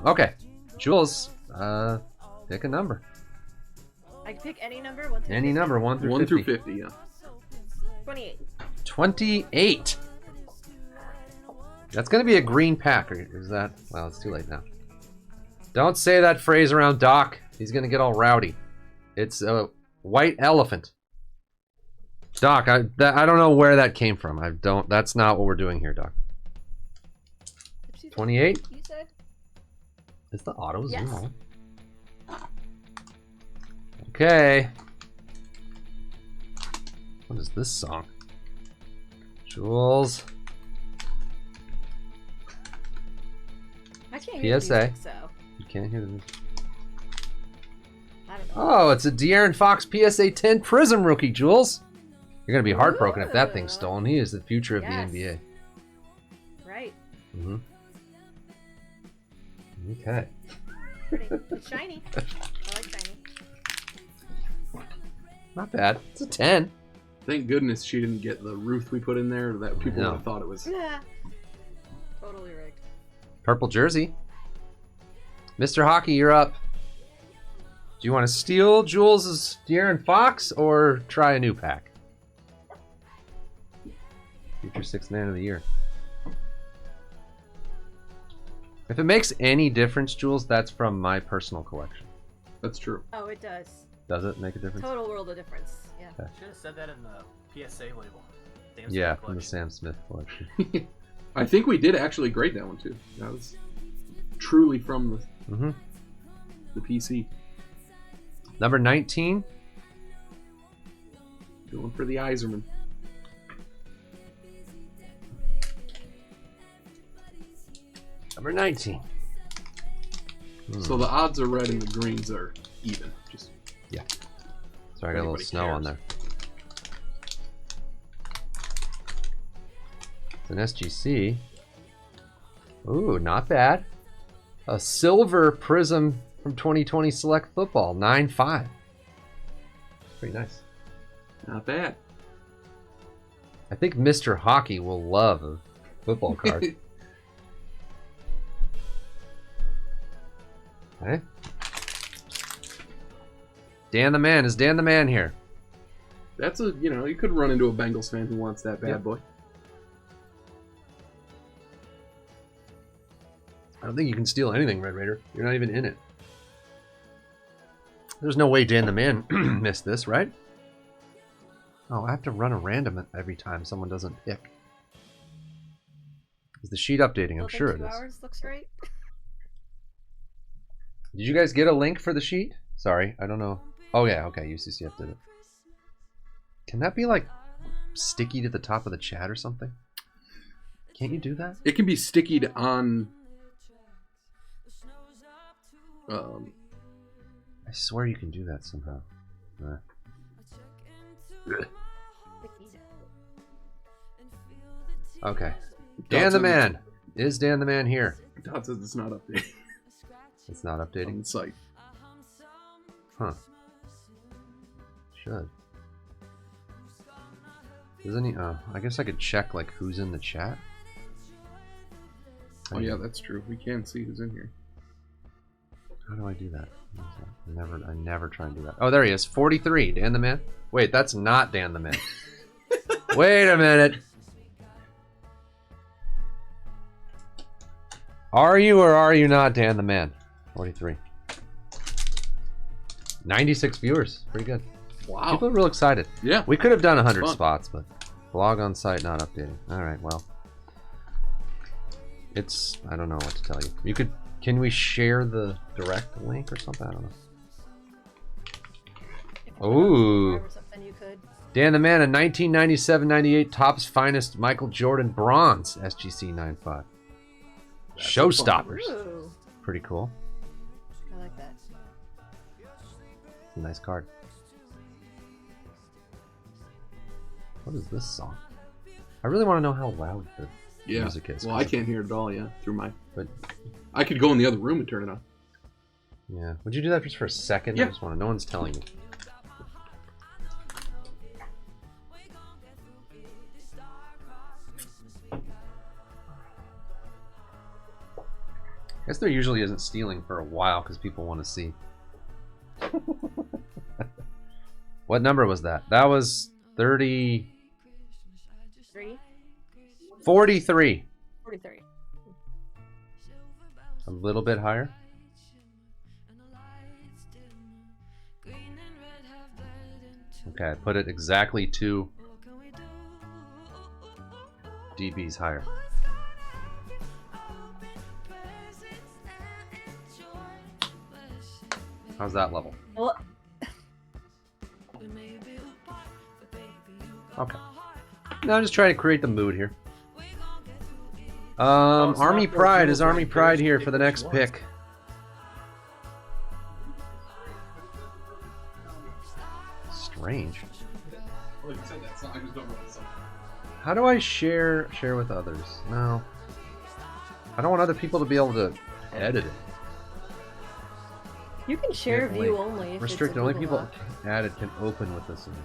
Okay. Jules, pick a number. I can pick any number. 1 through Any 50. number, 1 through 1 50. through 50, yeah. 28. 28. That's going to be a green pack. Or is that? Well, it's too late now. Don't say that phrase around Doc. He's going to get all rowdy. It's a white elephant. Doc, I don't know where that came from. That's not what we're doing here, Doc. 28? You said? Is the auto zoom Yes. on? Okay. What is this song? Jules. I can't hear PSA. the music, so You can't hear the music. I don't know. Oh, it's a De'Aaron Fox PSA 10 Prism rookie, Jules. You're going to be heartbroken if that thing's stolen. He is the future of Yes. the NBA. Right. Mm-hmm. Okay. Pretty. It's shiny. I like shiny. Not bad. It's a 10. Thank goodness she didn't get the Ruth we put in there. That people would have thought it was. Yeah. Totally rigged. Purple jersey. Mr. Hockey, you're up. Do you want to steal Jules' De'Aaron Fox or try a new pack? Future sixth man of the year. If it makes any difference, Jules, that's from my personal collection. That's true. Oh, it does. Does it make a difference? Total world of difference. Yeah. Okay. Should have said that in the PSA label. Sam Yeah, Smith from the collection. Sam Smith collection. I think we did actually grade that one too. That was truly from Mm-hmm. the PC. Number 19. Going for the Iserman. Number 19. So the odds are red and the greens are even. Just Sorry, I got a little Anybody snow on cares. there. It's an SGC. Ooh, not bad. A silver prism from 2020 Select Football, 9.5. Pretty nice. not bad. I think Mr. Hockey will love a football card. Okay. Dan the Man. Is Dan the Man here? That's you could run into a Bengals fan who wants that bad Yep. boy. I don't think you can steal anything, Red Raider. You're not even in it. There's no way Dan the Man missed this, right? Oh, I have to run a random every time someone doesn't pick. Is the sheet updating? I'm Still sure think it 2 is. hours looks right. Did you guys get a link for the sheet? Sorry, I don't know. Oh yeah, okay, UCCF did it. Can that be like sticky to the top of the chat or something? Can't you do that? It can be stickied on. I swear you can do that somehow. Okay. Dan the Man. Is Dan the Man here? Todd says it's not updating It's not on updating. the site. Huh. Should. Doesn't he? Oh, I guess I could check like who's in the chat. Oh yeah, that's true. We can see who's in here. How do I do that? I never try and do that. Oh, there he is. 43. Dan the Man. Wait, that's not Dan the Man. Wait a minute. Are you or are you not Dan the Man? 43. 96 viewers. Pretty good. Wow. People are real excited. Yeah. We could have done 100 Fun. spots, but blog on site not updating. All right, well. It's, I don't know what to tell you. Can we share the direct link or something? I don't know. If you Ooh. put on Or something you could. Dan the Man, a 1997-98 Topps Finest Michael Jordan Bronze SGC 9.5. Showstoppers. Ooh. Pretty cool. I like that. Nice card. What is this song? I really want to know how loud the Yeah. music is. Well, I can't hear it at all. Yeah, through my. But I could go in the other room and turn it on. yeah, would you do that just for a second? Yeah. I just want to. No one's telling me. guess there usually isn't stealing for a while because people want to see. What number was that? That was 30... 3? 43. 43. A little bit higher. Okay, I put it exactly 2 dBs higher. How's that level? Well, Okay. No, I'm just trying to create the mood here. it's Army not Pride. those Is Army rules, Pride right? here Pick for the which next one. pick? Strange. Well, you said that, so I just don't know what's up. How do I share with others? No. I don't want other people to be able to edit it. you can share Wait, view wait. only. If Restricted. It's a Only Google people Doc. added can open with this link.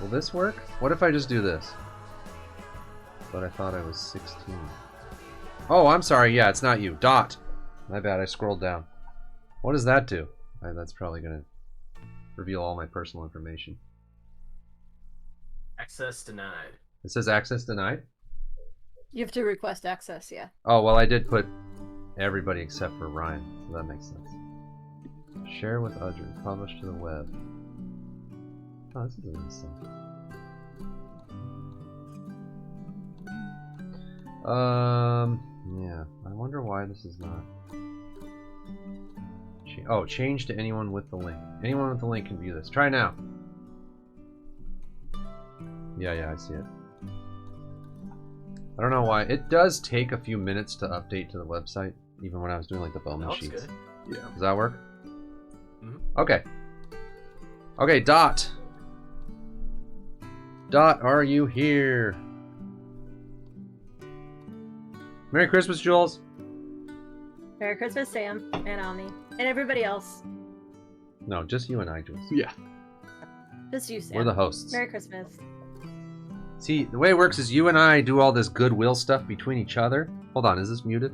Will this work? What if I just do this? But I thought I was 16. Oh, I'm sorry. Yeah, it's not you. Dot. My bad. I scrolled down. What does that do? That's probably going to reveal all my personal information. Access denied. It says access denied? You have to request access, yeah. Oh, well, I did put everybody except for Ryan, so that makes sense. Share with others. Publish to the web. Oh, this is interesting. Yeah. I wonder why this is not. Oh, change to anyone with the link. Anyone with the link can view this. Try now. Yeah, I see it. I don't know why. It does take a few minutes to update to the website, even when I was doing like the Bowman That looks sheets. good. Yeah. Does that work? Mhm. Okay. Okay, Dot. Dot, are you here? Merry Christmas, Jules. Merry Christmas, Sam and Omni. And everybody else. No, just you and I, Jules. Yeah. Just you, Sam. We're the hosts. Merry Christmas. See, the way it works is you and I do all this goodwill stuff between each other. Hold on, is this muted?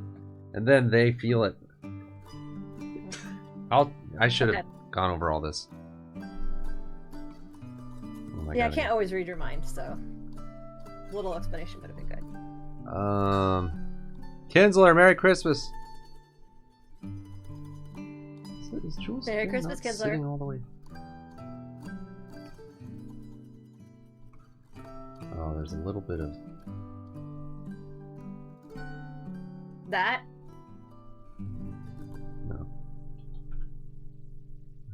And then they feel it. I should have Okay. gone over all this. Oh my Yeah, I God. can't always read your mind, so a little explanation would have been good. Kinsler, Merry Christmas. Is Jules Merry here Christmas, not Kinsler. sitting all the way? Oh, there's a little bit of. That? No.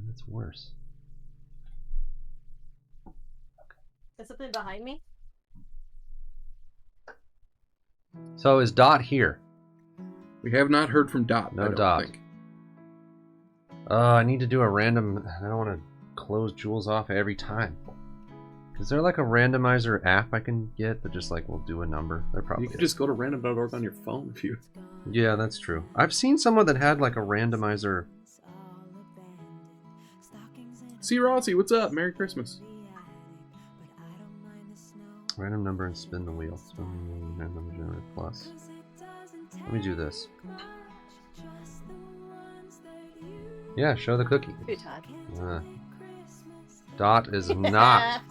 That's worse. Is something behind me? So is Dot here? We have not heard from Dot. No I don't Dot. think. I need to do a random. I don't want to close Jules off every time. Is there like a randomizer app I can get that just like will do a number? There probably You could is. just go to random.org on your phone if you. Yeah, that's true. I've seen someone that had like a randomizer. See Rossi, what's up? Merry Christmas. Random number and spin the wheel. Spin the wheel, random generate plus. Let me do this. Yeah, show the cookie. Who, Todd? Dot is not.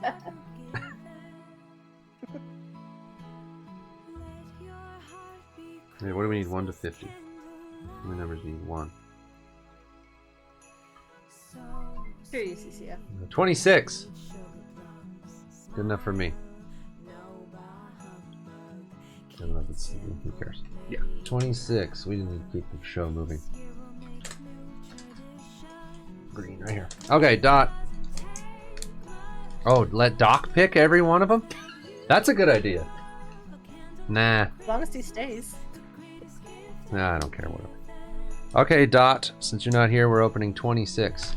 Hey, what do we need? 1 to 50. How many numbers need 1? Here you, CCF. 26. Good enough for me. I don't know if it's, who cares? Yeah. 26. We need to keep the show moving. Green right here. Okay, Dot. Oh, let Doc pick every one of them? That's a good idea. Nah. As long as he stays. Nah, I don't care. Whatever. Okay, Dot. Since you're not here, we're opening 26.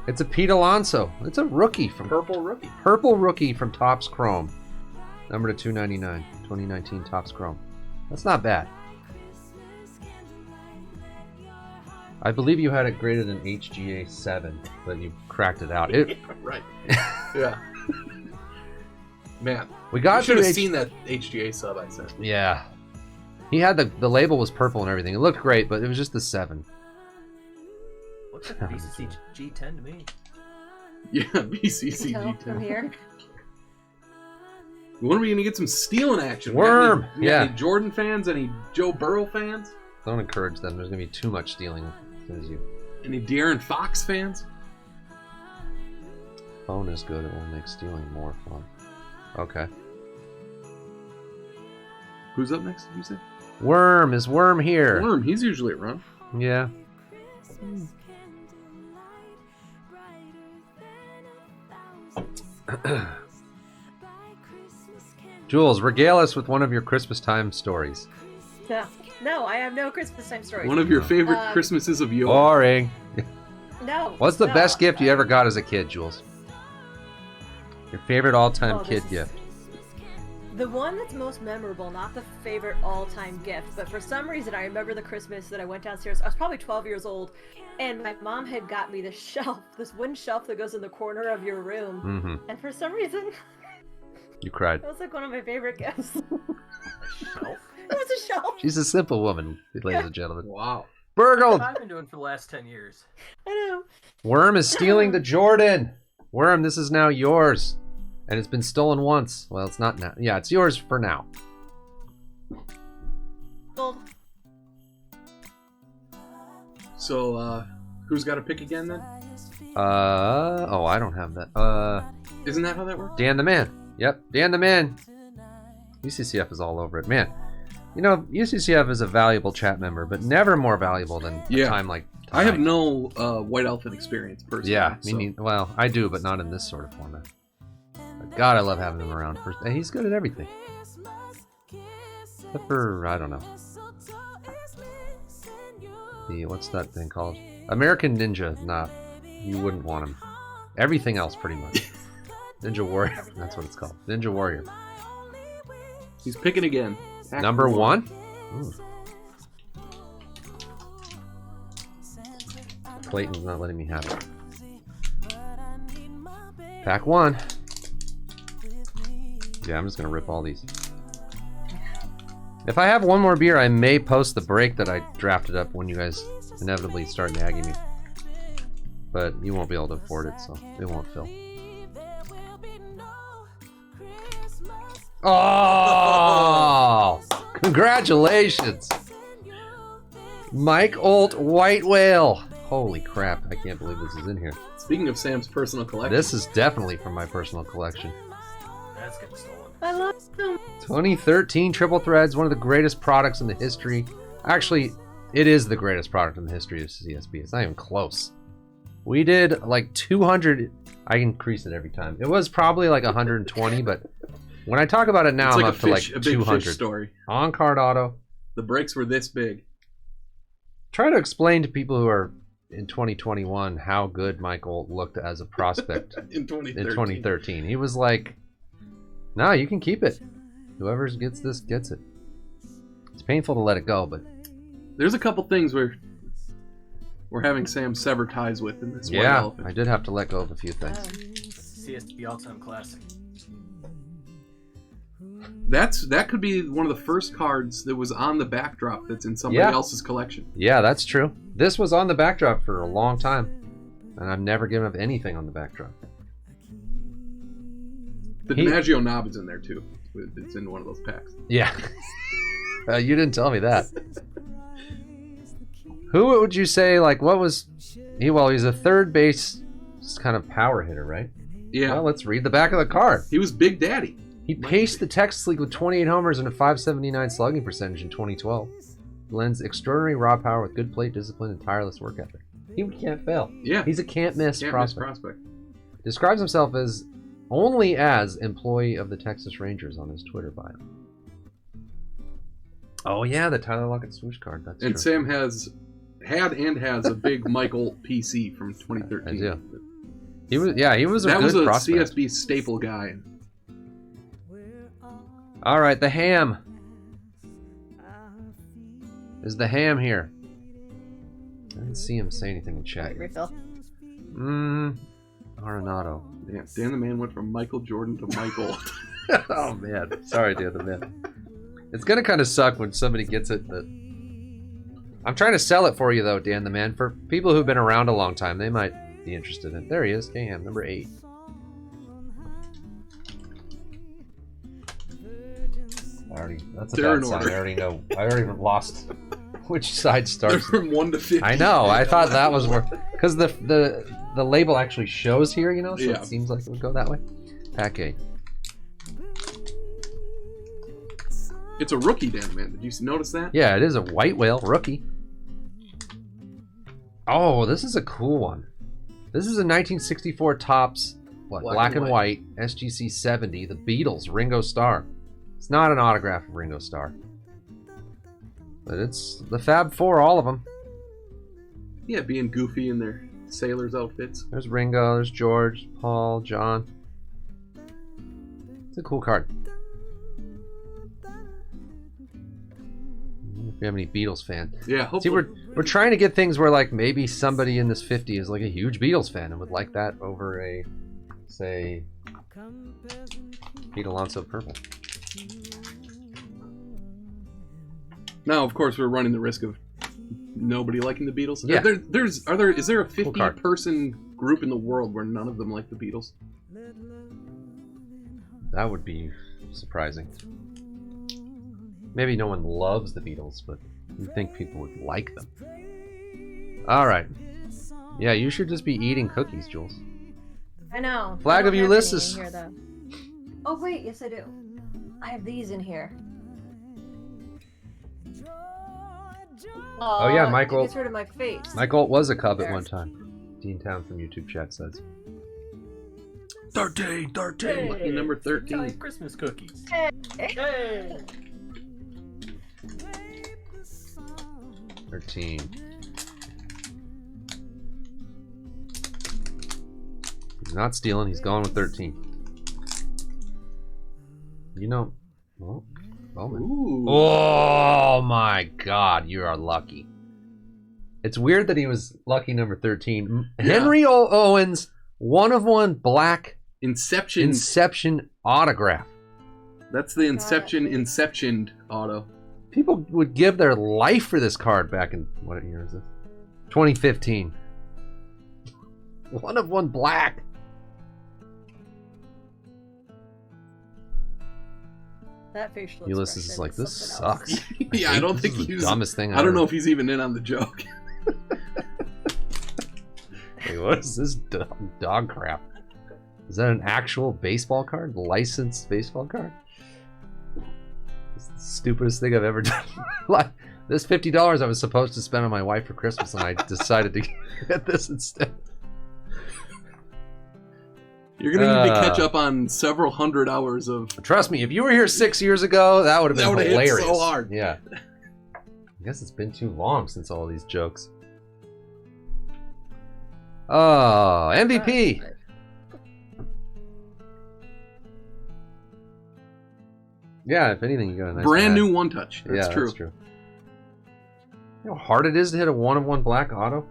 It's a Pete Alonso. It's a rookie from Purple rookie. Purple rookie from Topps Chrome. Number to 299. 2019 Topps Chrome. That's not bad. I believe you had it graded in HGA 7, but you cracked it out. It, Right. Yeah. Man, we you got should through have H- seen that HGA sub I sent. Yeah. He had the label was purple and everything. It looked great, but it was just the 7. Looks like a BCC G10 to me. Yeah, Tell BCC from G10. here. When are we gonna get some stealing action? Worm! We got any Jordan fans? Any Joe Burrow fans? Don't encourage them. There's gonna be too much stealing as soon as you. Any De'Aaron Fox fans? Phone is good. It will make stealing more fun. Okay. Who's up next? Did you say? Worm is Worm here? Worm. He's usually at run. Yeah. Jules, regale us with one of your Christmas time stories. Yeah. No, I have no Christmas time stories. One of your favorite Christmases of yore. Boring. No. What's the no. best gift you ever got as a kid, Jules? Your favorite all-time Oh, kid this is- gift? The one that's most memorable, not the favorite all-time gift, but for some reason I remember the Christmas that I went downstairs. I was probably 12 years old, and my mom had got me this shelf, this wooden shelf that goes in the corner of your room. Mm-hmm. And for some reason, You cried. that was like one of my favorite gifts. Shelf? It was a shelf. She's a simple woman, ladies and gentlemen. Wow. Burgled! What I've been doing for the last 10 years. I know. Worm is stealing the Jordan. Worm, this is now yours. And it's been stolen once. Well, it's not now. Yeah, it's yours for now. Well, So, who's got to pick again then? Oh, I don't have that. Isn't that how that works? Dan the Man. Yep, Dan the Man. UCCF is all over it. Man, you know, UCCF is a valuable chat member, but never more valuable than a time like tonight. I have no White Elephant experience personally. Yeah, so. me neither. Well, I do, but not in this sort of format. But God, I love having him around. And he's good at everything. Except for, I don't know. What's that thing called? American Ninja. Nah, you wouldn't want him. Everything else, pretty much. Ninja Warrior. That's what it's called. Ninja Warrior. He's picking again. Number 1? Ooh. Clayton's not letting me have it. Pack 1. Yeah, I'm just gonna rip all these. If I have one more beer, I may post the break that I drafted up when you guys inevitably start nagging me. But you won't be able to afford it, so it won't fill. Oh! Congratulations! Mike Olt White Whale. Holy crap, I can't believe this is in here. Speaking of Sam's personal collection. This is definitely from my personal collection. That's getting stolen. I love them. 2013 Triple Threads, one of the greatest products in the history. Actually, it is the greatest product in the history of CSB. It's not even close. We did like 200. I increase it every time. It was probably like 120, but when I talk about it now, it's I'm like up to like a big 200. fish story. On-card auto. The breaks were this big. Try to explain to people who are in 2021 how good Michael looked as a prospect in 2013. in 2013. He was like, no, you can keep it. Whoever gets this gets it. It's painful to let it go, but There's a couple things we're having Sam sever ties with in this White yeah, Elephant. I did have to let go of a few things. CSB All-Time Classic. That could be one of the first cards that was on the backdrop that's in somebody else's collection. Yeah, that's true. This was on the backdrop for a long time, and I've never given up anything on the backdrop. The DiMaggio knob is in there too. It's in one of those packs. Yeah. You didn't tell me that. Who would you say, like, what was... he's a third base kind of power hitter, right? Yeah. Well, let's read the back of the card. He was Big Daddy. He paced the Texas League with 28 homers and a .579 slugging percentage in 2012. Blends extraordinary raw power with good plate discipline and tireless work ethic. He can't fail. Yeah. He's a can't-miss prospect. prospect. Describes himself as only as employee of the Texas Rangers on his Twitter bio. Oh yeah, the Tyler Lockett swoosh card. That's And true. Sam has a big Michael PC from 2013. I do. He was a that good was a prospect. CSB staple guy. All right, the ham. Is the ham here? I didn't see him say anything in chat. Refill. Arenado. Yeah, Dan the Man went from Michael Jordan to Michael. Oh man, sorry, Dan the Man. It's gonna kind of suck when somebody gets it. But I'm trying to sell it for you though, Dan the Man. For people who've been around a long time, they might be interested in it. There he is. Damn, number 8. That's a bad sign. I already know. I already lost which side starts. They're from 1 to 50. I know. I thought that was where, because the label actually shows here, you know, so it seems like it would go that way. Pack 8. It's a rookie, Dan Man. Did you notice that? Yeah, it is a white whale rookie. Oh, this is a cool one. This is a 1964 Topps, black and white SGC 70, the Beatles, Ringo Starr. It's not an autograph of Ringo Starr, but it's the Fab Four, all of them. Yeah, being goofy in their sailors' outfits. There's Ringo, there's George, Paul, John. It's a cool card. If you have any Beatles fan. Yeah, hopefully. See, we're trying to get things where like maybe somebody in this 50 is like a huge Beatles fan and would like that over a, say, Pete Alonso purple. Now, of course, we're running the risk of nobody liking the Beatles. Yeah. Is there a 50-person group in the world where none of them like the Beatles? That would be surprising. Maybe no one loves the Beatles, but you'd think people would like them. All right. Yeah, you should just be eating cookies, Jules. I know. Flag of Ulysses. Here, though. Oh wait, yes I do. I have these in here. Oh yeah, Michael. It gets rid of my face. Michael was a Cub at one time. Dean Town from YouTube chat says. 13. Lucky number 13. Italian Christmas cookies. Hey. Hey. 13. He's not stealing. He's going with 13. You know. Oh, Ooh. oh my God! You are lucky. It's weird that he was lucky number 13. Yeah. Henry Owens, 1/1 black Inception autograph. That's the Inceptioned auto. People would give their life for this card back in, what year is this? 2015. 1/1 black. That facial Ulysses is like, this sucks. Yeah, I don't think he's he's the dumbest thing. I don't know if he's even in on the joke. Hey, what is this dog crap? Is that an actual baseball card? Licensed baseball card? It's the stupidest thing I've ever done. This $50 I was supposed to spend on my wife for Christmas, and I decided to get this instead. You're gonna need to catch up on several hundred hours of. Trust me, if you were here 6 years ago, that would have been hilarious. Hit so hard. Yeah. I guess it's been too long since all these jokes. Oh, MVP. Yeah, if anything, you got a nice brand hat. new one touch. That's true. That's true. You know how hard it is to hit a 1/1 black auto?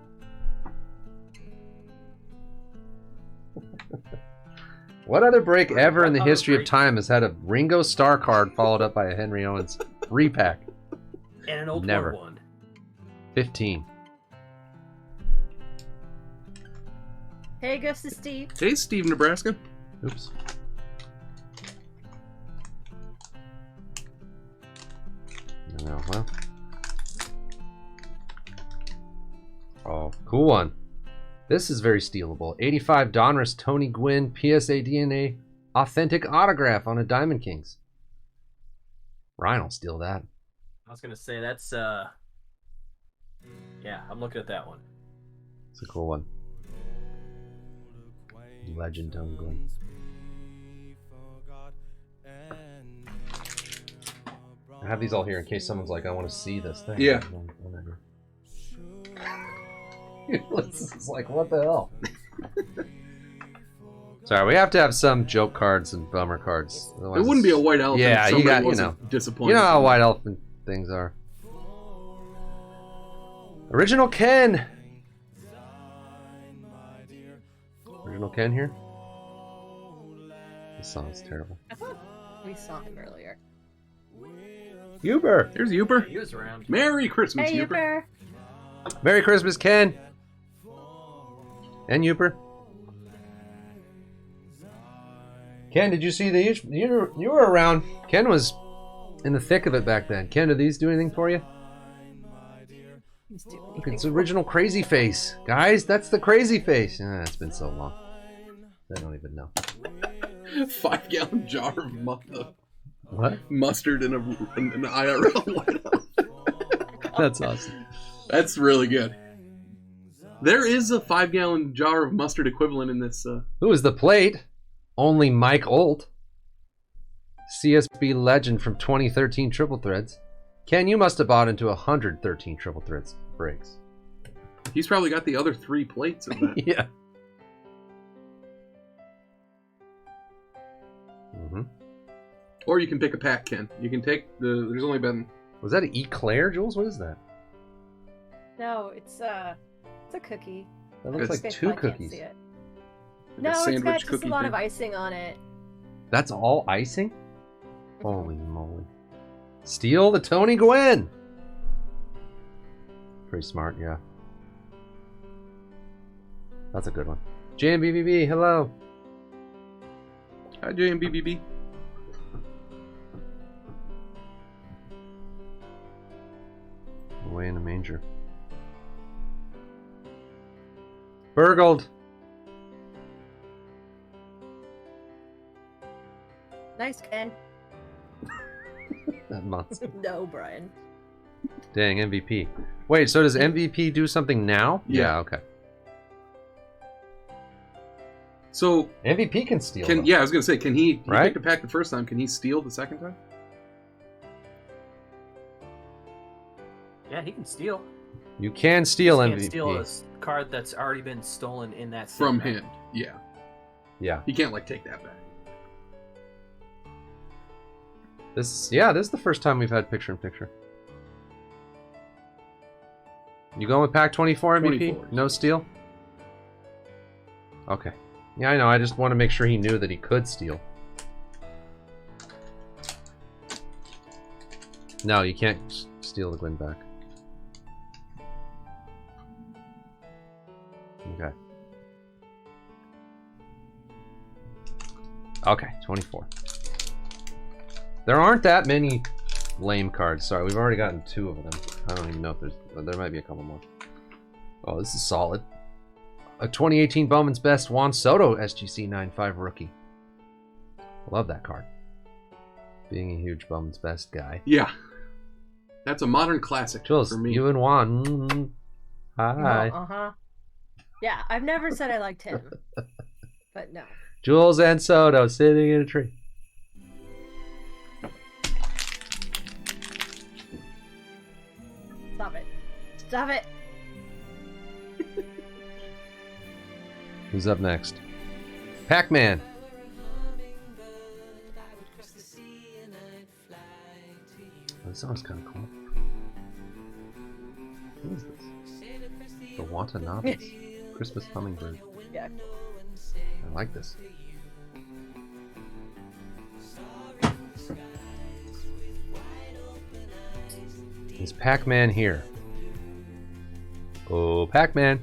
What other break ever in the history of time has had a Ringo Starr card followed up by a Henry Owens repack? And an old Never. one. 15. Hey, Gus is Steve. Hey, Steve, Nebraska. Oops. No, well. Oh, cool one. This is very stealable. 85 Donruss Tony Gwynn PSA DNA authentic autograph on a Diamond Kings. Ryan will steal that. I was gonna say that's yeah, I'm looking at that one. It's a cool one. Legend Tony Gwynn. I have these all here in case someone's like, I want to see this thing. Yeah. This is like, what the hell? Sorry, we have to have some joke cards and bummer cards. Otherwise it wouldn't be a white elephant. Yeah, if you got, disappointed. You know how white elephant things are. Original Ken. Original Ken here. This song's terrible. I thought we saw him earlier. Uber. There's Uber. He was around. Merry Christmas, Hey, Uber. Uber. Merry Christmas, Ken. And Uber. Ken, did you see these? You were around. Ken was in the thick of it back then. Ken, do these do anything for you? Look, it's original Crazy Face. Guys, that's the Crazy Face. It's been so long. I don't even know. 5-gallon jar of What? mustard in an IRL White House. That's awesome. That's really good. There is a 5-gallon jar of mustard equivalent in this. Who is the plate? Only Mike Olt. CSB legend from 2013 Triple Threads. Ken, you must have bought into 113 Triple Threads breaks. He's probably got the other 3 plates of that. Yeah. Mm-hmm. Or you can pick a pack, Ken. You can take the. There's only been. Was that an Eclair, Jules? What is that? No, it's a cookie. That looks It's like You 2 guys probably can't cookies. see it. a No, it's sandwich got just cookie a lot thing. of icing on it. That's all icing? Holy moly. Steal the Tony Gwynn! Pretty smart, yeah. That's a good one. JMBBB, hello. Hi, JMBBB. Away in the manger. Burgled. Nice, Ken. That monster. No, Brian. Dang, MVP. Wait, so does MVP do something now? Yeah. Okay. So MVP can steal. can though. yeah, I was gonna say, can he Right? picked a pack the first time? Can he steal the second time? Yeah, he can steal. You can steal He MVP. can't steal a card that's already been stolen in that same From round. him. Yeah. Yeah. He can't like take that back. This is the first time we've had picture in picture. You going with pack 24 MVP? 24. No steal? Okay. Yeah, I know. I just want to make sure he knew that he could steal. No, you can't steal the Gwyn back. Okay. Okay, 24. There aren't that many lame cards. Sorry, we've already gotten 2 of them. I don't even know if there might be a couple more. Oh, this is solid. A 2018 Bowman's Best Juan Soto SGC 9.5 rookie. Love that card. Being a huge Bowman's Best guy. Yeah. That's a modern classic Jules, for me. you and Juan. Mm, hi. Uh-huh. Yeah, I've never said I liked him. But no. Jules and Soto sitting in a tree. Stop it. Stop it. Who's up next? Pac-Man. Oh, this sounds kind of cool. What is this? The Watanabes. Christmas hummingbird. Yeah. I like this. Is Pac-Man here? Oh, Pac-Man.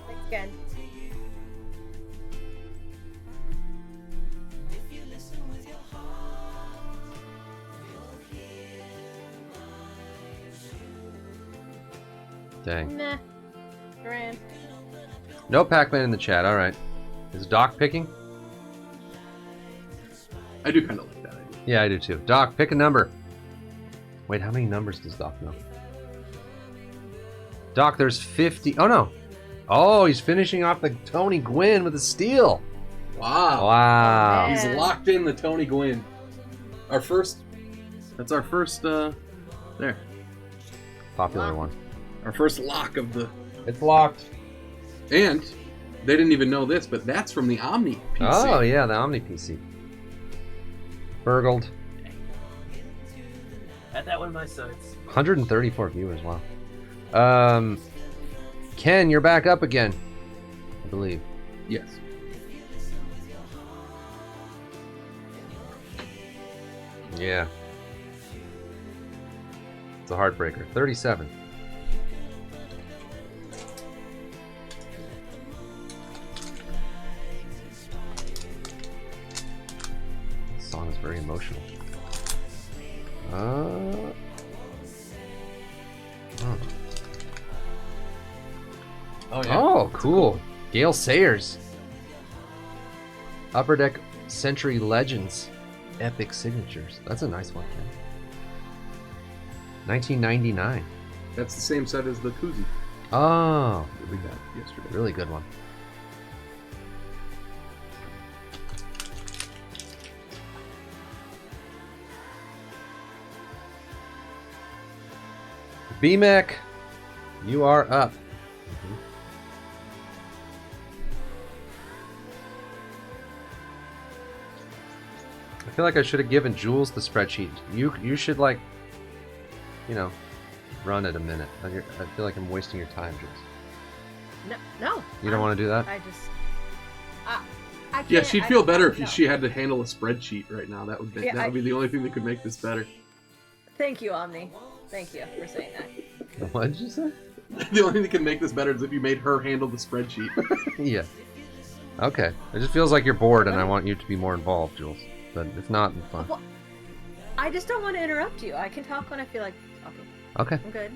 Thanks again. Dang. Nah. Duran. No Pac-Man in the chat. All right. Is Doc picking? I do kind of like that idea. Yeah, I do too. Doc, pick a number. Wait, how many numbers does Doc know? Doc, there's 50. Oh, no. Oh, he's finishing off the Tony Gwynn with a steal. Wow. Wow. Oh, He's man. locked in the Tony Gwynn. Our first. That's our first. There. Popular one. Our first lock of the. It's locked. And they didn't even know this, but that's from the Omni PC. Oh, yeah, the Omni PC. Burgled. Had that one in my sights. 134 viewers, wow. Ken, you're back up again, I believe. Yes. Yeah. It's a heartbreaker. 37. This song is very emotional. Oh. Oh yeah. Oh, cool. Gale Sayers. Upper Deck Century Legends. Epic Signatures. That's a nice one, Ken. 1999. That's the same set as the koozie Oh, that we got yesterday. really good one. BMEC, you are up. I feel like I should have given Jules the spreadsheet. You should, like, you know, run it a minute. I feel like I'm wasting your time, Jules. No. You don't want to do that? I just. I can't, Yeah, she'd I feel don't better know. if she had to handle a spreadsheet right now. That would be the only thing that could make this better. Thank you, Omni. Thank you for saying that. What did you say? The only thing that could make this better is if you made her handle the spreadsheet. Yeah. Okay. It just feels like you're bored and I want you to be more involved, Jules. But if not, it's fine. Well, I just don't want to interrupt you. I can talk when I feel like talking. Okay. I'm good.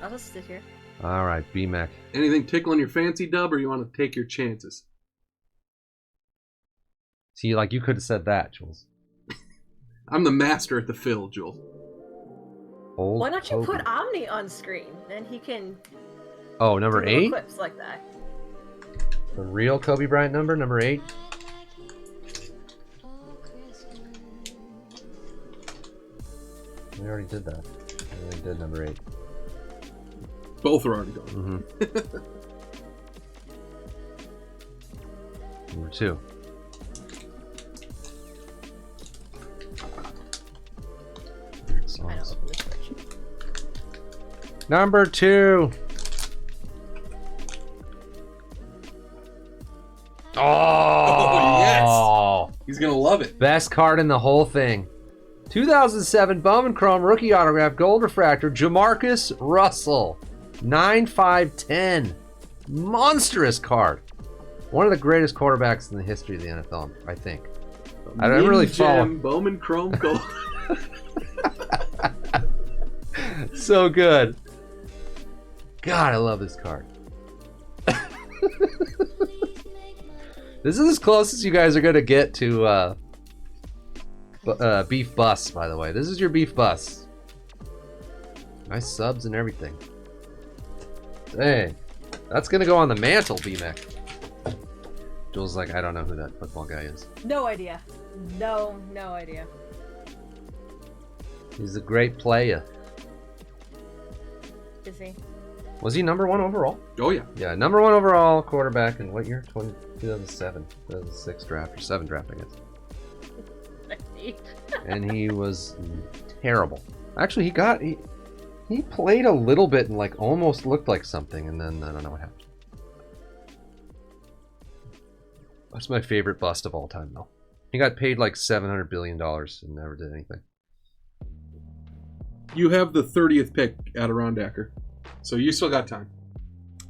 I'll just sit here. All right, BMAC. Anything tickling your fancy, Dub, or you want to take your chances? See, like, you could have said that, Jules. I'm the master at the fill, Jules. Old Why don't you Kobe. put Omni on screen? Then he can Oh, number do little 8? clips like that. The real Kobe Bryant number 8? We already did that. We already did number 8. Both are already gone. Mm-hmm. Number 2. Weird I don't songs. open the spreadsheet. Number 2. Oh, yes. He's gonna love it. Best card in the whole thing. 2007 Bowman Chrome rookie autograph gold refractor Jamarcus Russell. 9/5/10. Monstrous card. One of the greatest quarterbacks in the history of the NFL, I think. I don't really follow. Bowman Chrome Gold. So good. God, I love this card. This is as close as you guys are gonna get to beef bus, by the way. This is your beef bus. Nice subs and everything. Dang. That's gonna go on the mantle, BMAC. Jules is like, I don't know who that football guy is. No idea. No idea. He's a great player. Is he? Was he number 1 overall? Oh yeah. Yeah, number 1 overall quarterback in what year? 2007, 2006 draft, or 7 draft, I guess. And he was terrible. Actually, he played a little bit and like almost looked like something, and then I don't know what happened. That's my favorite bust of all time, though. He got paid like $700 billion and never did anything. You have the 30th pick, Adirondacker. So you still got time.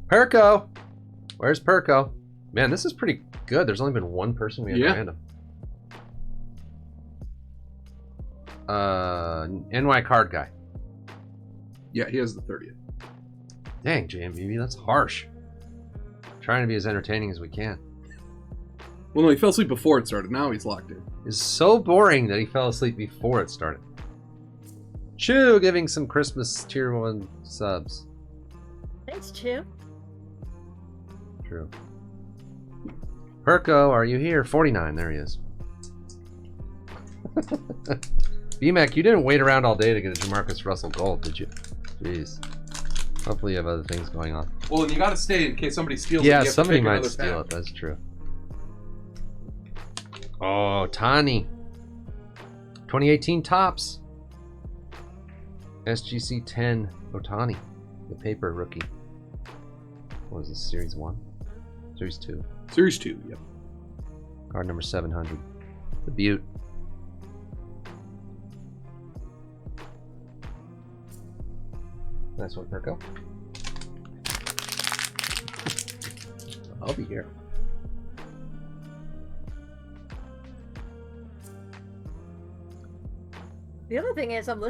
Perko! Where's Perko? Man, this is pretty good. There's only been one person we had random. NY card guy. Yeah, he has the 30th. Dang, JMBB, that's harsh. Trying to be as entertaining as we can. Well, no, he fell asleep before it started. Now he's locked in. It's so boring that he fell asleep before it started. Chew giving some Christmas tier 1 subs. Thanks, Chew. True. Perko, are you here? 49, there he is. BMAC, you didn't wait around all day to get a Jamarcus Russell gold, did you? Jeez. Hopefully you have other things going on. Well, and you got to stay in case somebody steals it. Yeah, You have to somebody pick might another steal pack. it, that's true. Oh, Tani. 2018 tops. SGC 10 Otani. The paper rookie. What was this, Series 1? Series 2. Series 2, yep. Card number 700. The Butte. Nice one, Kirko. I'll be here. The other thing is, I'm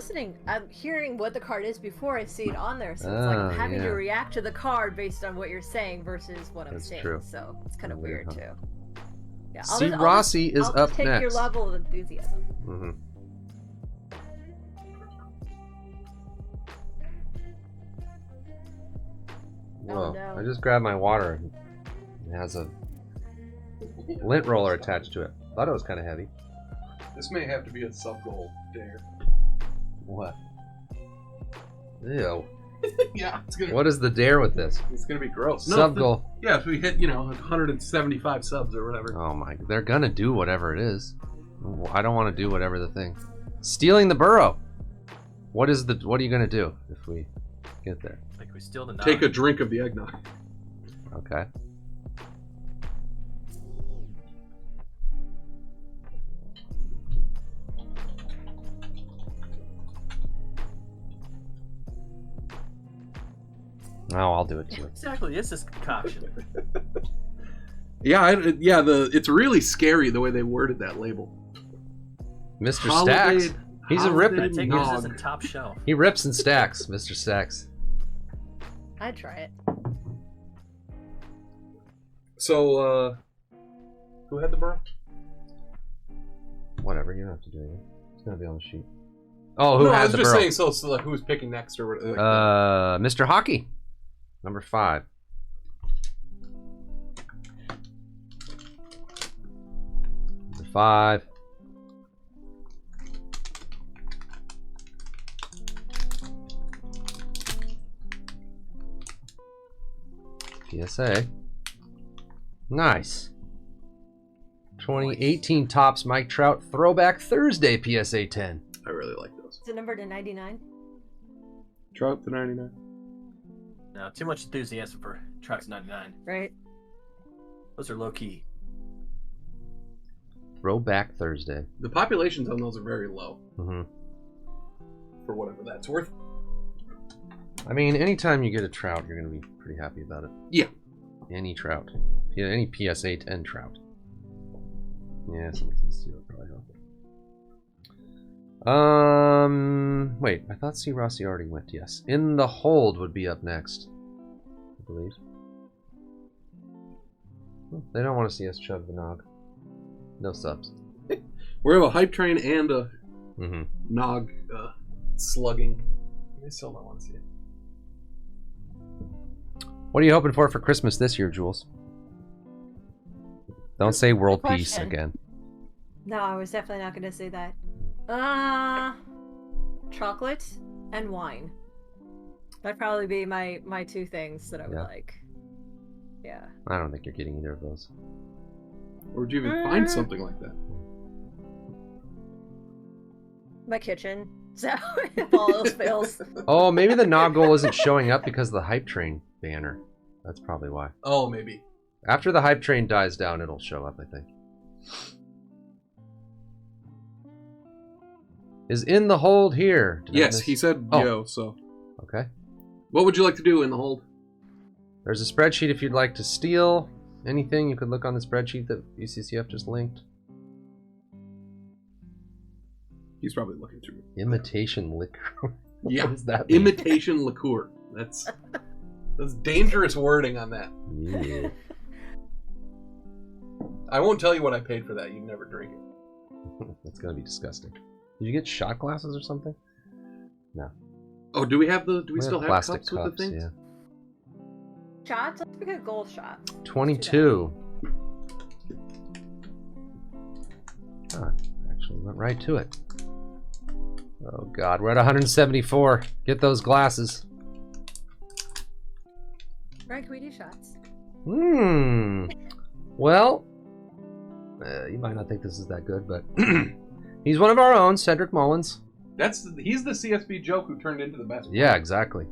hearing what the card is before I see it on there, so it's like I'm having to react to the card based on what you're saying versus what I'm saying. True. So it's kind of weird too. Yeah, See, Rossi is I'll up just take next. your level of enthusiasm. Mm-hmm. Whoa, Oh, no. I just grabbed my water. It has a lint roller attached to it. Thought it was kind of heavy. This may have to be a sub-goal dare. What? Ew. Yeah, it's gonna. What is the dare with this? It's gonna be gross. Sub goal. Yeah, if we hit 175 subs or whatever. Oh my! They're gonna do whatever it is. I don't want to do whatever the thing. Stealing the burrow. What are you gonna do if we get there? Like we steal the nog. Take a drink of the eggnog. Okay. Oh, I'll do it too. Exactly, it's this concoction. It's really scary the way they worded that label. Mr. Stacks. He's a ripper. I take yours as a top shelf. He rips and stacks, Mr. Stacks. I'd try it. So, who had the burrow? Whatever, you don't have to do anything. It's gonna be on the sheet. Oh, who No, I had was the just burrow? saying. So like, who's picking next or what? Mr. Hockey, number 5. Number 5. PSA. Nice. 2018 Topps Mike Trout Throwback Thursday PSA 10. I really like those. Is it numbered to 99? Trout to 99. No, too much enthusiasm for Trout's 99. Right. Those are low key. Throwback Thursday. The populations on those are very low. Mm-hmm. For whatever that's worth. I mean, anytime you get a Trout, you're going to be pretty happy about it. Yeah. Any Trout. Yeah, any PSA 10 Trout. Yeah, someone's going to steal it, probably help. Wait, I thought C. Rossi already went, yes. In the Hold would be up next, I believe. Oh, they don't want to see us chug the nog. No subs. We have a hype train and a Mm-hmm. nog slugging. I still don't want to see it. What are you hoping for Christmas this year, Jules? Don't say world Good peace question. again. No, I was definitely not going to say that. Chocolate and wine. That'd probably be my two things that I would like. Yeah. I don't think you're getting either of those. Or would you even find something like that? My kitchen. So if all else fails. Oh, maybe the nog goal isn't showing up because of the hype train banner. That's probably why. Oh, maybe. After the hype train dies down, it'll show up, I think. Is in the hold here? Yes, he said yo, so. Okay. What would you like to do in the hold? There's a spreadsheet if you'd like to steal anything. You could look on the spreadsheet that UCCF just linked. He's probably looking through. Imitation liquor. Yeah. What does that mean? Imitation liqueur. That's dangerous wording on that. Yeah. I won't tell you what I paid for that. You'd never drink it. That's gonna be disgusting. Did you get shot glasses or something? No. Oh, do we still have plastic cups with the things? Yeah. Shots? Let's pick a gold shot. 22. Ah, actually went right to it. Oh god, we're at 174. Get those glasses. Right, can we do shots? Well, you might not think this is that good, but he's one of our own, Cedric Mullins. He's the CSB joke who turned into the best. Yeah, exactly.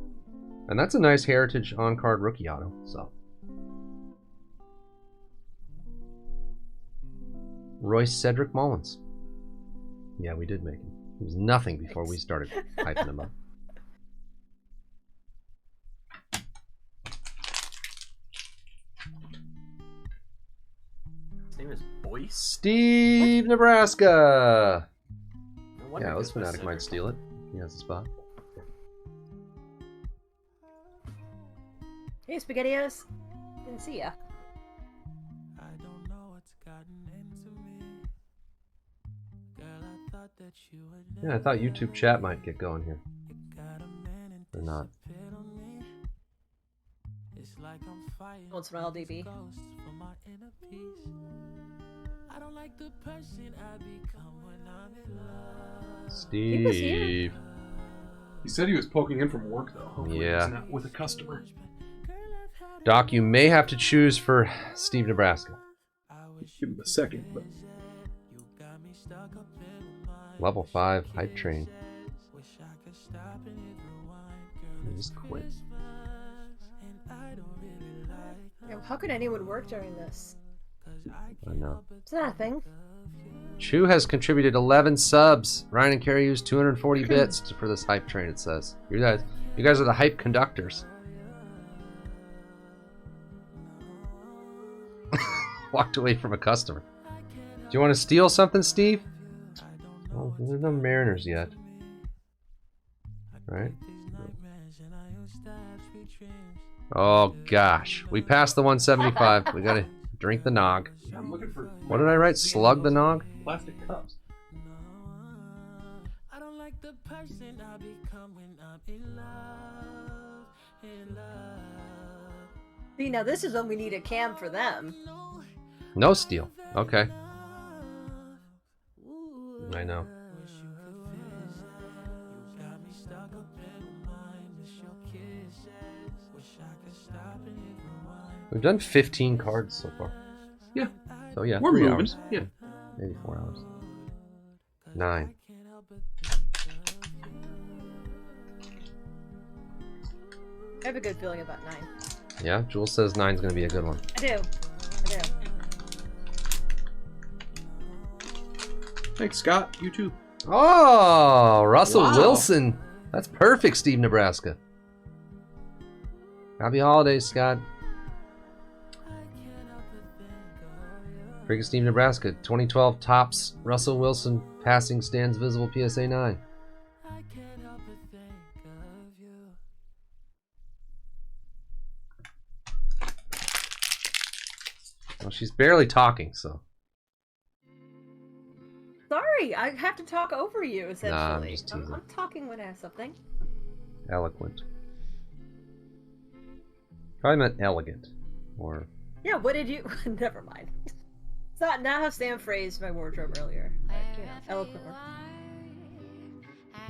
And that's a nice Heritage on-card rookie auto, so. Royce Cedric Mullins. Yeah, we did make him. He was nothing before we started hyping him up. boy. Steve, Nebraska. No wonder Yeah, let's this was Fanatic might so- steal it. He has a spot. Hey, SpaghettiOs. Didn't see ya. Yeah, I thought YouTube chat might get going here. Or not. Once in a while, DB. Steve. He said he was poking in from work, though. Hopefully Yeah. he's not with a customer. Doc, you may have to choose for Steve, Nebraska. Give him a second, but Level 5, hype train. Just quit. Yeah, how could anyone work during this? I know. It's not a thing. Chu has contributed 11 subs. Ryan and Carrie used 240 bits for this hype train, it says. You guys are the hype conductors. Walked away from a customer. Do you want to steal something, Steve? Well, there's no Mariners yet. Right? Oh gosh. We passed the 175. We gotta drink the nog. I'm looking for What did I write? Slug the nog? plastic cups. See, now this is when we need a cam for them. No steal. Okay. I know. We've done 15 cards so far. Yeah. So yeah, We're 3 moving. hours. Yeah. Maybe 4 hours. 9. I have a good feeling about 9. Yeah, Jules says 9's gonna be a good one. I do. I do. Thanks, Scott. You too. Oh, Russell Wow. Wilson. That's perfect, Steve, Nebraska. Happy holidays, Scott. Freaking Steve, Nebraska. 2012 tops Russell Wilson passing stands visible PSA 9. Well, she's barely talking, so. Sorry, I have to talk over you, essentially. Nah, I'm just teasing. I'm talking when I have something. Eloquent. Probably meant elegant. Or. Yeah, what did you... Never mind. It's not how Sam phrased my wardrobe earlier. Like, you know, eloquent work.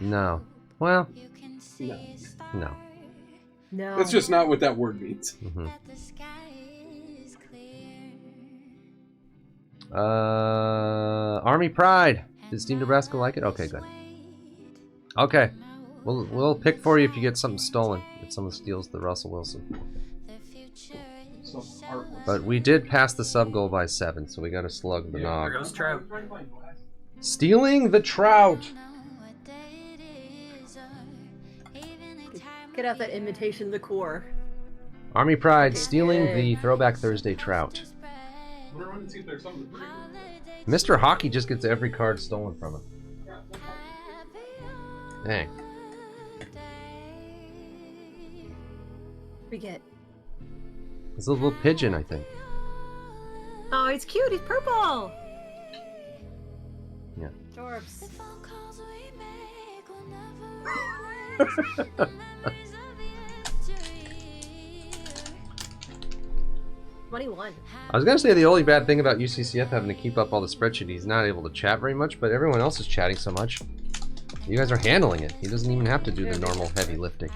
No. Well, No. no. No. That's just not what that word means. Mm-hmm. Army Pride. Did Steve, Nebraska like it? Okay, good. Okay. We'll pick for you if you get something stolen. If someone steals the Russell Wilson. So heartless. But we did pass the sub goal by 7, so we got to slug the There nog. goes Trout. Stealing the trout. Get out that imitation liqueur. Army Pride Okay, stealing good. the Throwback Thursday trout. I'm gonna run and see if there's something pretty good. Mr. Hockey just gets every card stolen from him. Dang. We get. It's a little pigeon, I think. Oh, he's cute. He's purple. Yeah. Jorbs. 21. I was gonna say the only bad thing about UCCF having to keep up all the spreadsheet, he's not able to chat very much, but everyone else is chatting so much. You guys are handling it. He doesn't even have to do the normal heavy lifting.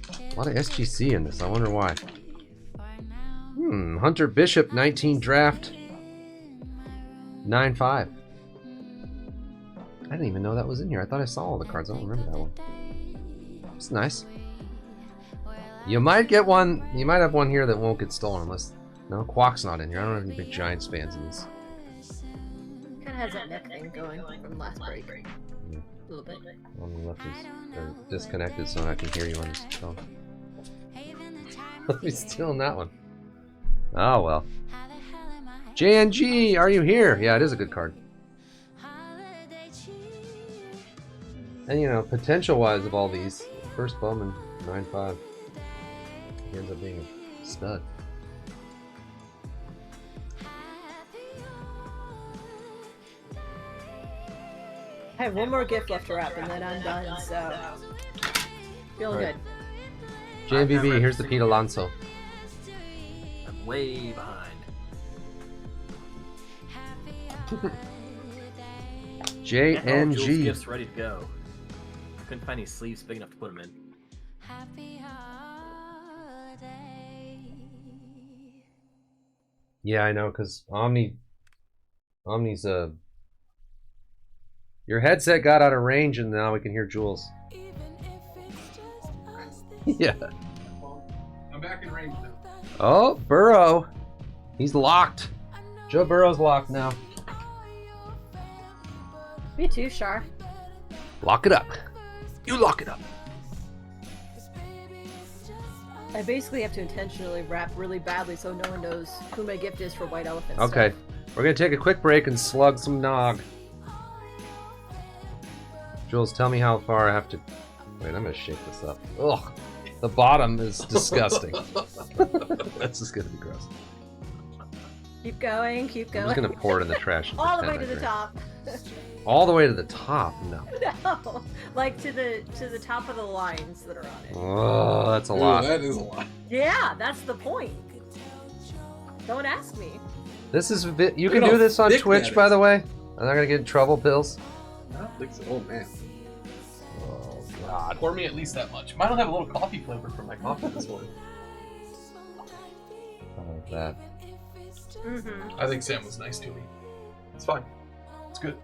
A lot of SGC in this. I wonder why. Hunter Bishop 19 draft 9-5. I didn't even know that was in here. I thought I saw all the cards. I don't remember that one. It's nice. You might get one. You might have one here that won't get stolen unless. No, Quack's not in here. I don't have any big Giants fans in this. Kind of has that neck thing going from last break. Yeah. A little bit. On the left is disconnected, so I can hear you on this phone. Let me steal that one. Oh well. JNG, are you here? Yeah, it is a good card. And you know, potential-wise of all these, first Bowman, 9/5. He ends up being a stud. I have one more gift left to wrap, and then I'm done. So feeling Right. good. JVB, here's the Pete Alonso. I'm way behind. Jules' JNG. gifts ready to go. Couldn't find any sleeves big enough to put them in. Yeah, I know, because Omni's your headset got out of range and now we can hear Jules. Yeah. I'm back in range now. Oh, Burrow. He's locked. Joe Burrow's locked now. Me too, Shar. Lock it up. You lock it up. I basically have to intentionally wrap really badly so no one knows who my gift is for White Elephant. Okay. Stuff. We're going to take a quick break and slug some nog. Jules, tell me how far I have to... Wait, I'm going to shake this up. Ugh. The bottom is disgusting. That's just going to be gross. Keep going, keep I'm going. just going to pour it in the trash. and All the way pretend to the I top. drank. All the way to the top? No. No, like to the top of the lines that are on it. Oh, that's a Ooh, lot. that is a lot. Yeah, that's the point. Don't ask me. This is... You Look can at do how this on thick Twitch, that by is. the way. I'm not going to get in trouble, Bills. I don't think so. Oh, man. Oh, God. Pour me at least that much. Mine will have a little coffee flavor from my coffee this morning. I like that. Mm-hmm. I think Sam was nice to me. It's fine. It's good.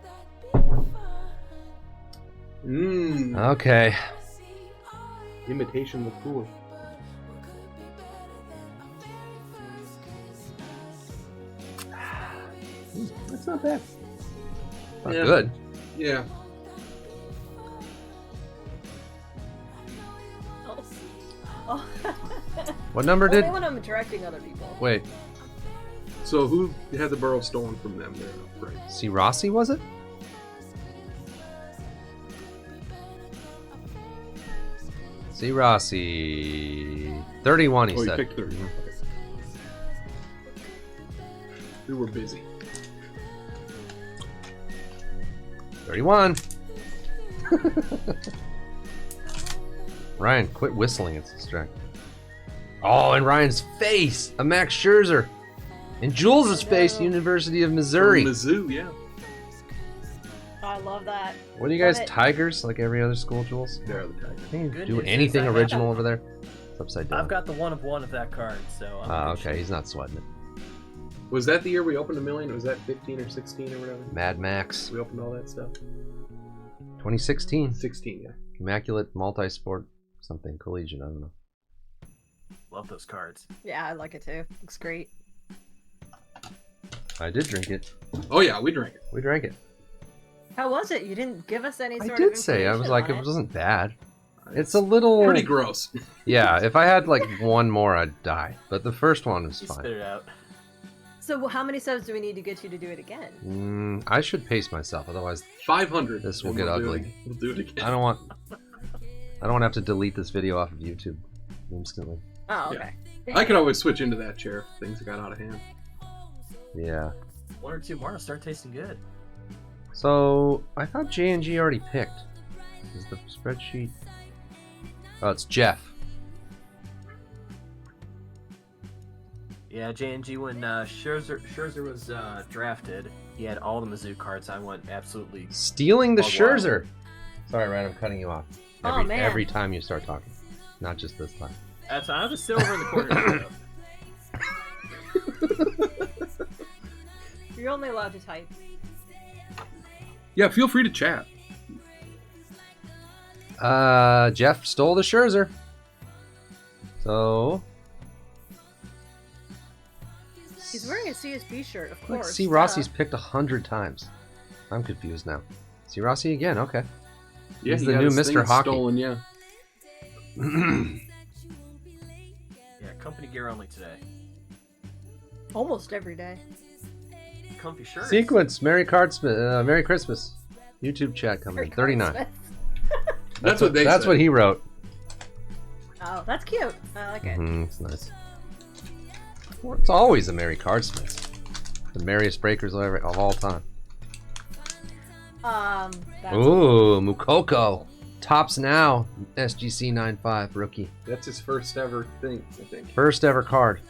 Mmm. Okay. Imitation liqueur. That's not bad. Not Yeah. good. Yeah. Oh. What number did... Only when I'm directing other people. Wait. So who had the burrow stolen from them there? Right. C. Rossi, was it? C. Rossi. 31, he Oh, you said. picked 30. Okay. We were busy. 31. Ryan, quit whistling. It's distracting. Oh, and Ryan's face. A Max Scherzer. And Jules' face, University of Missouri. From Mizzou, yeah. I love that. What are you guys, Love it. Tigers, like every other school, Jules? They're the Tigers. Can you Good do news is anything I have- original over there? It's upside down. I've got the 1 of 1 of that card, so I'm Ah, in good okay, shape. he's not sweating it. Was that the year we opened 1 million? Was that 15 or 16 or whatever? Mad Max. We opened all that stuff? 2016. 16, yeah. Immaculate multi-sport something. Collegiate, I don't know. Love those cards. Yeah, I like it too. Looks great. I did drink it. Oh, yeah, we drank it. We drank it. How was it? You didn't give us any I sort of did say, I was information like, on it wasn't bad. It's a little... Pretty gross. Yeah, if I had like one more, I'd die. But the first one was You fine. spit it out. So how many subs do we need to get you to do it again? I should pace myself, otherwise 500. This will and get we'll do ugly. it- We'll do it again. I don't want to have to delete this video off of YouTube instantly. Oh, Yeah. okay. I could always switch into that chair if things got out of hand. Yeah. 1 or 2 more will start tasting good. So I thought J&G already picked. Is the spreadsheet? Oh, it's Jeff. Yeah, J&G, when Scherzer was drafted, he had all the Mizzou cards. I went absolutely... Stealing the Oh, wow. Scherzer. Sorry, Ryan, I'm cutting you off. Oh, man. Every time you start talking. Not just this time. That's I was still over in the corner. You're only allowed to type. Yeah, feel free to chat. Jeff stole the Scherzer. So... He's wearing a CSB shirt, of Look, course. C. Rossi's picked 100 times. I'm confused now. C. Rossi again, okay. Yeah, He's he the got new his Mr. things Hockey. Stolen, yeah. Yeah, company gear only today. Almost every day. comfy shirts. Sequence. Merry Christmas. YouTube chat coming in. 39. That's what they That's said. what he wrote. Oh, that's cute. I like it. It's nice. Well, it's always a Merry Cardsmith. The merriest breakers of all time. That's Ooh, Mukoko. Tops now. SGC 95 rookie. That's his first ever thing, I think. First ever card.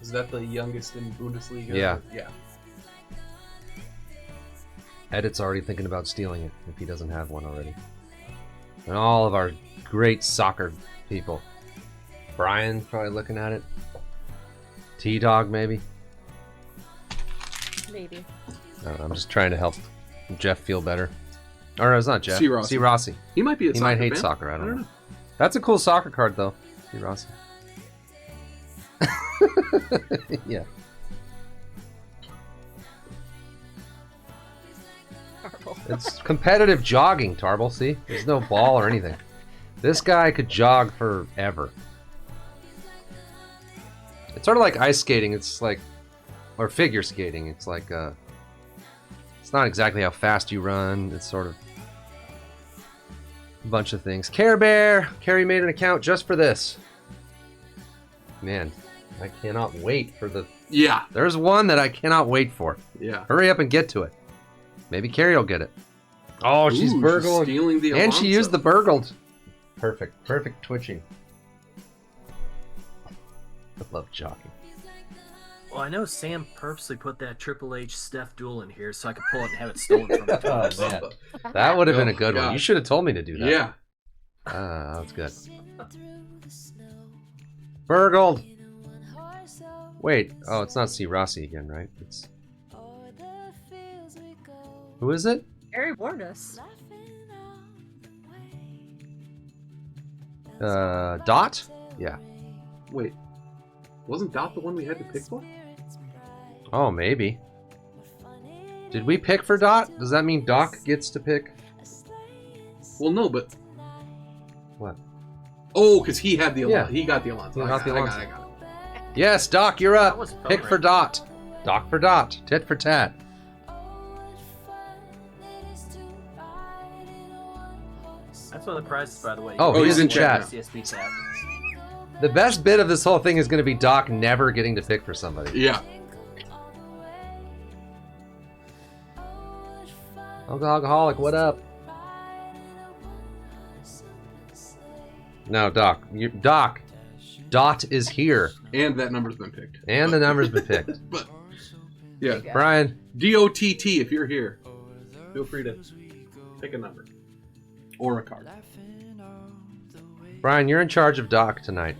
Is that the youngest in Bundesliga? Yeah. Yeah. Edit's already thinking about stealing it if he doesn't have one already. And all of our great soccer people. Brian's probably looking at it. T-Dog maybe. maybe. I don't know, I'm just trying to help Jeff feel better. Or it's not Jeff. C. Rossi. C. Rossi. He might be a He soccer might hate fan. soccer. I don't know. That's a cool soccer card though. C. Rossi. Yeah. Horrible. It's competitive jogging, Tarble. See? There's no ball or anything. This guy could jog forever. It's sort of like ice skating. It's like, or figure skating. It's like, it's not exactly how fast you run. It's sort of a bunch of things. Care Bear! Carrie made an account just for this. Man, I cannot wait for the... Yeah. There's one that I cannot wait for. Yeah. Hurry up and get to it. Maybe Carrie will get it. Oh, she's Ooh, burgled. stealing the And she Alonso. used the burgled. Perfect. Perfect twitching. I love jogging. Well, I know Sam purposely put that Triple H Steph duel in here so I could pull it and have it stolen from me. Oh, man. That would have been a good one. God. You should have told me to do that. Yeah. That's good. Burgled. Wait. Oh, it's not C. Rossi again, right? It's... Who is it? Gary warned us. Dot? Yeah. Wait. Wasn't Dot the one we had to pick for? Oh, maybe. Did we pick for Dot? Does that mean Doc gets to pick? Well, no, but... What? Oh, because he had the Alonso. Yeah. He got the Alonso. He I got the got it, Alonso. I got it. Yes, Doc, you're That up. was fun, Pick for right? Dot. Doc for Dot. Tit for tat. That's one of the prizes, by the way. Oh, he's in chat. CSB tab. The best bit of this whole thing is going to be Doc never getting to pick for somebody. Yeah. Alcoholic, what up? No, Doc. Doc. Dot is here. And that number's been picked. And the number's been picked. But, yeah. Brian. DOTT, if you're here, feel free to pick a number. Or a card. Brian, you're in charge of Doc tonight.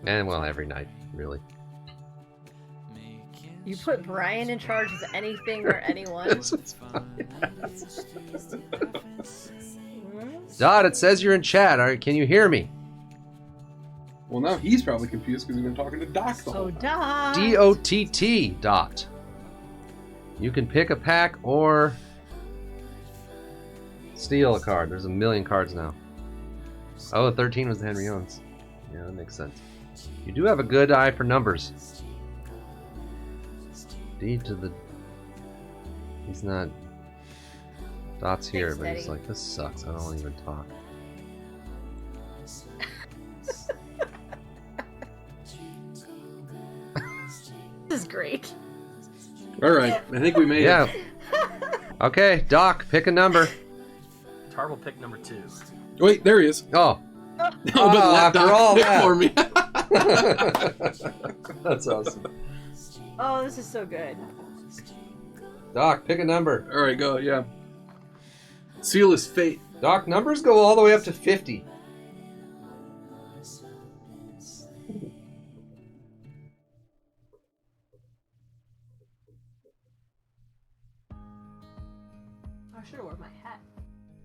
And, well, every night, really. You put Brian in charge of anything or anyone. This is fine. Dot, it says you're in chat. All right, can you hear me? Well, now he's probably confused because he's been talking to Doc the whole Oh, time. Doc. DOTT. Dot. You can pick a pack or steal a card. There's a million cards now. Oh, 13 was the Henry Owens. Yeah, that makes sense. You do have a good eye for numbers. D to the... He's not... Dot's here, Thanks, but he's Daddy. like, this sucks. I don't want to even talk. This is great. All right. I think we made Yeah. it. Okay, Doc, pick a number. Tarble pick number 2. Wait, there he is. Oh. No, but let after Doc all pick that. for me. That's awesome. Oh, this is so good. Doc, pick a number. All right, go. Yeah. Seal his fate. Doc, numbers go all the way up to 50. I should have worn my hat.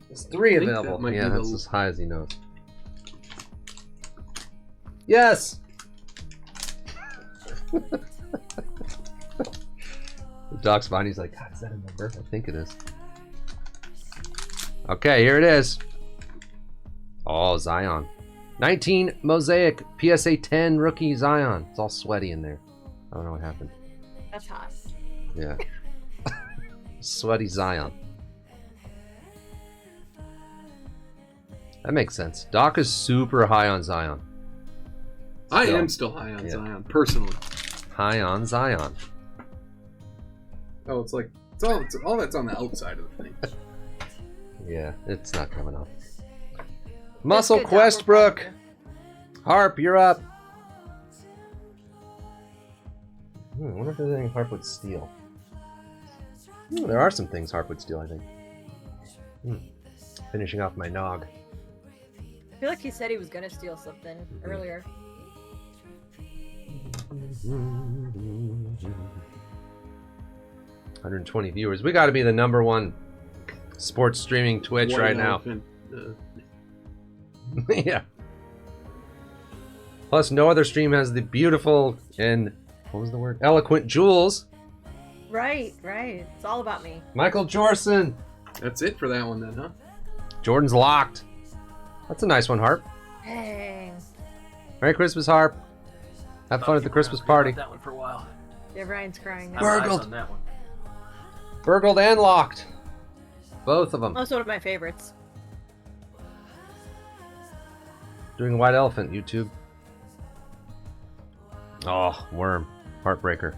There's 3 I think that available. might Yeah, be that's the- as high as he knows. Yes! Doc's behind, he's like, God, is that a number? I think it is. Okay, here it is. Oh, Zion. 19 Mosaic PSA 10 rookie Zion. It's all sweaty in there. I don't know what happened. That's hot. Yeah. Sweaty Zion. That makes sense. Doc is super high on Zion. I am still high on Zion, personally. High on Zion. Oh, it's like it's all that's on the outside of the thing. Yeah, it's not coming up. Muscle Questbrook. Harp, you're up. I wonder if there's anything Harp would steal. There are some things Harp would steal, I think. Finishing off my nog. I feel like he said he was gonna steal something earlier. 120 viewers. We got to be the #1 sports streaming Twitch right now. Yeah. Plus, no other stream has the beautiful and what was the word? Eloquent Jules. Right. It's all about me. Michael Jorson. That's it for that one then, huh? Jordan's locked. That's a nice one, Harp. Dang. Merry Christmas, Harp. Have fun at the Christmas party. That one for a while. Yeah, Ryan's crying now. Burgled. On that one. Burgled and locked. Both of them. That's one of my favorites. Doing White Elephant, YouTube. Oh, Worm. Heartbreaker.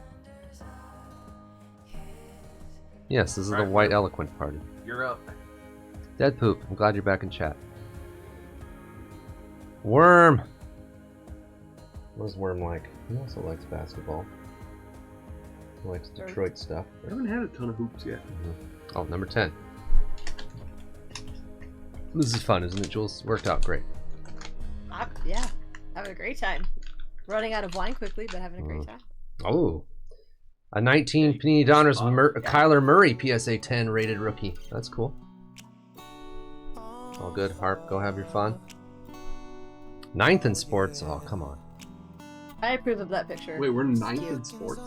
Yes, this is the White Eloquent party. You're up. Dead Poop, I'm glad you're back in chat. Worm! What is Worm like? He also likes basketball. He likes Detroit stuff. I haven't had a ton of hoops yet. Oh, number 10. This is fun, isn't it, Jules? Worked out great. Yeah, having a great time. Running out of wine quickly, but having a great time. Oh. A 19 Panini Donruss Kyler Murray PSA 10 rated rookie. That's cool. All good, Harp. Go have your fun. 9th in sports. Oh, come on. I approve of that picture. Wait, we're 9th in sports?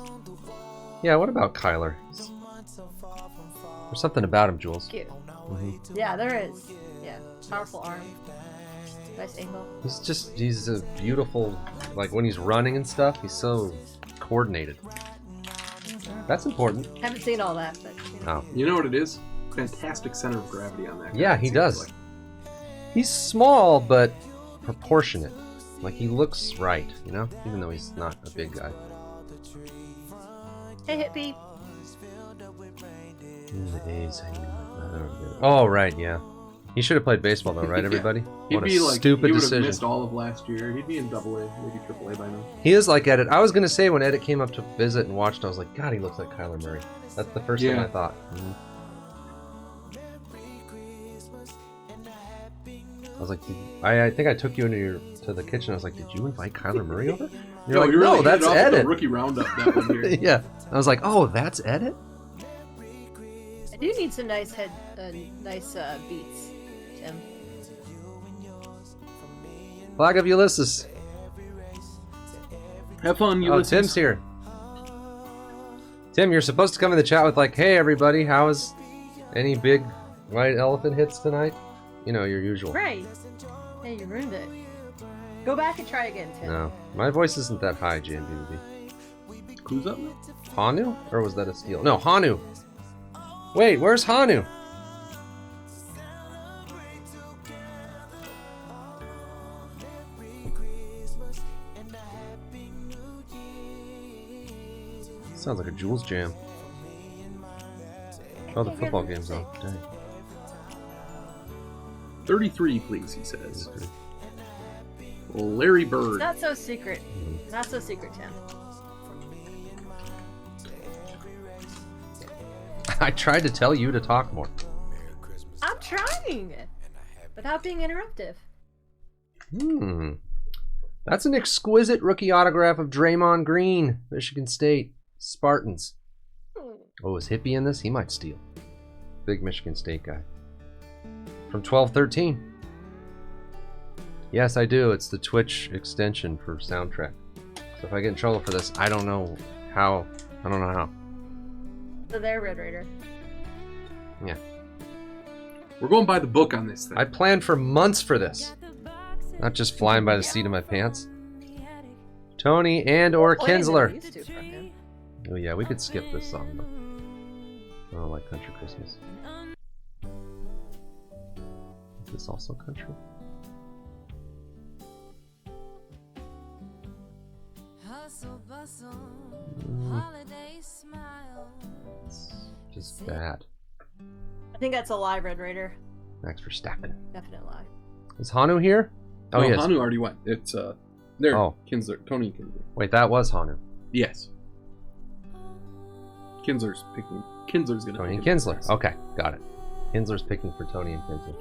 Yeah, what about Kyler? There's something about him, Jules. Cute. Yeah, there is. Yeah, powerful arm. Nice angle. He's a beautiful, like when he's running and stuff, he's so coordinated. That's important. Haven't seen all that, but You know what it is? Fantastic center of gravity on that guy. Yeah, he does. Like. He's small, but proportionate. Like he looks right, you know? Even though he's not a big guy. Hey, hippie. Oh, right, yeah. He should have played baseball, though, right, everybody? What a stupid he decision. He would have missed all of last year. He'd be in AA, maybe AAA by now. He is like Edit. I was going to say when Edit came up to visit and watched, I was like, God, he looks like Kyler Murray. That's the first thing I thought. I was like, I think I took you to the kitchen. I was like, did you invite Kyler Murray over? You're like, really no, that's Edit. The rookie roundup that one here. Yeah. I was like, oh, that's Edit? I do need some nice beats, Tim. Flag of Ulysses. Have fun, Ulysses. Oh, Tim's here. Tim, you're supposed to come in the chat with like, hey, everybody, how is any big white elephant hits tonight? You know, your usual. Right. Hey, you ruined it. Go back and try again, Tim. No, my voice isn't that high, JMBB. Who's up? Hanu? Or was that a steal? No, Hanu. Wait, where's Hanu? Sounds like a Jules jam. Oh, the football game's on. Dang. 33, please, he says. Larry Bird. It's not so secret. Not so secret, Tim. I tried to tell you to talk more. I'm trying! Without being interruptive. That's an exquisite rookie autograph of Draymond Green, Michigan State. Spartans. Oh, is Hippie in this? He might steal. Big Michigan State guy. From 1213. Yes, I do. It's the Twitch extension for soundtrack. So if I get in trouble for this, I don't know how. So there, Red Raider. Yeah. We're going by the book on this thing. I planned for months for this. Not just flying by the seat of my pants. Tony and or Kinsler. Oh yeah, we could skip this song though. I don't like Country Christmas. Is this also country? It's just bad. I think that's a lie, Red Raider. Max Verstappen. Definite lie. Is Hanu here? Oh, no, yes. Hanu already went. It's there. Oh. Kinsler, Tony Kinsler. Wait, that was Hanu. Yes. Kinsler's picking. Kinsler's gonna. Tony and pick him Kinsler. next. Okay, got it. Kinsler's picking for Tony and Kinsler.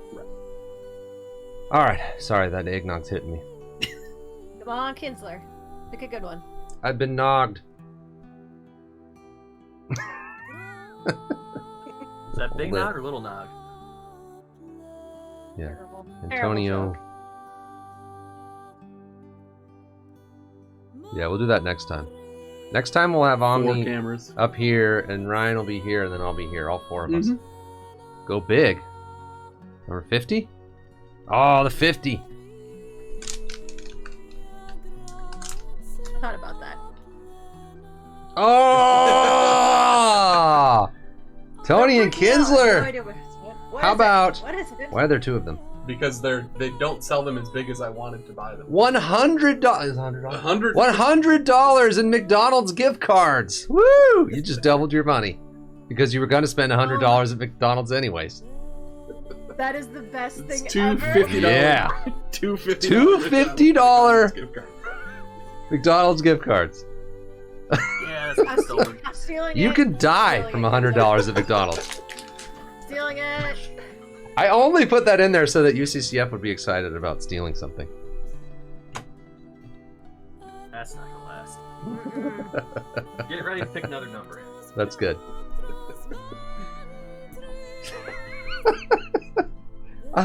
Alright, sorry, that eggnog's hitting me. Come on, Kinsler. Pick a good one. I've been nogged. Is that big nog or little nog? Yeah. Terrible. Antonio. Yeah, we'll do that next time. Next time we'll have 4 Omni cameras. up here, and Ryan will be here, and then I'll be here. All 4 of us. Mhm. Go big. Number 50? Oh, the 50. Thought about that. Oh! Tony and Freaking out. I have no Kinsler. idea what How is it? about- What is it? Why are there 2 of them? Because they don't sell them as big as I wanted to buy them. $100. $100. $100 in McDonald's gift cards. Woo! You just doubled your money because you were going to spend $100 at McDonald's anyways. That is the best thing It's $2 ever. $50. Yeah. $2 $2 gift card. McDonald's gift cards. Yeah, that's stolen. I'm stealing it. You can die Stealing from it. $100 at McDonald's. Stealing it. I only put that in there so that UCCF would be excited about stealing something. That's not gonna last. Mm-mm. Get ready to pick another number. That's good.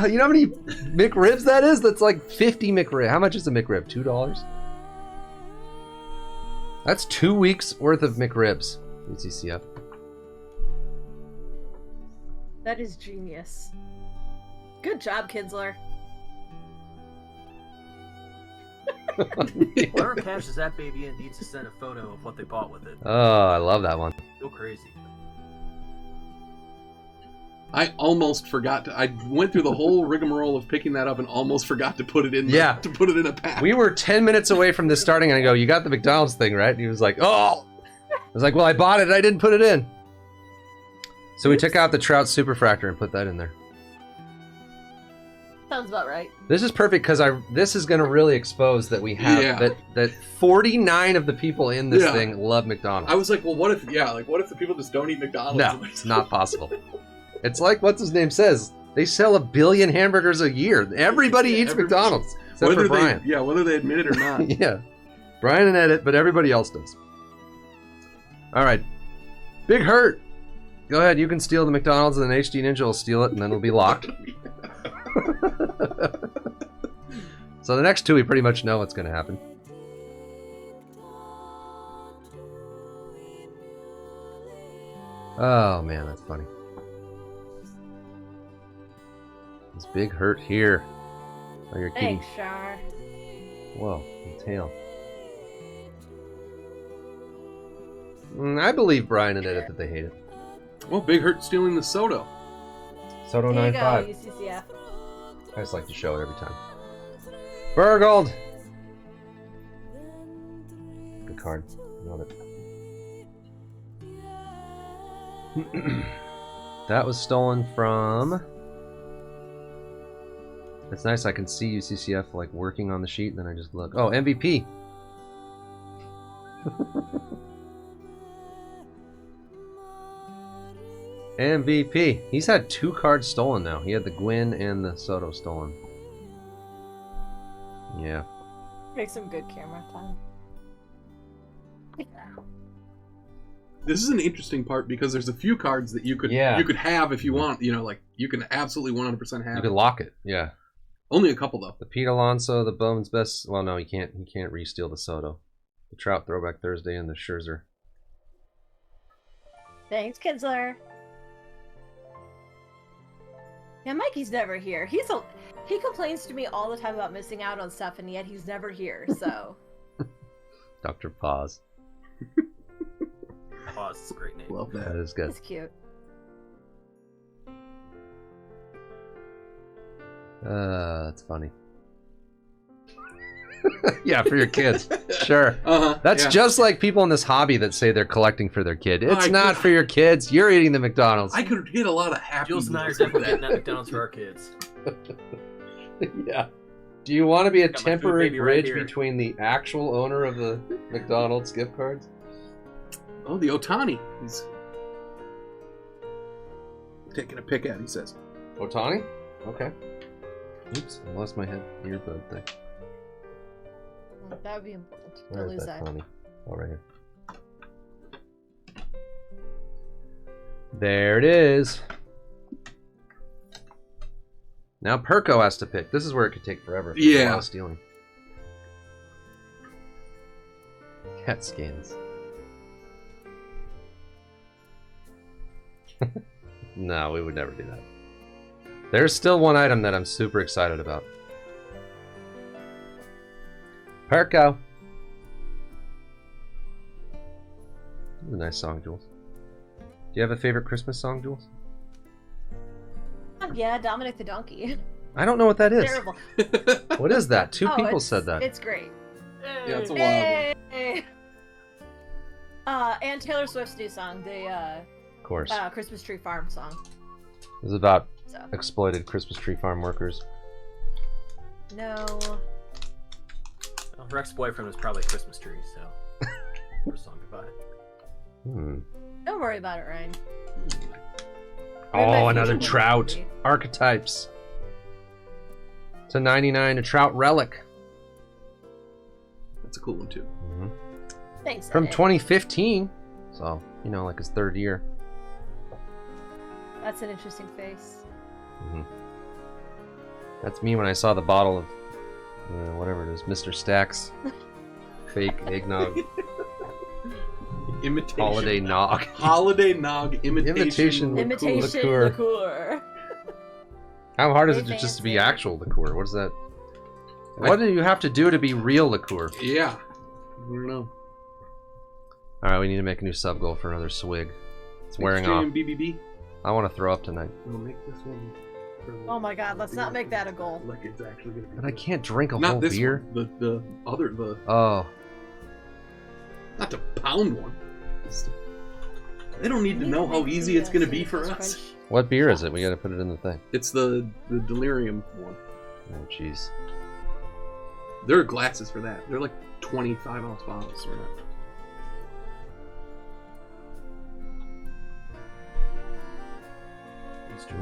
You know how many McRibs that is? That's like 50 McRib. How much is a McRib? $2? That's 2 weeks worth of McRibs. UCCF. That is genius. Good job, Kinsler. Whoever cashes that baby in needs to send a photo of what they bought with it. Oh, I love that one. Go crazy. I almost forgot to. I went through the whole rigmarole of picking that up and almost forgot to put it in. Yeah. To put it in a pack. We were 10 minutes away from this starting, and I go, "You got the McDonald's thing, right?" And he was like, "Oh." I was like, "Well, I bought it. And I didn't put it in." So we took out the Trout Superfractor and put that in there. Sounds about right. This is perfect because this is going to really expose that we have Yeah. that 49 of the people in this Yeah. thing love McDonald's. I was like, well, what if? Yeah, like what if the people just don't eat McDonald's? No, it's not possible. It's like what's his name says. They sell 1 billion hamburgers a year. Everybody eats everybody- McDonald's except for Brian. Whether they admit it or not. Yeah, Brian and Edit, but everybody else does. All right, Big Hurt. Go ahead. You can steal the McDonald's, and then HD Ninja will steal it, and then it'll be locked. So the next 2, we pretty much know what's going to happen. Oh man, that's funny. This Big Hurt here. Oh, you're kidding. Thanks, Shar. Whoa, the tail. I believe Brian and Edit that they hate it. Well, Big Hurt stealing the soda. Soto Here you go, 95. UCCF. I just like to show it every time. Burgled! Good card. Love it. That was stolen from... It's nice I can see UCCF like working on the sheet, and then I just look. Oh, MVP! MVP. He's had 2 cards stolen now. He had the Gwyn and the Soto stolen. Yeah. Make some good camera time. This is an interesting part because there's a few cards that you could have if you want. You know, like you can absolutely 100% have. You could lock it. Yeah. Only a couple though. The Pete Alonso, the Bowman's best. Well, no, he can't. He can't re-steal the Soto. The Trout Throwback Thursday and the Scherzer. Thanks, Kinsler. Yeah, Mikey's never here. He complains to me all the time about missing out on stuff, and yet he's never here. So. Dr. Paz. Claus is a great name. Love That that. is good. It's cute. That's funny. Yeah, for your kids. Sure. That's yeah. just like people in this hobby that say they're collecting for their kid. It's I not could- for your kids. You're eating the McDonald's. I could get a lot of happy. Jules and I are meals with definitely that. getting at McDonald's for our kids. Yeah. Do you want to be a Got my food temporary baby right bridge here. between the actual owner of the McDonald's gift cards? Oh, the Otani. He's taking a pick at. He says. Otani? Okay. Oops, I lost my head earbud thing. That would be important. Where Don't is lose that, that. Connie? Oh, right here. There it is. Now Perko has to pick. This is where it could take forever. If there's a Yeah. lot of stealing. Cat skins. No, we would never do that. There's still one item that I'm super excited about. Perko. This is a nice song, Jules. Do you have a favorite Christmas song, Jules? Yeah, Dominic the Donkey. I don't know what that is. Terrible. What is that? Two Oh, people it's- said that. It's great. Yeah, it's a wild one. Hey! And Taylor Swift's new song, the Of course. Christmas Tree Farm song. It was about So exploited Christmas tree farm workers. no. Well, Rex's boyfriend was probably a Christmas tree, so we're song goodbye. Don't worry about it, Ryan. Oh, another future trout. movie. Archetypes. To 99, a trout relic. That's a cool one too. Thanks. From Ed. 2015. So, you know, like his third year. That's an interesting face. That's me when I saw the bottle of whatever it is, Mr. Stack's fake eggnog Imitation. holiday nog. Holiday nog imitation. Imitation Imitation liqueur. liqueur. How hard is it Very just to be fancy. actual liqueur? What is that? What do you have to do to be real liqueur? Yeah. I don't know. Alright, we need to make a new sub goal for another swig. It's wearing off. BBB. I want to throw up tonight. We'll make this one. Oh my god, let's not make that a goal. Like it's actually gonna be. But I can't drink a Not whole this beer. one. The other Oh. not the pound one. They don't need to know how easy it's gonna be for us. What beer is it? We gotta put it in the thing. It's the delirium one. Oh, jeez. There are glasses for that. They're like 25-ounce bottles or not.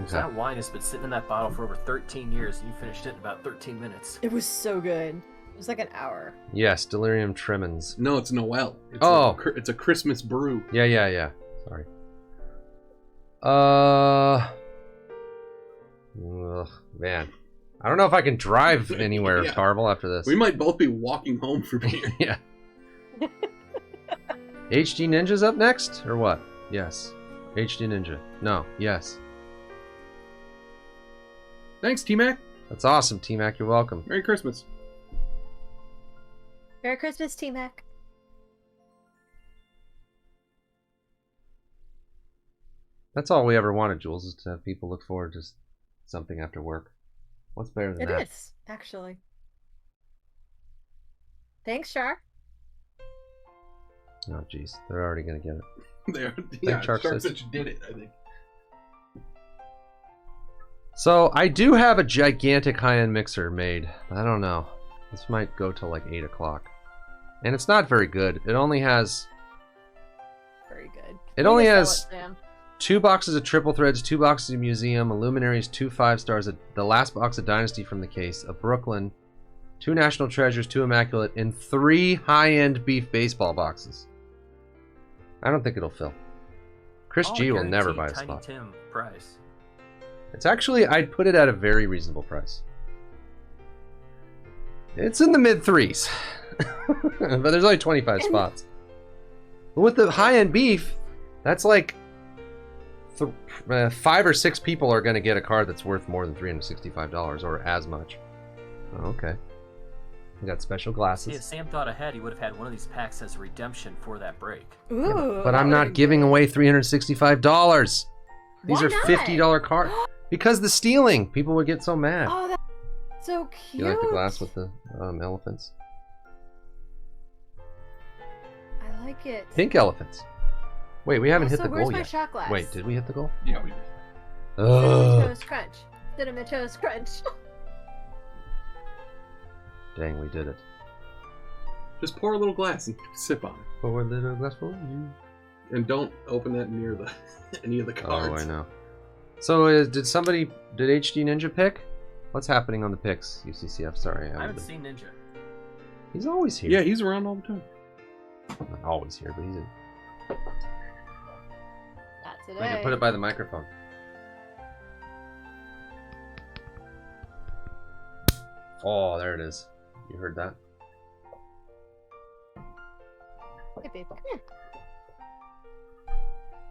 So that wine has been sitting in that bottle for over 13 years, and you finished it in about 13 minutes. It was so good. It was like an hour. Yes, Delirium Tremens. No, it's Noel. It's Oh. it's a Christmas brew. Yeah. Sorry. Ugh, man. I don't know if I can drive anywhere, Yeah. Tarvel, after this. We might both be walking home from here. Yeah. HD Ninja's up next? Or what? Yes. HD Ninja. No. Yes. Thanks, T-Mac. That's awesome, T-Mac. You're welcome. Merry Christmas. Merry Christmas, T-Mac. That's all we ever wanted, Jules, is to have people look forward to something after work. What's better than It that? is, actually. Thanks, Char. Oh, jeez. They're already going to get it. There, yeah, Shark Shark said- Stitch did it, I think. So, I do have a gigantic high-end mixer made. I don't know. This might go till like 8 o'clock. And it's not very good. It only has... Very good. It You only can has sell it, Sam. 2 boxes of Triple Threads, 2 boxes of Museum, a Luminaries, 2 5-stars, the last box of Dynasty from the case, a Brooklyn, 2 National Treasures, 2 Immaculate, and 3 high-end beef baseball boxes. I don't think it'll fill. Chris All G will never guaranteed buy a Tiny spot. Tim price. It's actually, I'd put it at a very reasonable price. It's in the mid-3s. But there's only 25 spots. But with the high-end beef, that's like 5 or 6 people are going to get a card that's worth more than $365 or as much. Oh, okay. You got special See, glasses. if Sam thought ahead, he would have had one of these packs as a redemption for that break. Ooh, But I'm not giving away $365. These Why are not? $50 cards. Because the stealing. People would get so mad. Oh, that's so cute. You like the glass with the elephants? I like it. Pink elephants. Wait, we haven't hit Also, the goal where's my yet. shot glass? Wait, did we hit the goal? Yeah, we did. Cinnamon Ugh. Toast Crunch. Cinnamon Toast Crunch. Dang, we did it. Just pour a little glass and sip on it. Pour a little glass for you. And don't open that near the any of the cards. Oh, I know. So, did HD Ninja pick? What's happening on the picks? UCCF, sorry. I haven't seen Ninja. He's always here. Yeah, he's around all the time. Not always here, but he's in. Not I today. can put it by the microphone. Oh, there it is. You heard that? Hey, babe, come here.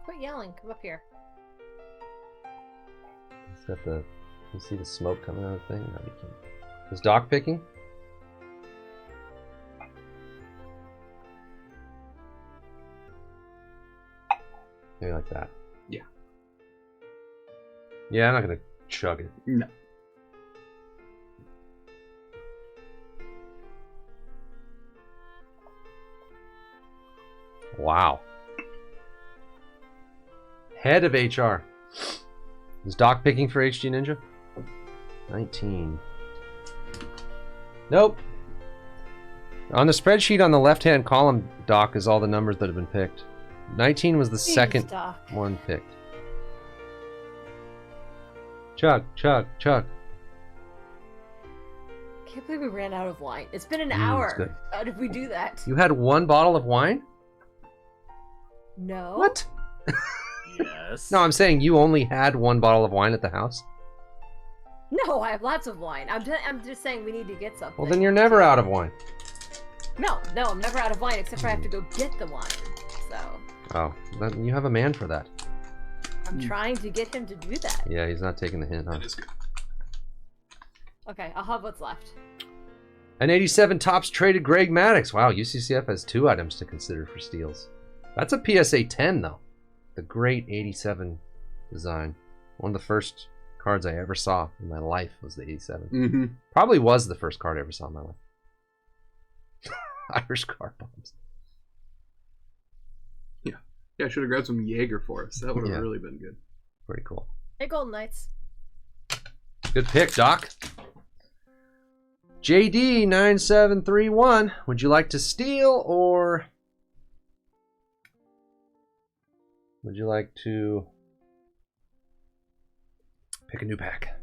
Quit yelling. Come up here. It's got the. You see the smoke coming out of the thing? No, you can't. Is Doc picking? Maybe like that. Yeah. Yeah, I'm not gonna chug it. No. Wow. Head of HR. Is Doc picking for HG Ninja? 19. Nope. On the spreadsheet on the left-hand column, Doc, is all the numbers that have been picked. 19 was the second Doc. one picked. Chug, chug, chug. Can't believe we ran out of wine. It's been an It's hour. good. How did we do that? You had one bottle of wine? No. What? Yes. No, I'm saying you only had one bottle of wine at the house? No, I have lots of wine. I'm just saying we need to get something. Well, then you're never out of wine. No, I'm never out of wine except for I have to go get the wine. So Oh, then you have a man for that. I'm trying to get him to do that. Yeah, he's not taking the hint, huh? That is good. Okay, I'll have what's left. An 87 tops traded Greg Maddux. Wow, UCCF has 2 items to consider for steals. That's a PSA 10, though. The great 87 design. One of the first cards I ever saw in my life was the 87. Mm-hmm. Probably was the first card I ever saw in my life. Irish card bombs. Yeah, I should have grabbed some Jaeger for us. That would have Yeah. really been good. Pretty cool. Hey, Golden Knights. Good pick, Doc. JD9731. Would you like to steal or would you like to pick a new pack?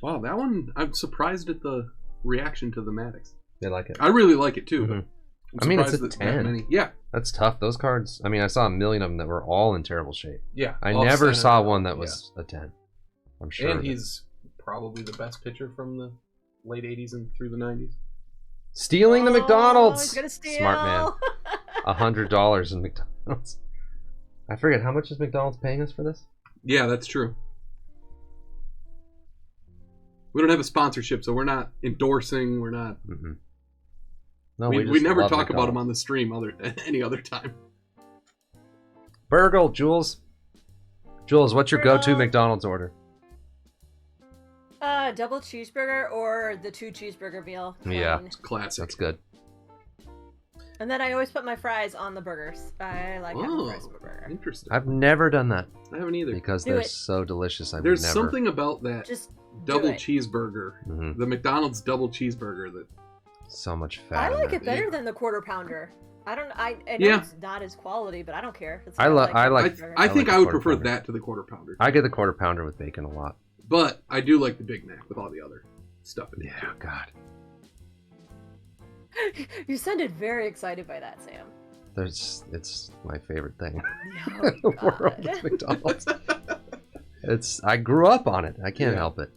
Wow, that one, I'm surprised at the reaction to the Maddox. They like it. I really like it too. Mhm. I'm I mean, it's a surprised that 10. many. Yeah, That's tough. Those cards, I mean, I saw a million of them that were all in terrible shape. yeah. I All never center, saw one that was a 10. I'm sure. And of it. he's probably the best pitcher from the late 80s and through the 90s. Stealing the Oh, McDonald's. he's gonna steal. Smart man. $100 in McDonald's. I forget, how much is McDonald's paying us for this? Yeah, that's true. We don't have a sponsorship, so we're not endorsing. We're not. Mm-hmm. No, we just never love talk about McDonald's. them on the stream any other time. Burgle, Jules. Jules, what's your go-to Burgle. McDonald's order? Double cheeseburger or the 2 cheeseburger meal. Yeah. plain. It's classic. That's good. And then I always put my fries on the burgers. I like having Oh, fries on the burger. interesting. I've never done that I haven't either. because Do they're it. so delicious. I There's would never. something about that Just double do it. cheeseburger, Mhm. the McDonald's double cheeseburger that So much fat. I in like that. it better Yeah. than the quarter pounder. I know Yeah. it's not as quality, but I don't care. It's I got, like- I like think the I would quarter prefer pounder. that to the quarter pounder. I get the quarter pounder with bacon a lot. But I do like the Big Mac with all the other stuff in it. Yeah, God. You sounded very excited by that, Sam. It's my favorite thing Oh, in the world. God. Is McDonald's. I grew up on it. I can't Yeah. help it.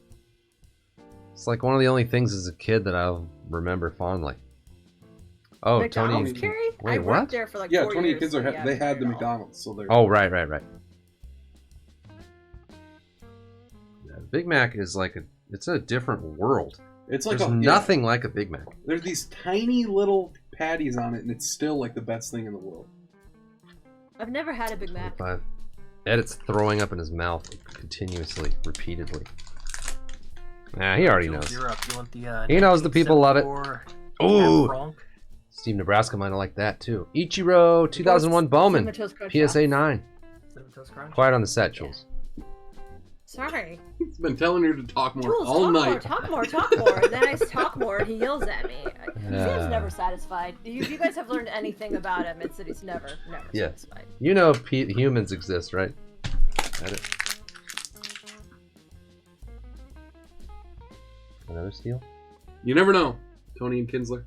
It's like one of the only things as a kid that I'll remember fondly. Oh, McDonald's, Tony. Carrie? Wait, I what? worked there for like Yeah, 4 Tony years. kids so are yeah, they had the it all. McDonald's, so they're Oh, right. Yeah, Big Mac is like It's a different world. It's like There's nothing like a Big Mac. There's these tiny little patties on it, and it's still like the best thing in the world. I've never had a Big Mac. 25. Ed's throwing up in his mouth continuously, repeatedly. Nah, he already knows. You're up. You want the, He knows the people love it. Ooh! Franc? Steve Nebraska might have liked that too. Ichiro 2001 Bowman. PSA 9. Quiet on the set, Jules. Sorry. He's been telling her to talk more Jules, all night. Talk more. And then I talk more and he yells at me. He seems never satisfied. If you guys have learned anything about him, it's that he's never satisfied. You know humans exist, right? Edit. Another steal? You never know, Tony and Kinsler.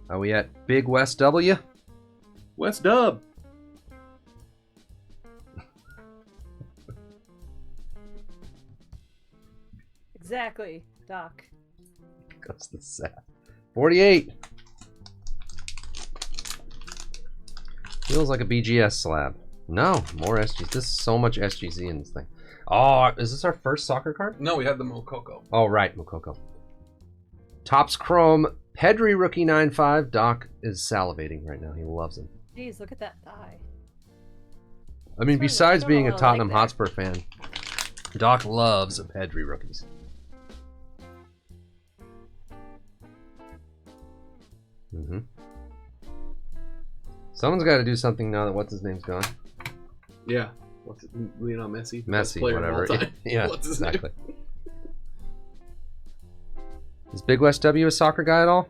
Are we at Big West W? West Dub. Exactly, Doc. That's the set. 48. Feels like a BGS slab. No, more SGC. This is so much SGC in this thing. Oh, is this our first soccer card? No, we had the Mokoko. Oh, right, Mokoko. Topps Chrome, Pedri rookie 9.5. Doc is salivating right now. He loves him. Jeez, look at that thigh. I mean, besides being a Tottenham Hotspur fan, Doc loves Pedri rookies. Someone's got to do something now that what's-his-name's gone. Yeah. What's it? Lionel Messi? Messi, whatever. Yeah, What's his exactly. name? Is Big West W a soccer guy at all?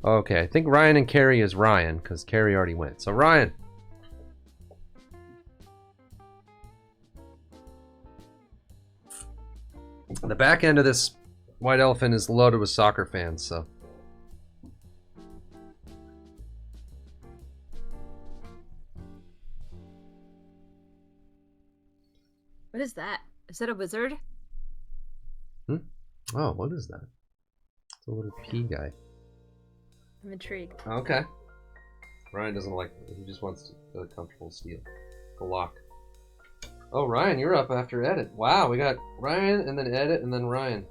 Okay, I think Ryan and Carrie is Ryan, because Carrie already went. So Ryan. The back end of this white elephant is loaded with soccer fans, so. What is that? Is that a wizard? Oh, what is that? It's a little pea guy. I'm intrigued. Okay. Ryan doesn't like it. He just wants a comfortable steal. A lock. Oh, Ryan, you're up after edit. Wow, we got Ryan, and then edit, and then Ryan.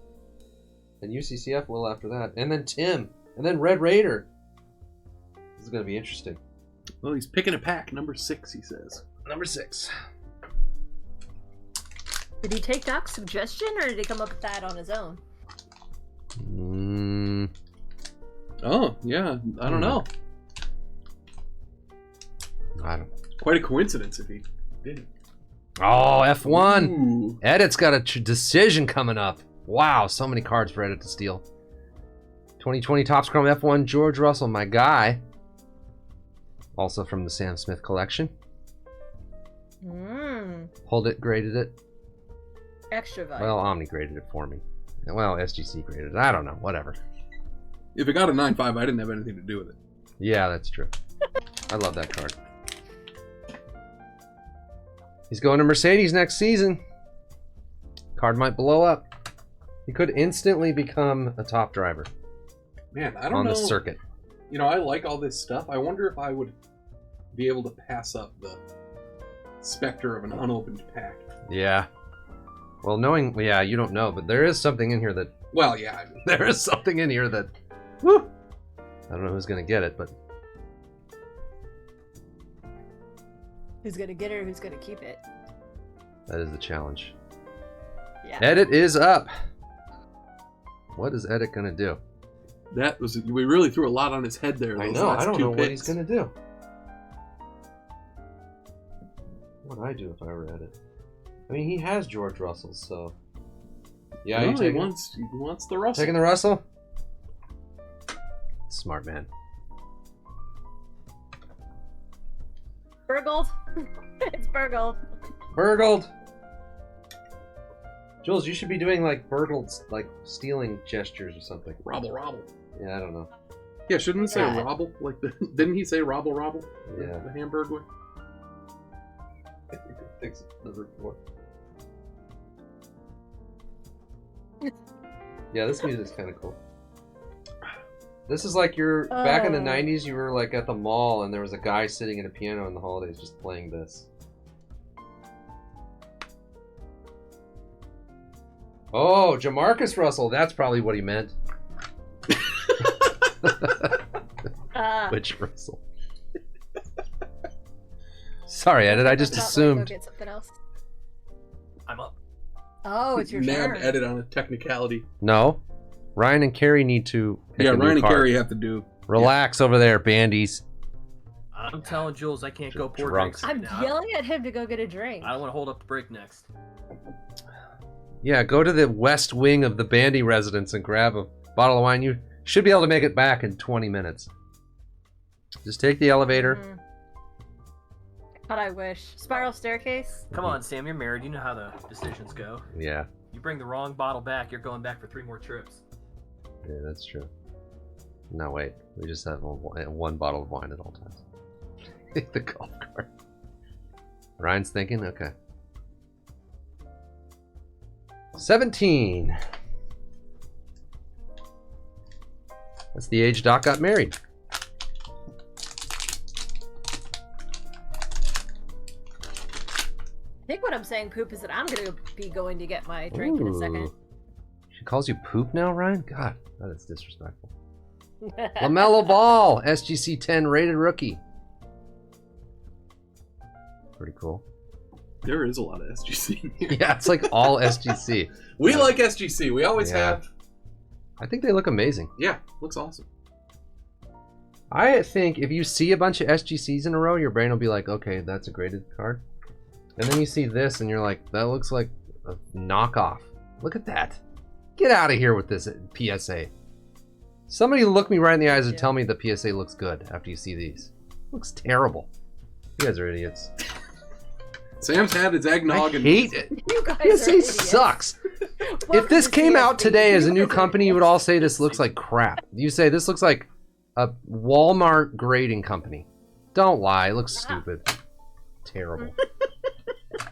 And UCCF will after that. And then Tim. And then Red Raider. This is going to be interesting. Well, he's picking a pack. Number 6, he says. Number 6. Did he take Doc's suggestion, or did he come up with that on his own? Oh, yeah. I don't know. I don't know. Quite a coincidence if he did. Oh, F1. Ooh. Edit's got a decision coming up. Wow, so many cards for Edit to steal. 2020 Topps Chrome F1 George Russell, my guy. Also from the Sam Smith collection. Pulled it, graded it. Extra value. Well, Omni graded it for me. Well, SGC graded it. I don't know. Whatever. If it got a 9.5, I didn't have anything to do with it. Yeah, that's true. I love that card. He's going to Mercedes next season. Card might blow up. He could instantly become a top driver. Man, I don't know. On the circuit. You know, I like all this stuff. I wonder if I would be able to pass up the specter of an unopened pack. Yeah. Well, knowing, yeah, you don't know, but there is something in here that. Well, yeah. I mean, there is something in here that. Woo! I don't know who's gonna get it, but. Who's gonna get it or who's gonna keep it? That is the challenge. Yeah. Edit is up. What is Edit gonna do? That was, we really threw a lot on his head there. I know. I don't know what he's gonna do. What would I do if I were Edit? I mean, he has George Russell, so. Yeah, no, he wants the Russell. Taking the Russell? Smart man. Burgled. It's burgled. Burgled. Jules, you should be doing like burgled, like stealing gestures or something. Robble, robble. Yeah, I don't know. Yeah, shouldn't it say robble? Like, didn't he say robble, robble? Yeah. The Hamburg way. I think it thinks it's number 4. Yeah, this music's kind of cool. This is like you're back in the 90s. You were like at the mall, and there was a guy sitting at a piano in the holidays just playing this. Oh, Jamarcus Russell. That's probably what he meant. Which Russell? Sorry, Edit. I just assumed. Go get something else. I'm up. Oh, it's your Nab turn. edit on a technicality. No. Ryan and Carrie need to pick a new Ryan and card. Carrie have to do. Relax over there, bandies. I'm telling Jules I can't go pour Drunks. drinks. I'm yelling at him to go get a drink. I don't want to hold up the break next. Yeah, go to the west wing of the Bandy residence and grab a bottle of wine. You should be able to make it back in 20 minutes. Just take the elevator. But I wish. Spiral staircase? Come on, Sam, you're married. You know how the decisions go. Yeah. You bring the wrong bottle back, you're going back for 3 more trips. Yeah, that's true. No, wait. We just have one bottle of wine at all times. Take the golf cart. Ryan's thinking? Okay. 17. That's the age Doc got married. I think what I'm saying, Poop, is that I'm going to be going to get my drink in a second. She calls you Poop now, Ryan? God, that is disrespectful. LaMelo Ball, SGC 10 rated rookie. Pretty cool. There is a lot of SGC in here. Yeah, it's like all SGC. We like SGC. We always have. I think they look amazing. Yeah, looks awesome. I think if you see a bunch of SGCs in a row, your brain will be like, okay, that's a graded card. And then you see this and you're like, that looks like a knockoff. Look at that. Get out of here with this PSA. Somebody look me right in the eyes and tell me the PSA looks good after you see these. Looks terrible. You guys are idiots. Sam's had his eggnog. I hate it. You guys PSA sucks. If this came out today as a new company, you would all say this looks like crap. You say this looks like a Walmart grading company. Don't lie. It looks stupid. Terrible.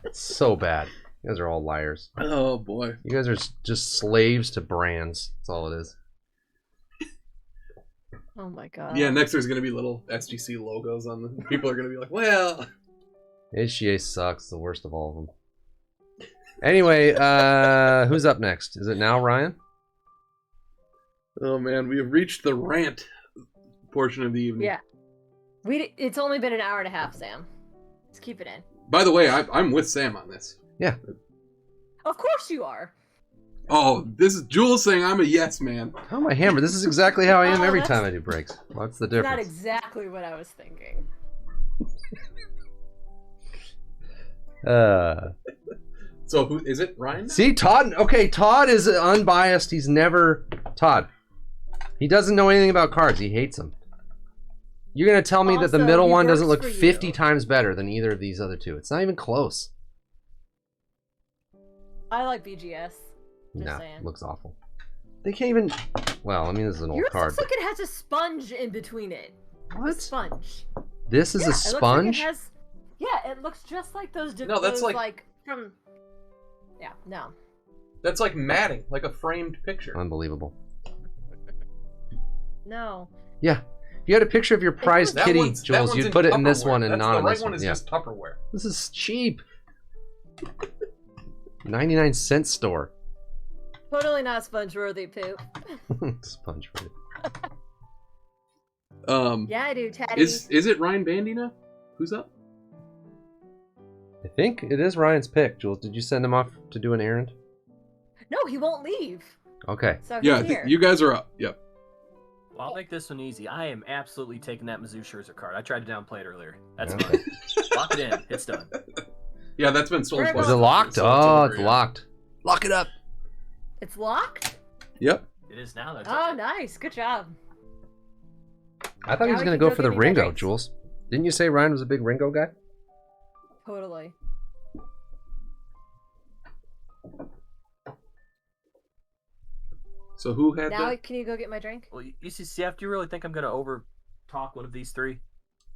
It's so bad. You guys are all liars. Oh, boy. You guys are just slaves to brands. That's all it is. Oh, my God. Yeah, next there's going to be little SGC logos on them. People are going to be like, well... HGA sucks. The worst of all of them. Anyway, who's up next? Is it now Ryan? Oh, man. We have reached the rant portion of the evening. Yeah. It's only been an hour and a half, Sam. Let's keep it in. By the way, I'm with Sam on this. Yeah. Of course you are. Oh, this is Jules saying I'm a yes man. How am I hammered? This is exactly how I am every time I do breaks. What's the difference? Not exactly what I was thinking. So who is it? Ryan? See, Todd. Okay, Todd is unbiased. He's never Todd. He doesn't know anything about cards. He hates them. You're gonna tell me that the Also, middle he one doesn't works look for 50 you. times better than either of these other two. It's not even close. I like BGS. Nah, saying. looks awful. They can't even. Well, I mean, this is an old Yours card. looks like it has a sponge in between it. What? A sponge. This is a It looks like sponge? it has, yeah, it looks just like those. No, that's those, like from. Yeah, no. That's like matting, like a framed picture. Unbelievable. No. Yeah. If you had a picture of your prized That kitty, one's Jules, you'd in put it in this Tupperware. one and That's not the in right this one. one. Is Yeah. just Tupperware. This is cheap. 99-cent store. Totally not sponge-worthy, Poop. Sponge for it. Yeah, I do, Taddy. Is it Ryan Bandy now? Who's up? I think it is Ryan's pick, Jules. Did you send him off to do an errand? No, he won't leave. Okay. So Yeah, he's here. you guys are up. Yep. Well, I'll make this one easy. I am absolutely taking that Mizzou Scherzer card. I tried to downplay it earlier. That's Okay. fine. Lock it in. It's done. Yeah, that's been sold. Is twice. Is it locked? So Oh, over, it's yeah. locked. Lock it up. It's locked? Yep. It is now. Though. Oh, nice. Good job. I thought he Now was we going can to go go for the get me my Ringo, drinks. Jules. Didn't you say Ryan was a big Ringo guy? Totally. So who had Now, that? can you go get my drink? Well, UCCF, do you really think I'm going to over talk one of these three?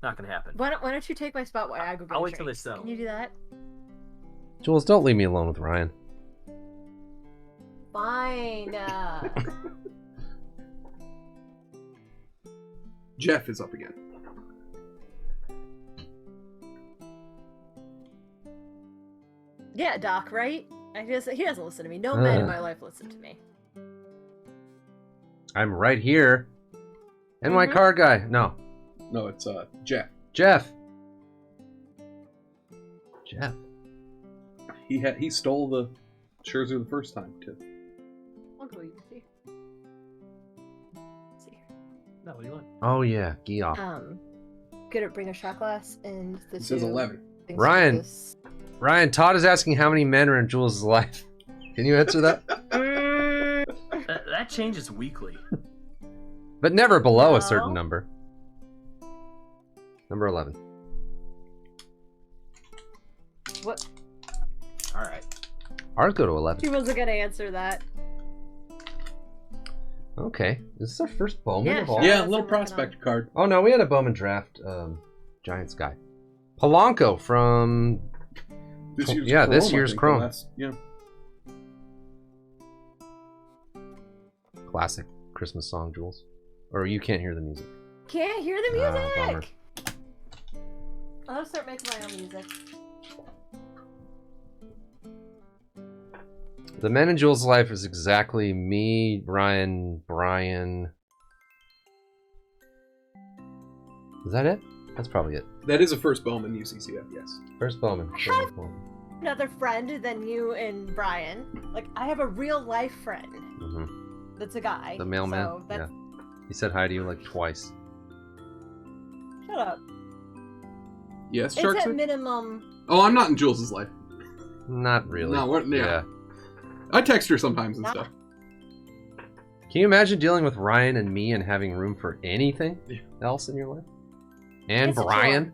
Not going to happen. Why don't you take my spot while I go get I'll a wait drink? till they sell. Can you do that? Jules, don't leave me alone with Ryan. Fine. Jeff is up again. Yeah, Doc, right? He doesn't listen to me. No man in my life listen to me. I'm right here. And my car guy. No. No, it's Jeff. Jeff. He stole the Scherzer the first time too. I'll go easy. See. No, what do you want? Oh yeah, Geoff. Gonna bring a shot glass and the It says 11. Ryan. Ryan, Todd is asking how many men are in Jules' life. Can you answer that? That changes weekly. But never below a certain number. Number 11. What? All right. Ours go to 11. He wasn't gonna answer that. Okay. Is this our first Bowman of all? sure. Yeah, That's a little what I'm prospect card. Oh no, we had a Bowman draft Giants guy. Polanco from This year's yeah, Chrome, this I year's think, Chrome. the last- yeah. Classic Christmas song, Jules. Or you can't hear the music. Can't hear the Bummer. music. I'll start making my own music. The men in Jules' life is exactly me, Ryan, Brian. Is that it? That's probably it. That is a first Bowman UCCF, yes. First Bowman. First Bowman. Another friend than you and Brian. Like, I have a real life friend Mm-hmm. that's a guy. The mailman. So that's... Yeah. He said hi to you like twice. Shut up. Yes, It's Sharks. at minimum. Oh, I'm not in Jules's life. Not really. No, what? Yeah. I text her sometimes and Not- stuff. Can you imagine dealing with Ryan and me and having room for anything Yeah. else in your life? And It's a Brian?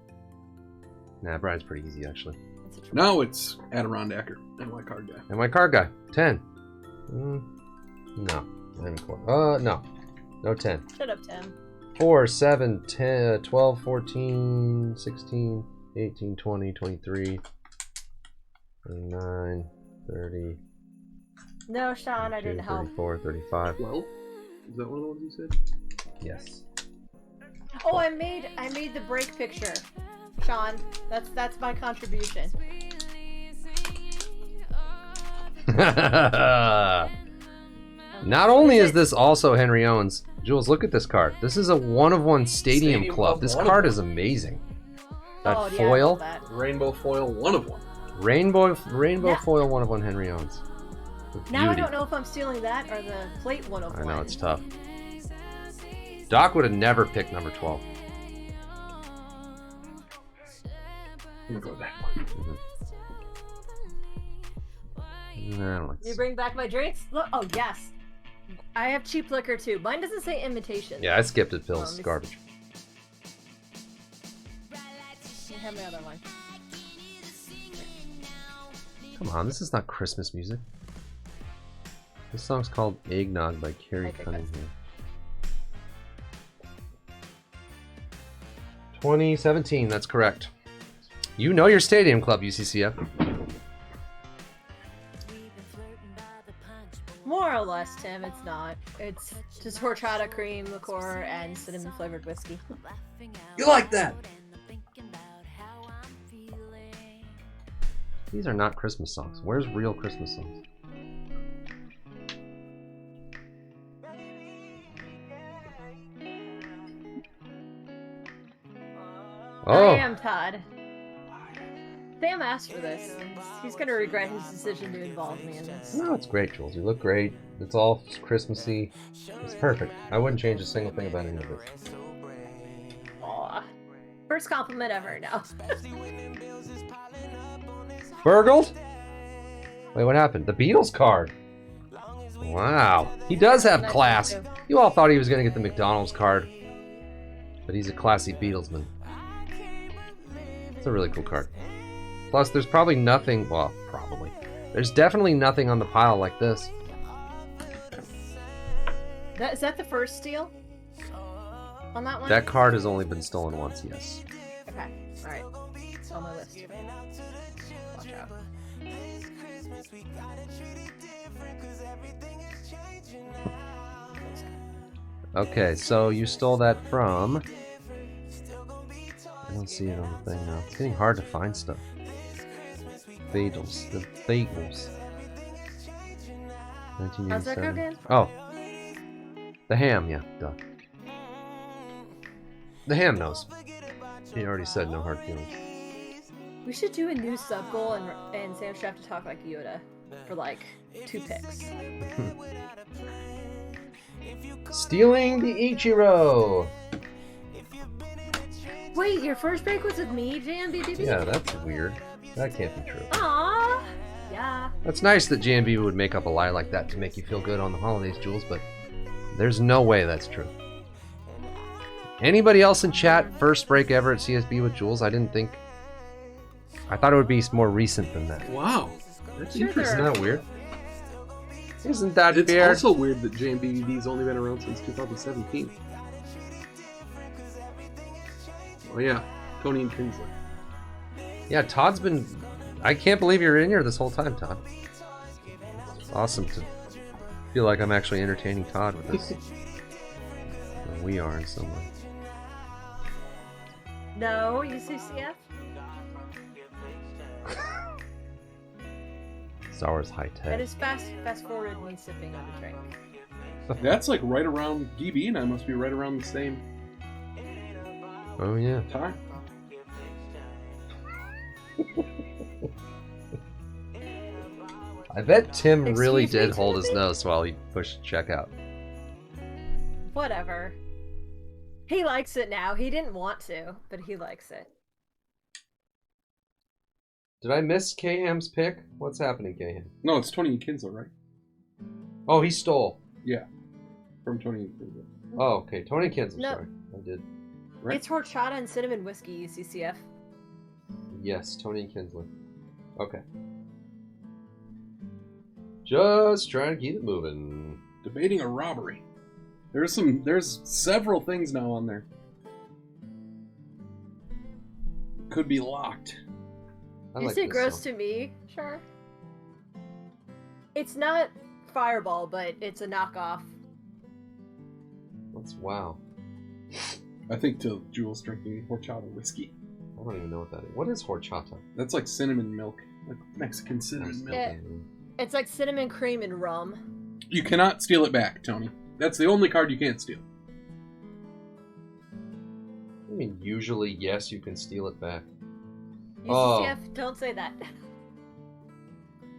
Nah, Brian's pretty easy actually. It's a No, it's Adirondacker and my card guy. And my card guy, 10. No. Not even close. No. No 10. Shut up, Tim. 4, 7, 10, 12, 14, 16, 18, 20, 23, 29, 30, No, Sean, I didn't help. 34, 35. 12? Is that one of the ones you said? Yes. Oh, I made the break picture. Sean, that's my contribution. Not only is this also Henry Owens, Jules, look at this card. This is a one-of-one Stadium Club. This card is amazing. That Oh, yeah, I foil, love that. Rainbow foil, one of one. rainbow Yeah. foil one-of-one Henry Owens. With Now I beauty. don't know if I'm stealing that or the plate 101. I know, it's tough. Doc would have never picked number 12. I'm gonna go with that one. No, I don't like You this. bring back my drinks? Look, oh yes. I have cheap liquor too. Mine doesn't say imitation. Yeah, I skipped it, Pills. let me Garbage. I have my other one. Come on, this is not Christmas music. This song's called Eggnog by Carrie I think Cunningham. 2017, that's correct. You know your Stadium Club, UCCF. More or less, Tim. It's not. It's just horchata cream liqueur and cinnamon flavored whiskey. You like that? These are not Christmas songs. Where's real Christmas songs? Oh, I am Todd. Sam asked for this. He's gonna regret his decision to involve me in this. no, it's great, Jules. You look great. It's all Christmassy. It's perfect. I wouldn't change a single thing about any of it. Aw. First compliment ever, no. Burgled? Wait, what happened? The Beatles card. Wow. He does have Nice class. one, too. You all thought he was going to get the McDonald's card. But he's a classy Beatlesman. It's a really cool card. Plus, there's probably nothing... Well, probably. There's definitely nothing on the pile like this. Is that the first steal? On that one? That card has only been stolen once, yes. Okay, alright. It's on my list. Watch out. Okay, so you stole that from... I don't see it on the thing now. It's getting hard to find stuff. Beatles. The Beatles. How's that go 1987. again? Oh. The ham, yeah, duh. The ham knows. He already said no hard feelings. We should do a new sub goal and Sam should have to talk like Yoda for like 2 picks. Stealing the Ichiro! Wait, your first break was with me, JMB? Yeah, that's weird. That can't be true. Aww. Yeah. That's nice that JMB would make up a lie like that to make you feel good on the holidays, Jules, but there's no way that's true. Anybody else in chat, first break ever at CSB with Jules? I didn't think... I thought it would be more recent than that. Wow. That's Sure interesting. Isn't that weird? Isn't that It's weird? also weird that JMBVD's only been around since 2017. Oh yeah, Tony and Kinsley. Yeah, Todd's been... I can't believe you're in here this whole time, Todd. It's awesome to feel like I'm actually entertaining Todd with this. Well, we are in some way. No, UCCF? Star Wars high That tech. is fast forward me sipping on a drink. That's like right around DB and I must be right around the same Oh yeah. time. I bet Tim really Excuse me, did hold his Timothy? nose while he pushed checkout. Whatever. He likes it now. He didn't want to, but he likes it. Did I miss K-Ham's pick? What's happening, K-Ham? No, it's Tony and Kinsley, right? Oh, he stole. Yeah, from Tony and Kinsley. Oh, okay. Tony Kinsler, No. sorry. I did. Right? It's horchata and cinnamon whiskey, UCCF. Yes, Tony Kinsley. Okay. Just trying to keep it moving. Debating a robbery. There's several things now on there. Could be locked. I You like say this gross song. to me? Sure. It's not Fireball, but it's a knockoff. That's wow. I think to Jules drinking horchata whiskey. I don't even know what that is. What is horchata? That's like cinnamon milk. Like Mexican cinnamon milk. Yeah. It's like cinnamon cream and rum. You cannot steal it back, Tony. That's the only card you can't steal. I mean, usually, yes, you can steal it back. UCCF, don't say that.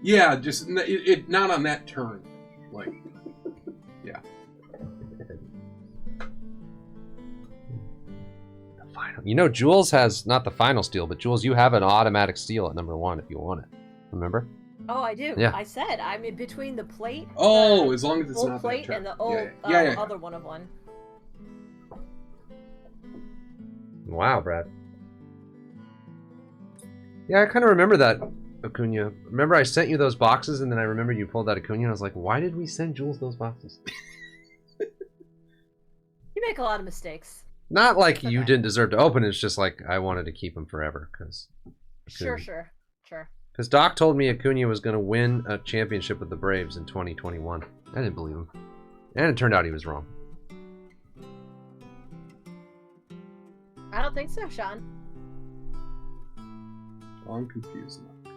Yeah, just it not on that turn. Like, yeah. The final. You know, Jules has, not the final steal, but Jules, you have an automatic steal at number 1 if you want it. Remember? Oh, I do. Yeah. I said I'm in between the plate. Oh, the as long as it's old not plate that and the turn. old Yeah. other one of one. Wow, Brad. Yeah, I kind of remember that, Acuna. Remember I sent you those boxes, and then I remember you pulled out Acuna, and I was like, why did we send Jules those boxes? You make a lot of mistakes. Not like you Okay. didn't deserve to open it, it's just like I wanted to keep them forever, because... Sure. Because Doc told me Acuna was going to win a championship with the Braves in 2021. I didn't believe him. And it turned out he was wrong. I don't think so, Sean. Well, I'm confused now.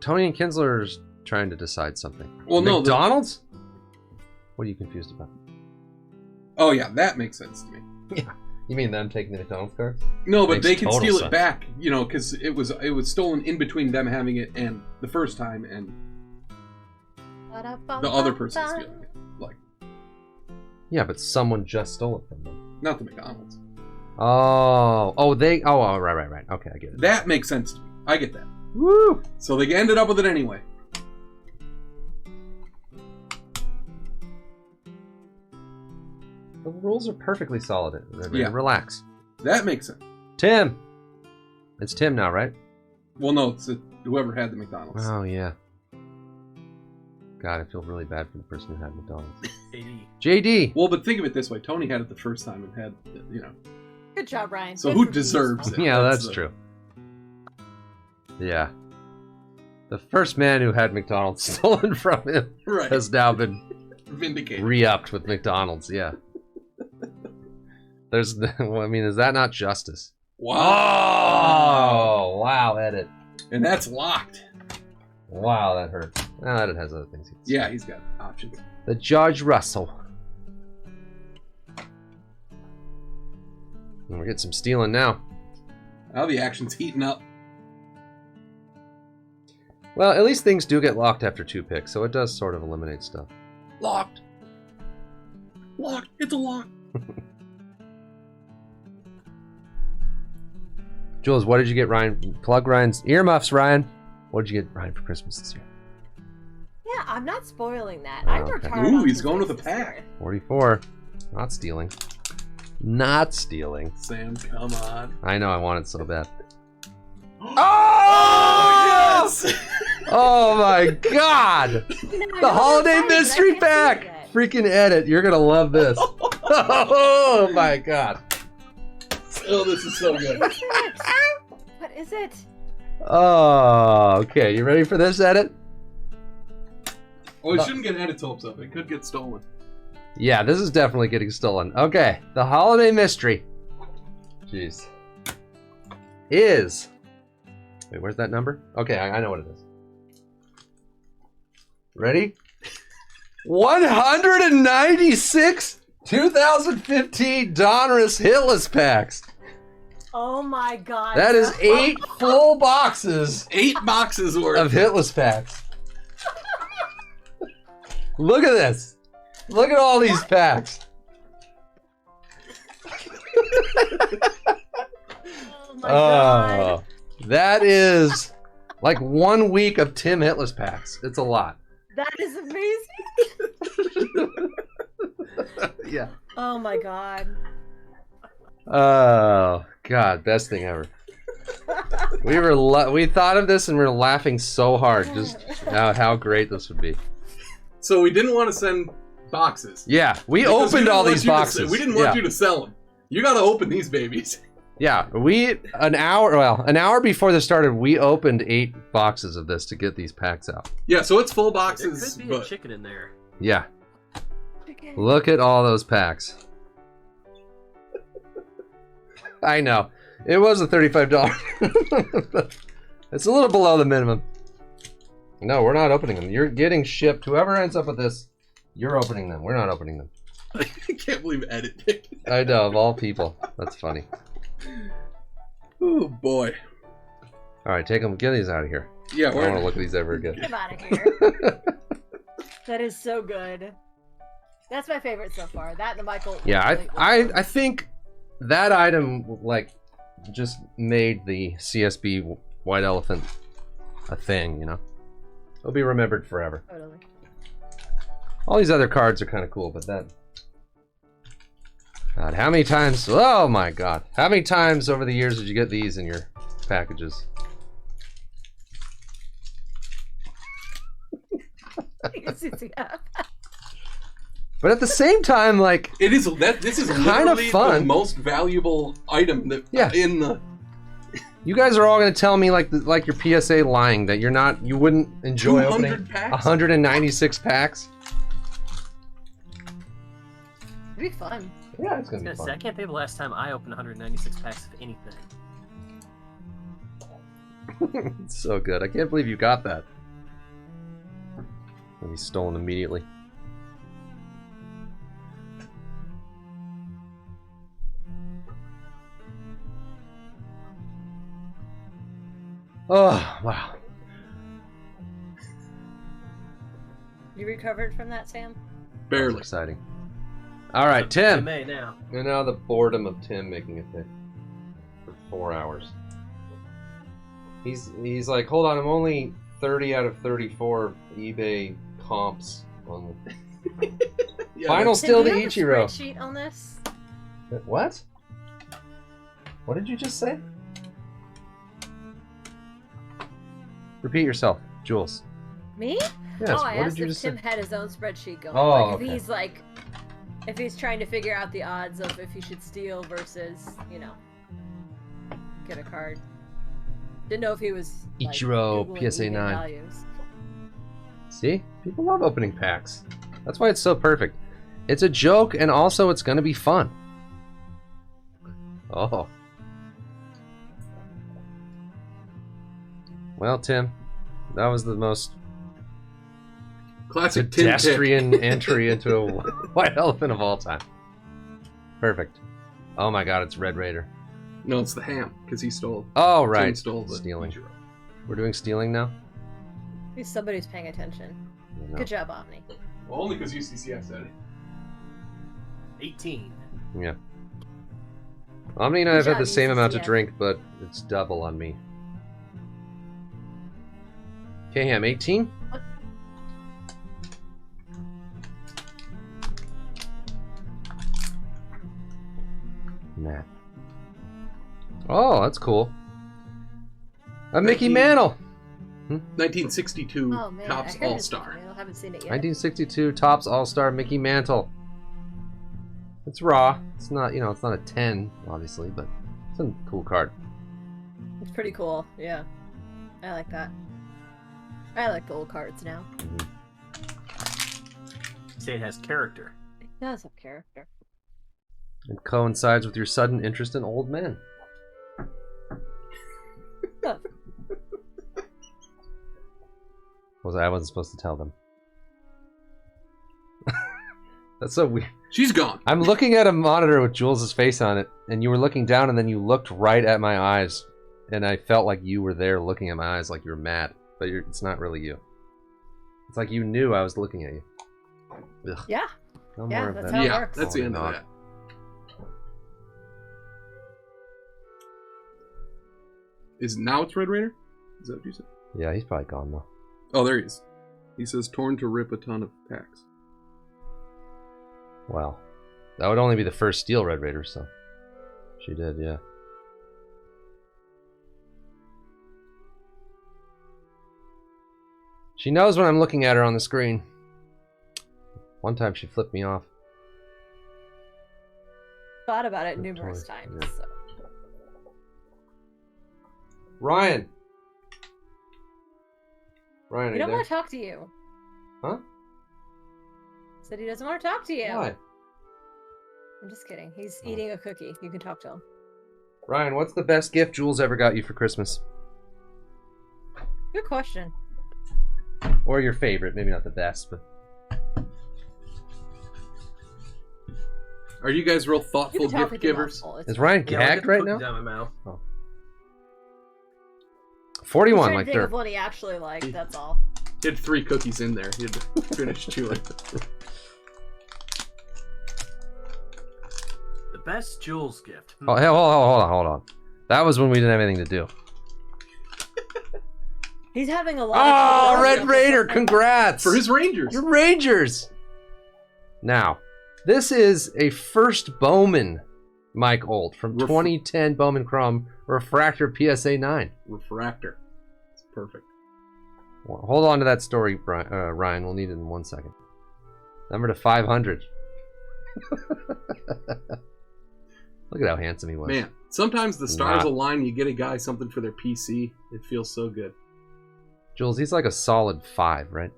Tony and Kinsler's trying to decide something. Well, no, McDonald's? What are you confused about? Oh yeah, that makes sense to me. Yeah. You mean them taking the McDonald's cards? No, but Makes they can total steal sense. it back, you know, because it was stolen in between them having it and the first time and the other person stealing it. Like, Yeah, but someone just stole it from them. not the McDonald's. Oh, right. Okay, I get it. That makes sense to me. I get that. Woo! So they ended up with it anyway. The rules are perfectly solid. Yeah. Relax. That makes sense. Tim! It's Tim now, right? Well, no, it's whoever had the McDonald's. Oh, yeah. God, I feel really bad for the person who had McDonald's. JD! Well, but think of it this way: Tony had it the first time and had, you know. Good job, Ryan. So Good who for deserves it? Yeah, that's the- true. Yeah. The first man who had McDonald's stolen from him Right. has now been Vindicated. re-upped with McDonald's, yeah. Is that not justice? Wow. Oh, wow, edit. And that's locked. Wow, that hurt. That has other things. Yeah, he's got options. The George Russell. And we're getting some stealing now. Now the action's heating up. Well, at least things do get locked after 2 picks, so it does sort of eliminate stuff. Locked. Locked. It's a lock. Jules, what did you get, Ryan? Plug Ryan's earmuffs, Ryan. What did you get, Ryan, for Christmas this year? Yeah, I'm not spoiling that. Oh, I worked okay. hard Ooh, on he's this going with a this pack. year. 44. Not stealing. Not stealing. Sam, come on. I know, I want it so bad. Oh, yes! Oh my god! You know, I The know holiday I'm excited, but I mystery can't see pack! it yet. Freaking edit, you're gonna love this. Oh my god. Oh, this is so good. What is it? What is it? Oh, okay, you ready for this edit? Oh, it shouldn't get edit hopes up. It could get stolen. Yeah, this is definitely getting stolen. Okay, the holiday mystery. Jeez. Is... Wait, where's that number? Okay, I know what it is. Ready? 196 2015 Donruss Hitless packs. Oh my god. That is 8 full boxes 8 boxes worth. of Hitless packs. Look at this. Look at all these packs. Oh my god. That is like 1 week of Tim Hitless packs. It's a lot. That is amazing. Yeah. Oh my god. Oh god, best thing ever. We thought of this and we were laughing so hard just how great this would be. So we didn't want to send boxes. Yeah, we Because opened didn't all want these you to boxes. we didn't want Yeah. you to sell them. You got to open these babies. Yeah, an hour before this started, we opened 8 boxes of this to get these packs out. Yeah, so it's full There boxes, could be a but chicken in there. Yeah, look at all those packs. I know. It was a $35. It's a little below the minimum. No, we're not opening them. You're getting shipped. Whoever ends up with this, you're opening them. We're not opening them. I can't believe edit picked. I know, of all people. That's funny. Oh boy. All right, take them. Get these out of here. Yeah, I don't want to look at these ever again. Get out of here. That is so good. That's my favorite so far. That and the Michael. Yeah, I think that item like just made the CSB White Elephant a thing, you know? It'll be remembered forever. Totally. All these other cards are kind of cool, but that... God, how many times... Oh my god. How many times over the years did you get these in your packages? But at the same time, like... It is that this is kind of literally fun. the most valuable item that Yeah. in the You guys are all going to tell me like your PSA lying that you wouldn't enjoy 200 opening packs? 196 packs. It'd be fun. Yeah, it's I going to was be gonna say, I fun. can't think of the last time I opened 196 packs of anything. It's so good. I can't believe you got that. And he's stolen immediately. Oh, wow. You recovered from that, Sam? That barely. was exciting. All right, Tim. May now. And now the boredom of Tim making a pick for 4 hours. He's like, hold on, I'm only 30 out of 34 eBay comps on the Yeah, final that's- still Tim, to do you have a Ichiro. spreadsheet on this? What? What did you just say? Repeat yourself, Jules. Me? Yes. Oh, I what asked did you if just Tim say? had his own spreadsheet going. Oh, like if okay. he's like, if he's trying to figure out the odds of if he should steal versus, you know, get a card. Didn't know if he was like, Ichiro, Googling PSA eBay 9. values. See? People love opening packs. That's why it's so perfect. It's a joke, and also it's gonna be fun. Oh. Well, Tim, that was the most Classic tin pick. pedestrian entry into a white elephant of all time. Perfect. Oh my god, it's Red Raider. No, it's the ham, because he stole. Oh, right. Tim stole the Stealing. Ichiro. We're doing stealing now? At least somebody's paying attention. I know. Good job, Omni. Well, only because UCCF said it. 18. Yeah. Omni and I Good have had job, the same amount to UCCF. drink, but it's double on me. Okay, Ham, 18? Matt. Oh, that's cool. A Mickey 19. Mantle! 1962 Oh man, Topps I heard All-Star. I haven't seen it yet. 1962 Topps All-Star Mickey Mantle. It's raw. It's not, it's not a 10, obviously, but it's a cool card. It's pretty cool. Yeah, I like that. I like the old cards now. Say it has character. It does have character. It coincides with your sudden interest in old men. Huh. I wasn't supposed to tell them. That's so weird. She's gone. I'm looking at a monitor with Jules' face on it, and you were looking down, and then you looked right at my eyes, and I felt like you were there looking at my eyes like you were mad, but it's not really you. It's like you knew I was looking at you. Ugh. Yeah. No Yeah, more of that's that. how it Yeah, works. that's the end of Not. that. Now it's Red Raider? Is that what you said? Yeah, he's probably gone though. Oh, there he is. He says torn to rip a ton of packs. Wow. That would only be the first Steel Red Raider, so. She did, yeah. She knows when I'm looking at her on the screen. One time she flipped me off. Thought about it Good numerous toy, times. yeah. So. Ryan! Ryan, are He you don't there? want to talk to you. Huh? Said he doesn't want to talk to you. Why? I'm just kidding. He's eating a cookie. You can talk to him. Ryan, what's the best gift Jules ever got you for Christmas? Good question. Or your favorite, maybe not the best, but... Are you guys real You thoughtful can talk gift with your givers? mouth full. It's Is fine. Ryan Yeah, I'll get gagged the right cookie now? down my mouth. Oh. He's 41, trying to like think they're... of one he actually liked. That's all. He had 3 cookies in there. He had to finish chewing. The best Jules gift. Oh, hey, hold on. That was when we didn't have anything to do. He's having a lot Oh, of Red Raider, congrats! For his Rangers. Your Rangers! Now, this is a first Bowman Mike Old from 2010 Bowman Chrome Refractor PSA 9. Refractor. It's perfect. Well, hold on to that story, Ryan. We'll need it in 1 second. Number to 500. Look at how handsome he was. Man, sometimes the stars Not- align. You get a guy something for their PC. It feels so good. Jules, he's like a solid 5, right?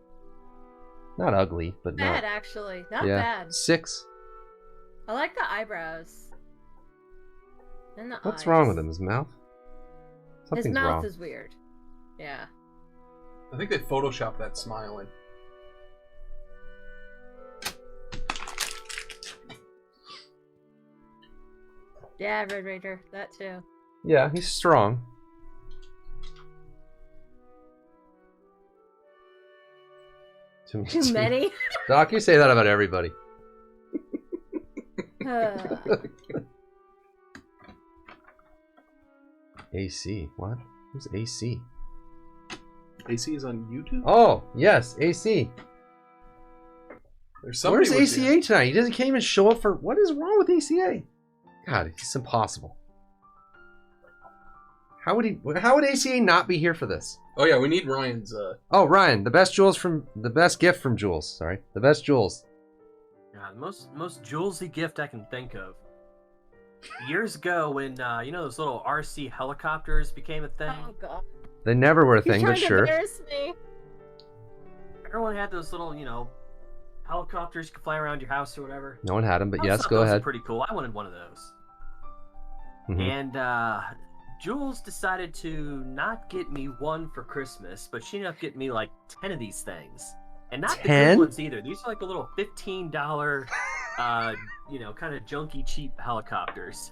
Not ugly, but bad, not. actually. Not Yeah, bad. 6. I like the eyebrows. And the What's eyes. wrong with him? His mouth? His Something's mouth wrong. is weird. Yeah. I think they photoshopped that smile in. Yeah, Red Raider. That too. Yeah, he's strong. Too many? Doc, you say that about everybody. AC. What? Who's AC? AC is on YouTube? Oh, yes, AC. There's somebody Where's with ACA tonight? He can't even show up for... What is wrong with ACA? God, it's impossible. How would ACA not be here for this? Oh yeah, we need Ryan's Oh, Ryan, the best gift from Jules. Sorry, the best Jules. God, most Julesy gift I can think of. Years ago, when those little RC helicopters became a thing. Oh god. They never were a He's thing, trying but to sure. embarrass me. Everyone had those little, helicopters you could fly around your house or whatever. No one had them, but I yes, thought go those were ahead. pretty cool. I wanted one of those. Mhm. And Jules decided to not get me one for Christmas, but she ended up getting me like 10 of these things. And not 10? the good ones either. These are like the little $15, kind of junky, cheap helicopters.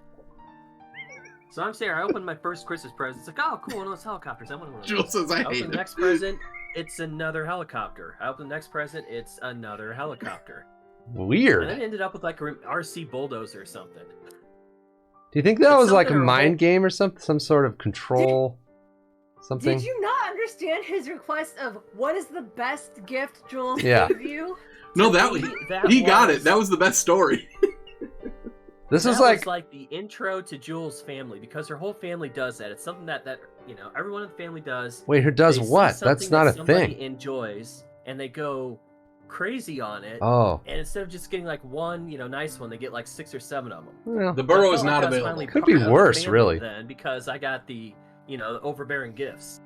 So I'm saying, I opened my first Christmas present. It's like, oh, cool, one of those helicopters. I want one of those. Jules says, I hate open it. the next present, it's another helicopter. I open the next present, it's another helicopter. Weird. And then ended up with like an RC bulldozer or something. Do you think that was like a something mind game or something? Some sort of control? Something? Did you not understand his request of what is the best gift Jules Yeah. gave you? No, he got it. That was the best story. This that is was like the intro to Jules' family, because her whole family does that. It's something that everyone in the family does. Wait, who does They see what? That's something not that a somebody thing. enjoys, and they go crazy on it. Oh. And instead of just getting like one, nice one, they get like 6 or 7 of them. Well, The burrow I is felt not like I was available. finally Could be part of the worse, family really. Then, because I got the overbearing gifts.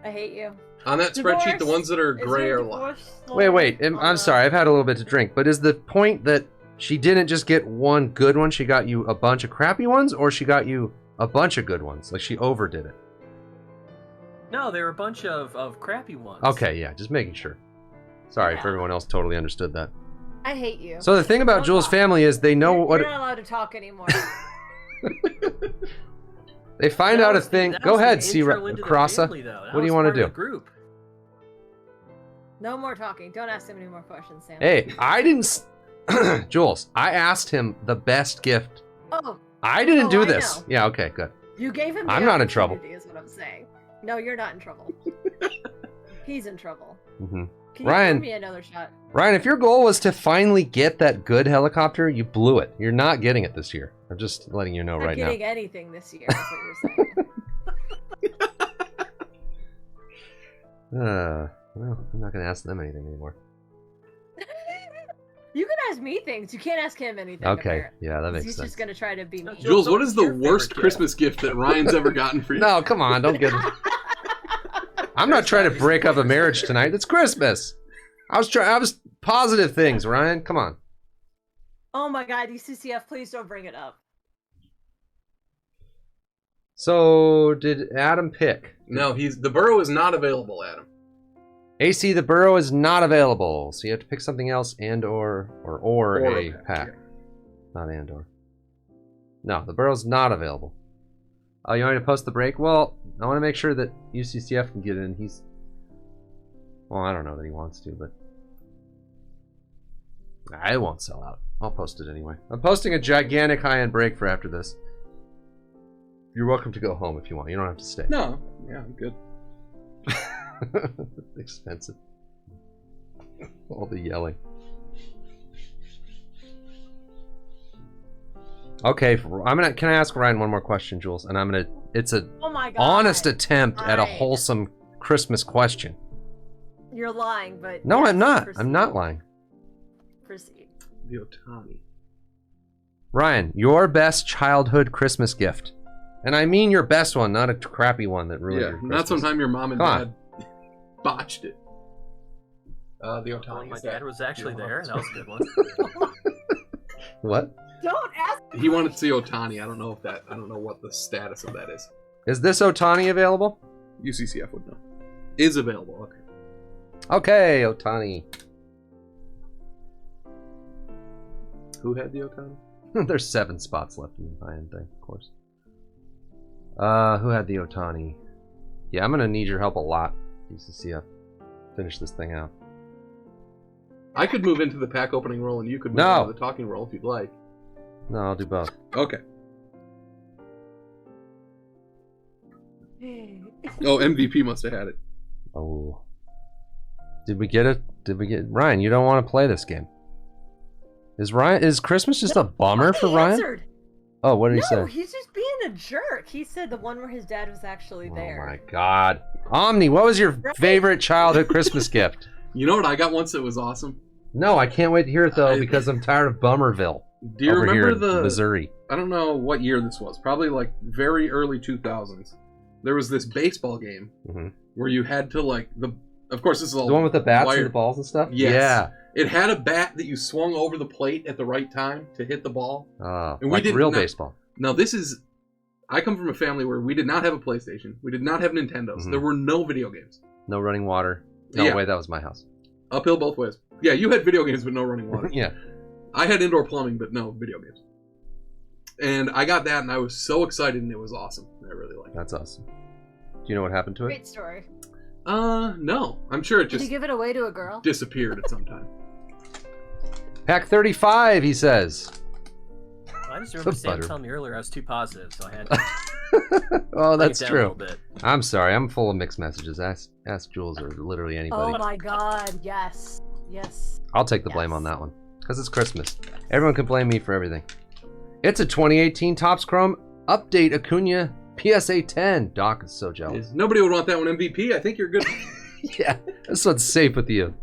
I hate you. On that spreadsheet, the ones that are gray are locked. wait. I'm sorry. I've had a little bit to drink. But is the point that she didn't just get one good one? She got you a bunch of crappy ones? Or she got you a bunch of good ones? Like she overdid it? No, there were a bunch of crappy ones. Okay, yeah. Just making sure. Sorry if everyone else totally understood that. I hate you. So the thing about Don't Jules' talk. family is they know what... You're not allowed to talk anymore. They find That out a was- thing. that Go was the ahead, see intro into the Crassa. family, though. That What do you was want to part of do? the group. No more talking. Don't ask him any more questions, Sam. Hey, I didn't... Jules, I asked him the best gift. Oh, I didn't do I this. know. Yeah, okay, good. you gave him the I'm not in trouble. opportunity, is what I'm saying. No, you're not in trouble. He's in trouble. hmm Can you Ryan. give me another shot? Ryan, if your goal was to finally get that good helicopter, you blew it. You're not getting it this year. I'm just letting you know I'm not right now. getting anything this year, is what you're saying. Well, I'm not going to ask them anything anymore. You can ask me things. You can't ask him anything. Okay, apparently. yeah, that makes He's sense. just gonna try to be me. Jules, what is the Your favorite worst gift? Christmas gift that Ryan's ever gotten for you? No, come on, don't get... I'm not trying to break up a marriage tonight. It's Christmas. I was positive things, Ryan. Come on. Oh my god, UCCF, please don't bring it up. So, did Adam pick? No, the burrow is not available, Adam. AC, the burrow is not available, so you have to pick something else or a pack. Yeah. Not and or. No, the burrow's not available. Oh, you want me to post the break? Well, I want to make sure that UCCF can get in. Well, I don't know that he wants to, but I won't sell out. I'll post it anyway. I'm posting a gigantic high-end break for after this. You're welcome to go home if you want. You don't have to stay. No, yeah, I'm good. Expensive. All the yelling. Okay, can I ask Ryan one more question, Jules? And it's a Oh my god. honest attempt at a Ryan. wholesome Christmas question. You're lying, but No, yes, I'm not. proceed. I'm not lying. Proceed. The Otani. Ryan, your best childhood Christmas gift. And I mean your best one, not a crappy one that ruined Yeah, your Christmas. not sometime your mom and Come dad botched it. The Otani. Oh, my is that- dad was actually Yeah. there. That was a good one. What? Don't ask. He wanted to see Otani. I don't know what the status of that is. Is this Otani available? UCCF would know. Is available. Okay. Okay, Otani. Who had the Otani? There's 7 spots left in the high-end thing, of course. Who had the Otani? Yeah, I'm gonna need your help a lot, UCCF. Finish this thing out. I could move into the pack opening role, and you could move No. into the talking role if you'd like. No, I'll do both. Okay. Oh, MVP must have had it. Oh. Did we get it? Ryan, you don't want to play this game. Is Christmas just a bummer for Ryan? Answered. Oh, what did he No, say? he's just being a jerk. He said the one where his dad was actually there. Oh my god. Omni, what was your Right? favorite childhood Christmas gift? You know what I got once that was awesome? No, I can't wait to hear it though because I'm tired of Bummerville. Do you over remember here in the... Missouri? I don't know what year this was. Probably like very early 2000s. There was this baseball game Mhm. where you had to Of course, this is all The one with the bats wired. and the balls and stuff? Yes. Yeah. It had a bat that you swung over the plate at the right time to hit the ball. And we Like did real not- baseball. Now this is... I come from a family where we did not have a PlayStation. We did not have Nintendos. Mhm. There were no video games. No running water. No, Yeah. wait, that was my house. Uphill both ways. Yeah, you had video games but no running water. Yeah. I had indoor plumbing but no video games. And I got that and I was so excited and it was awesome. I really liked it. That's awesome. Do you know what happened to it? Great story. No. I'm sure it Did just you give it away to a girl? disappeared at some time. Pack 35, he says. I just remember Sam Butter. telling me earlier I was too positive, so I had to Oh, bring that's it down a true. little bit. I'm sorry. I'm full of mixed messages. Ask Jules or literally anybody. Oh my god, yes. Yes. I'll take the blame on that one. Because it's Christmas. Everyone can blame me for everything. It's a 2018 Topps Chrome Update Acuna PSA 10. Doc is so jealous. Nobody would want that one MVP. I think you're good. Yeah, this one's safe with you.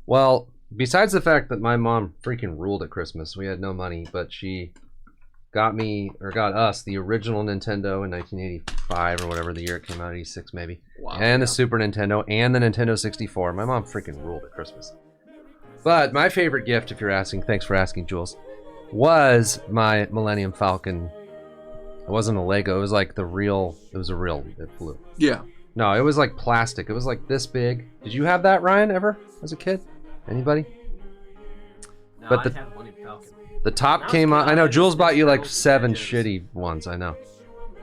Well, besides the fact that my mom freaking ruled at Christmas, we had no money, but she got us the original Nintendo in 1985 or whatever the year it came out, 86 maybe. Wow. And the Super Nintendo and the Nintendo 64. My mom freaking ruled at Christmas. But my favorite gift, if you're asking, thanks for asking, Jules, was my Millennium Falcon. It wasn't a Lego, it was like it flew. Yeah. No, it was like plastic. It was like this big. Did you have that, Ryan, ever as a kid? Anybody? No, But I the- have Millennium Falcon. The top came on. I know Jules bought you like 7 shitty ones. I know.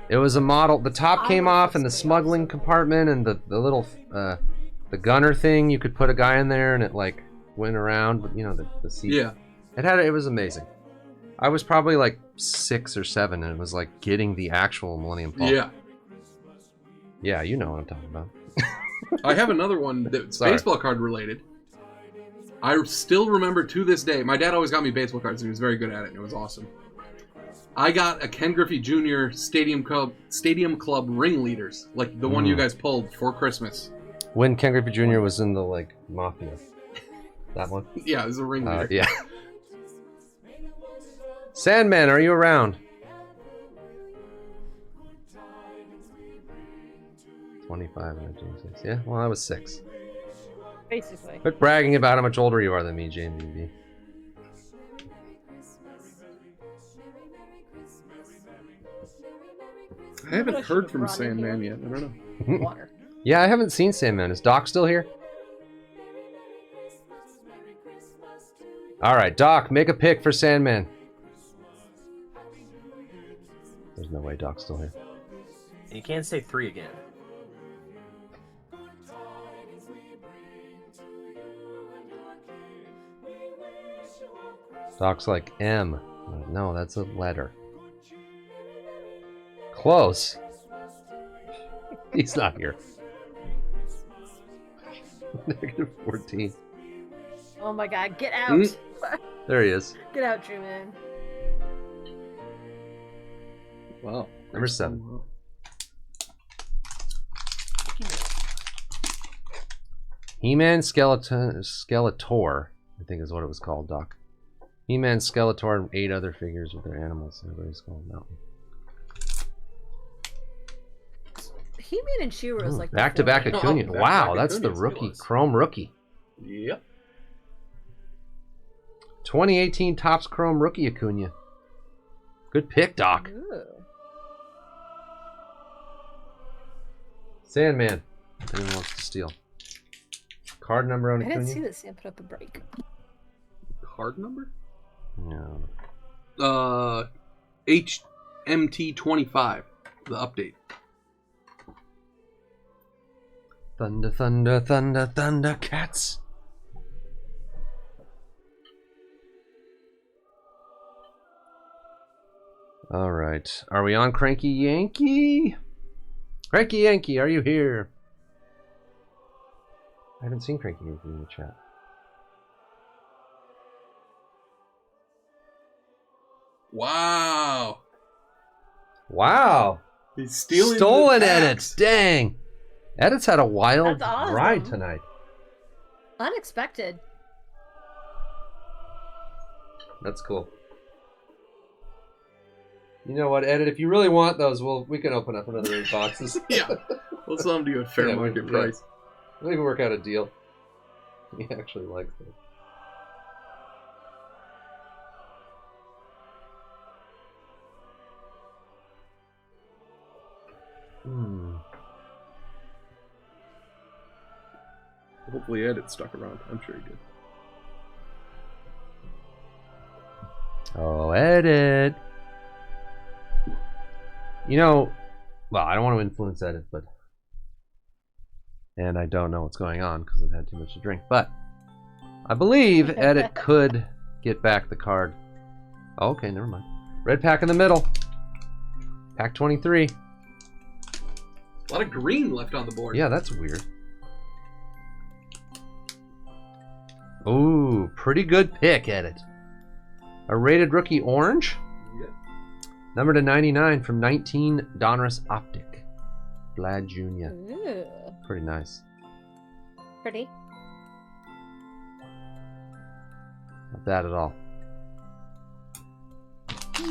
It was a model. The top came off in the smuggling compartment, and the little the gunner thing. You could put a guy in there, and it like went around. But you know the seat. Yeah. It was amazing. I was probably like 6 or 7, and it was like getting the actual Millennium Falcon. Yeah. Yeah, you know what I'm talking about. I have another one that's Sorry. baseball card related. I still remember to this day. My dad always got me baseball cards, and he was very good at it, and it was awesome. I got a Ken Griffey Jr. Stadium Club ringleaders, like the one you guys pulled for Christmas. When Ken Griffey Jr. was in the like mafia. That one. Yeah, it was a ringleader. Yeah. Sandman, are you around? 25 and 26. Yeah, well, I was 6. Basically. Quit bragging about how much older you are than me, James B. I haven't heard from Sandman yet. I don't know. Water. Yeah, I haven't seen Sandman. Is Doc still here? Alright, Doc, make a pick for Sandman. There's no way Doc's still here. And you can't say 3 again. Doc's like M. No, that's a letter. Close. He's not here. Negative 14. Oh my god, get out! There he is. Get out, Drew Man. Wow. Number 7. He-Man Skeletor, I think is what it was called, Doc. He-Man, Skeletor, and 8 other figures with their animals. Everybody's called Mountain. He-Man and She-Ra was like Back-to-back before- Acuna. back-to-back Wow, that's the Acunas, it rookie, was. Chrome rookie. Yep. 2018 Topps Chrome rookie Acuna. Good pick, Doc. Ooh. Sandman. Anyone wants to steal. Card number on I didn't see Acuna? that Sam put up a break. Card number? No. HMT25. The update. Thunder, thunder, thunder, thunder, cats. All right. Are we on Cranky Yankee? Cranky Yankee, are you here? I haven't seen Cranky Yankee in the chat. Wow. Wow. He's stealing Stolen the edits. packs. Dang. Edits had a wild That's awesome. ride tonight. Unexpected. That's cool. You know what, Edit? If you really want those, we can open up another 8 boxes. Yeah. We'll sell them to you at fair Yeah, market yeah. price. We can work out a deal. He actually likes them. Hopefully Ed stuck around. I'm sure he did. Oh, edit. You know, well, I don't want to influence edit, but... And I don't know what's going on because I've had too much to drink. But I believe edit could get back the card. Oh, okay, never mind. Red pack in the middle. Pack 23. A lot of green left on the board. Yeah, that's weird. Ooh, pretty good pick, edit. A rated rookie orange. Yeah. Number to 99 from 19 Donruss Optic. Vlad Jr. Ooh, Pretty nice. pretty. Not bad at all.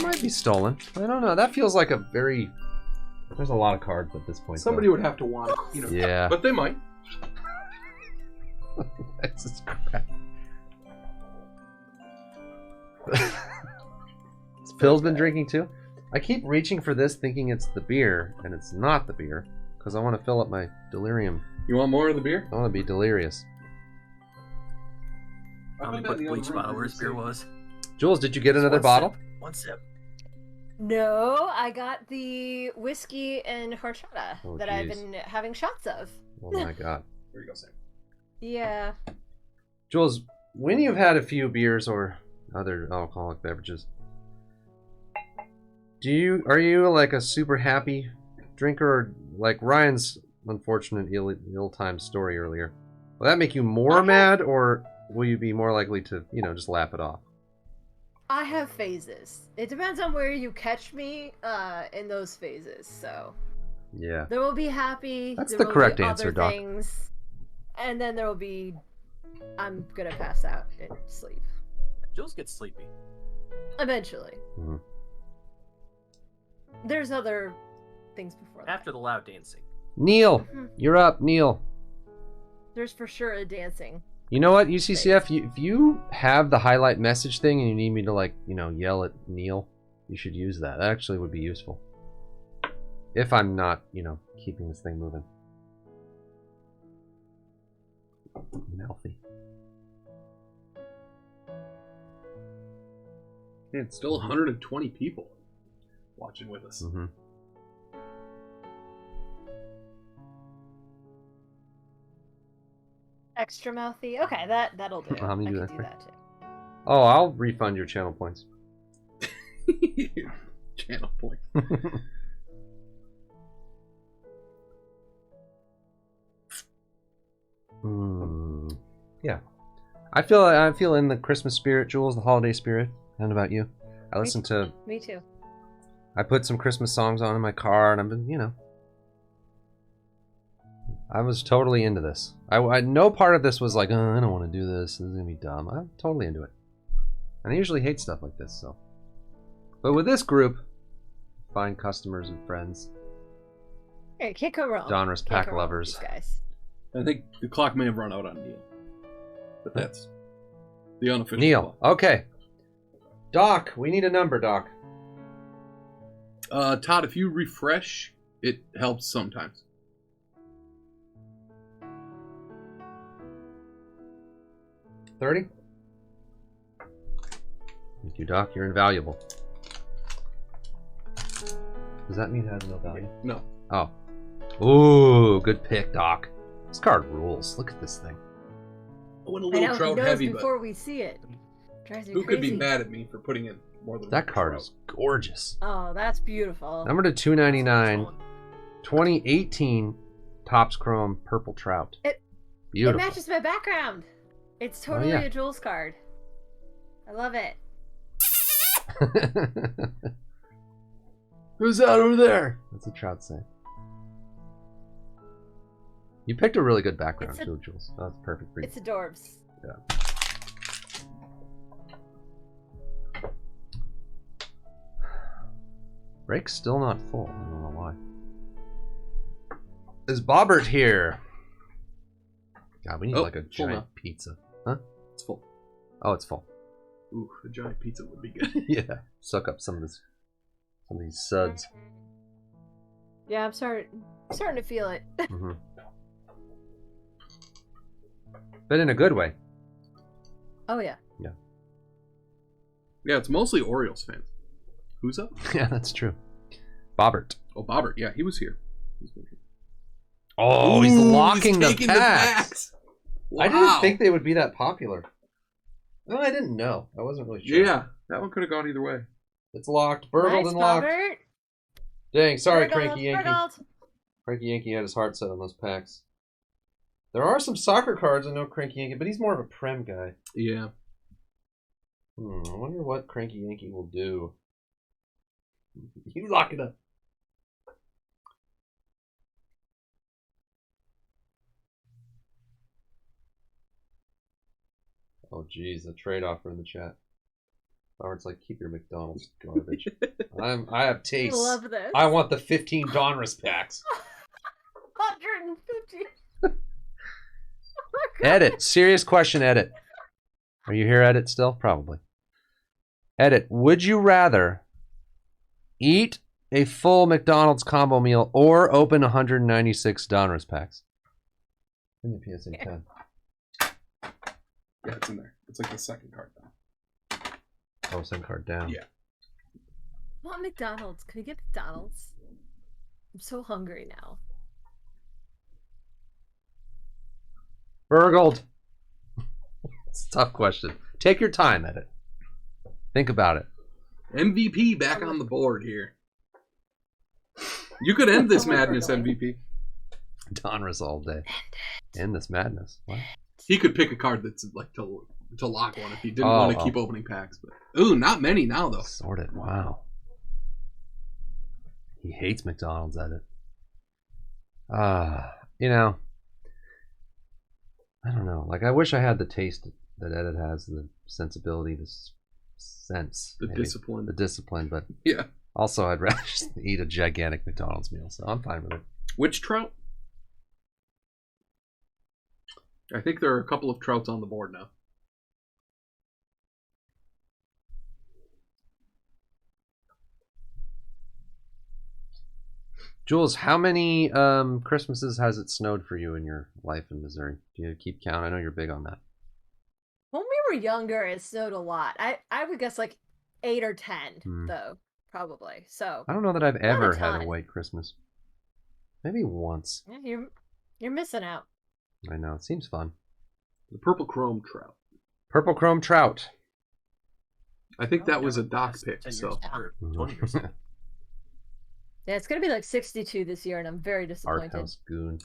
Might be stolen. I don't know. That feels like a very... There's a lot of cards at this point. Somebody though. would have to want it, you know. Yeah. But they might. That's just crap. Phil's been drinking too. I keep reaching for this thinking it's the beer, and it's not the beer, because I want to fill up my delirium. You want more of the beer? I want to be delirious. I'm gonna put the bleach bottle where his beer was. Jules, did you get Just another one bottle? sip. One sip. No, I got the whiskey and horchata Oh, that I've geez. been having shots of. Oh my god. There you go, Sam. Yeah. Jules, when you've had a few beers or other alcoholic beverages, are you like a super happy drinker, or like Ryan's unfortunate ill-timed story earlier? Will that make you more mad, or will you be more likely to, just laugh it off? I have phases. It depends on where you catch me in those phases. So Yeah. there will be happy. That's there the will correct be answer, other Doc. things, and then there will be I'm gonna pass out and sleep Jules gets sleepy. eventually. Mhm. There's other things before that. After the loud dancing. Neil, Mhm. you're up, Neil. There's for sure a dancing. You know what, UCCF, if you have the highlight message thing and you need me to, yell at Neil, you should use that. That actually would be useful. If I'm not, keeping this thing moving. Mouthy. Man, it's still 120 people watching with us. Mm-hmm. Extra mouthy. Okay, that'll do. How many I do can that do for? that too. Oh, I'll refund your channel points. Channel point. Yeah. I feel in the Christmas spirit, Jules, the holiday spirit. And about you? I listen to... Me too. I put some Christmas songs on in my car, and I've been, I was totally into this. No part of this was like, oh, I don't want to do this. This is going to be dumb. I'm totally into it. And I usually hate stuff like this, so. But with this group, fine customers and friends, Hey, can't go wrong. Donruss Can't pack go wrong with lovers. these guys. I think the clock may have run out on Neil. But that's the unofficial Neil, clock. okay. Doc, we need a number, Doc. Todd, if you refresh, it helps sometimes. $30? Thank you, Doc. You're invaluable. Does that mean it has no value? No. Oh. Ooh, good pick, Doc. This card rules. Look at this thing. I went a I little know, he trout knows heavy, before we see it. Drives but me who could crazy. be mad at me for putting in more than That one card trout? is gorgeous. Oh, that's beautiful. Number to 299, 2018 Topps Chrome Purple Trout. It Beautiful. matches my background. It's totally yeah. a Jules card. I love it. Who's that over there? That's what Trout say. You picked a really good background too, Jules. That's perfect for you. It's adorbs. Yeah. Rake's still not full. I don't know why. Is Bobbert here? God, we need like a full giant now. pizza. Huh? It's full. Oh, it's full. Ooh, a giant pizza would be good. Yeah. Suck up some of these suds. Yeah, I'm starting to feel it. Mm-hmm. But in a good way. Oh yeah. Yeah, it's mostly Orioles fans. Who's up? Yeah, that's true. Bobbert. Oh, Bobbert. Yeah, he was here. Oh, he's Ooh, locking the taking packs. Wow. I didn't think they would be that popular. No, I didn't know. I wasn't really sure. Yeah, that one could have gone either way. It's locked. Burgled Nice, and locked. Bobbert. Dang, sorry, Burgled, Cranky Yankee. burgled. Cranky Yankee had his heart set on those packs. There are some soccer cards I know Cranky Yankee, but he's more of a Prem guy. Yeah. I wonder what Cranky Yankee will do. You lock it up. Oh, geez, a trade offer in the chat. Robert's like, keep your McDonald's garbage. I have I taste. love this. I want the 15 Donruss packs. 150. Edit. Serious question, Edit. Are you here, Edit, still? Probably. Edit. Would you rather eat a full McDonald's combo meal or open 196 Donruss packs? In the PSA 10. Yeah, it's in there. It's like the second card down. Oh, send card down. Yeah. I want McDonald's. Can we get McDonald's? I'm so hungry now. Burgled. It's a tough question. Take your time, Edit. Think about it. MVP back on the board here. You could end this madness, MVP. Donruss all day. End this madness. What? He could pick a card that's like to lock one if he didn't want to keep opening packs. But ooh, not many now though. Sorted. Wow. He hates McDonald's, Edit. You know, I don't know. Like, I wish I had the taste that Edit has, the sensibility, the sense, The maybe. discipline. The discipline, but Yeah. also I'd rather just eat a gigantic McDonald's meal, so I'm fine with it. Which trout? I think there are a couple of trouts on the board now. Jules, how many Christmases has it snowed for you in your life in Missouri? Do you keep count? I know you're big on that. When we were younger, it snowed a lot. I would guess like 8 or 10, though, probably. So I don't know that I've ever had a ton. white Christmas. Maybe once. Yeah, you're missing out. I know. It seems fun. The purple chrome trout. Purple chrome trout. I think that was a Yeah, Doc last pick. 10 So years, or 20 years. Yeah, it's gonna be like 62 this year, and I'm very Art disappointed. House Goon.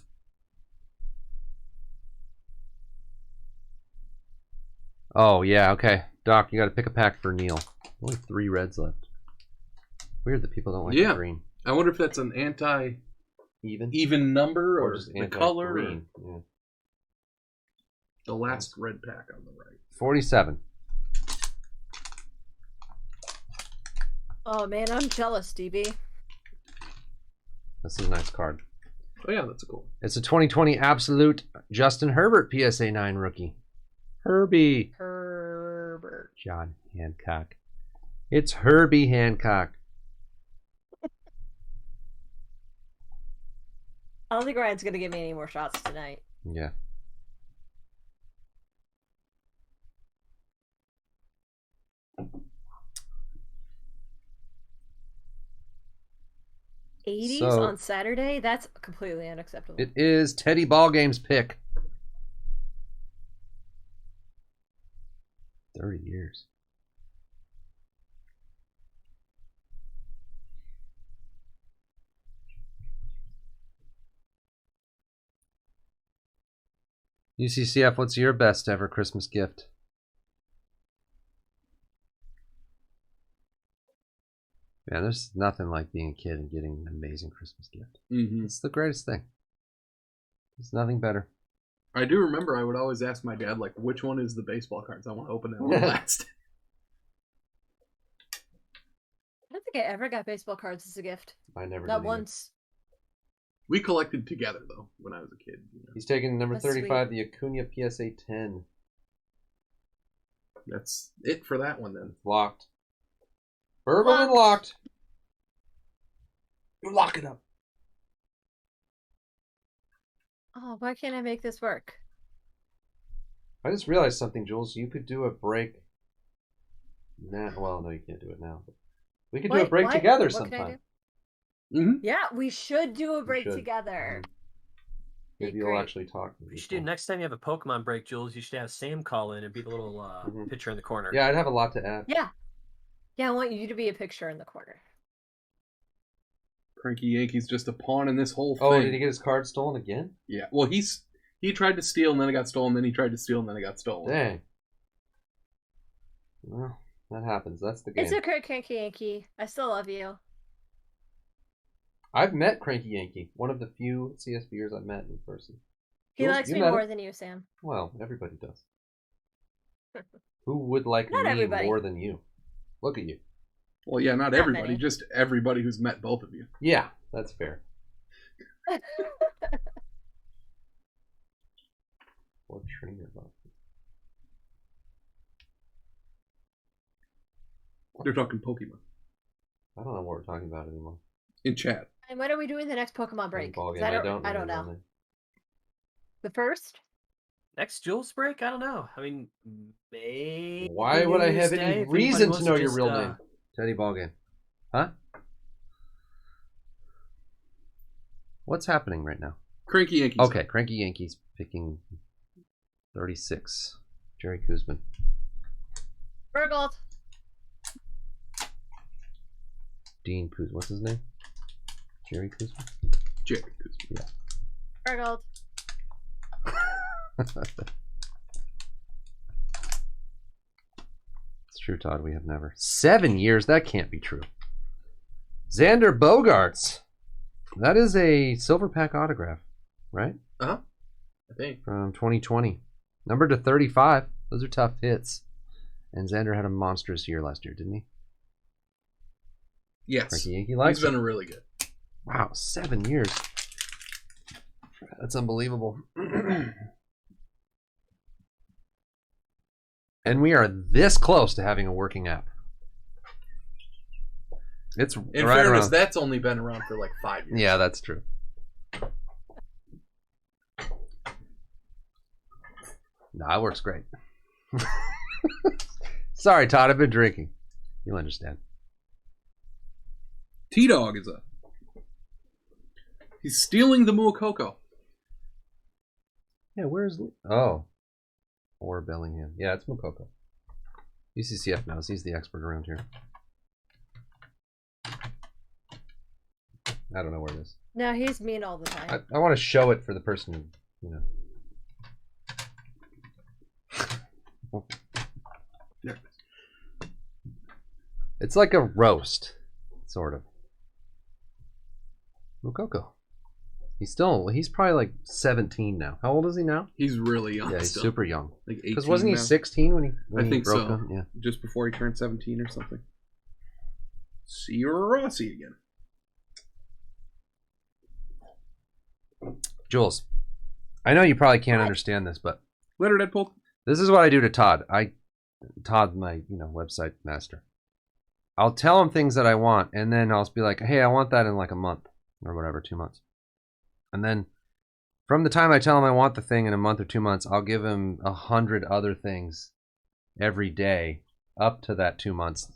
Oh, yeah, okay. Doc, you got to pick a pack for Neil. Only 3 reds left. Weird that people don't like the green. I wonder if that's an even number or just the color. Or green. Yeah. the last red pack on the right. 47. Oh man, I'm jealous, Stevie. This is a nice card. Oh yeah, that's a cool one. It's a 2020 Absolute Justin Herbert PSA 9 rookie. Herbie. Herbert. John Hancock. It's Herbie Hancock. I don't think Ryan's gonna give me any more shots tonight. Yeah. '80s So- on Saturday? That's completely unacceptable. It is Teddy Ballgame's pick. 30 years. UCCF, what's your best ever Christmas gift? Man, there's nothing like being a kid and getting an amazing Christmas gift. Mm-hmm. It's the greatest thing. There's nothing better. I do remember I would always ask my dad, like, which one is the baseball cards I want to open that one last. I don't think I ever got baseball cards as a gift. I never Not did either. once. We collected together, though, when I was a kid. You know. He's taking number That's 35, the Acuna PSA 10. That's it for that one, then. Locked. Burgled and locked. You lock it up. Oh, why can't I make this work? I just realized something, Jules. You could do a break now. Well, no, you can't do it now. We could do a break together sometime. Yeah, we should do a break should. together. Maybe you'll actually talk. You should do next time you have a Pokemon break, Jules. You should have Sam call in and be the little picture in the corner. Yeah, I'd have a lot to add. Yeah. Yeah, I want you to be a picture in the corner. Cranky Yankee's just a pawn in this whole thing. Oh, did he get his card stolen again? Yeah. Well, he tried to steal and then it got stolen. Then he tried to steal and then it got stolen. Dang. Well, that happens. That's the game. It's okay, Cranky Yankee. I still love you. I've met Cranky Yankee. One of the few CSBers I've met in person. He likes me more than you, Sam. Well, everybody does. Who would like Not me everybody. more than you? Look at you. Well, yeah, not everybody. Many. Just everybody who's met both of you. Yeah, that's fair. What trainer box? They're talking Pokemon. I don't know what we're talking about anymore. In chat. And when are we doing the next Pokemon break? Ball 'Cause game. I don't know. The first? Next Jules break? I don't know. I mean, maybe. Why would I have Tuesday, any if reason anybody to know wants your just, real name? Teddy Ballgame. Huh? What's happening right now? Cranky Yankees. Okay, Cranky Yankees picking 36. Jerry Kuzman. Burgold. Dean Kuzman. What's his name? Jerry Kuzman? Jerry Kuzman. Yeah. Burgold. It's true, Todd. We have never. 7 years? That can't be true. Xander Bogaerts. That is a silver pack autograph, right? I think. From 2020. Numbered to 35. Those are tough hits. And Xander had a monstrous year last year, didn't he? Yes. Cranky Yankee likes He's been really good. Wow, 7 years. That's unbelievable. And we are this close to having a working app. It's In right fairness, around. that's only been around for like 5 years. Yeah, that's true. Nah, it works great. Sorry, Todd, I've been drinking. You'll understand. T-Dog is up. He's stealing the Muokoko. Yeah, where's... Oh. Or Bellingham. Yeah, it's Mukoko. UCCF knows. He's the expert around here. I don't know where it is. No, he's mean all the time. I want to show it for the person who, you know. There it is. It's like a roast, sort of. Mukoko. He's probably like 17 now. How old is he now? He's really young. Yeah, he's still. super young. Like 18 Because wasn't he now. 16 when I he think broke so. them? Yeah. Just before he turned 17 or something. See you, Rossi again. Jules, I know you probably can't understand this, but Letter Deadpool. this is what I do to Todd. Todd, my website master. I'll tell him things that I want, and then I'll be like, hey, I want that in like a month or whatever, 2 months. And then from the time I tell him I want the thing in a month or 2 months, I'll give him 100 other things every day up to that 2 months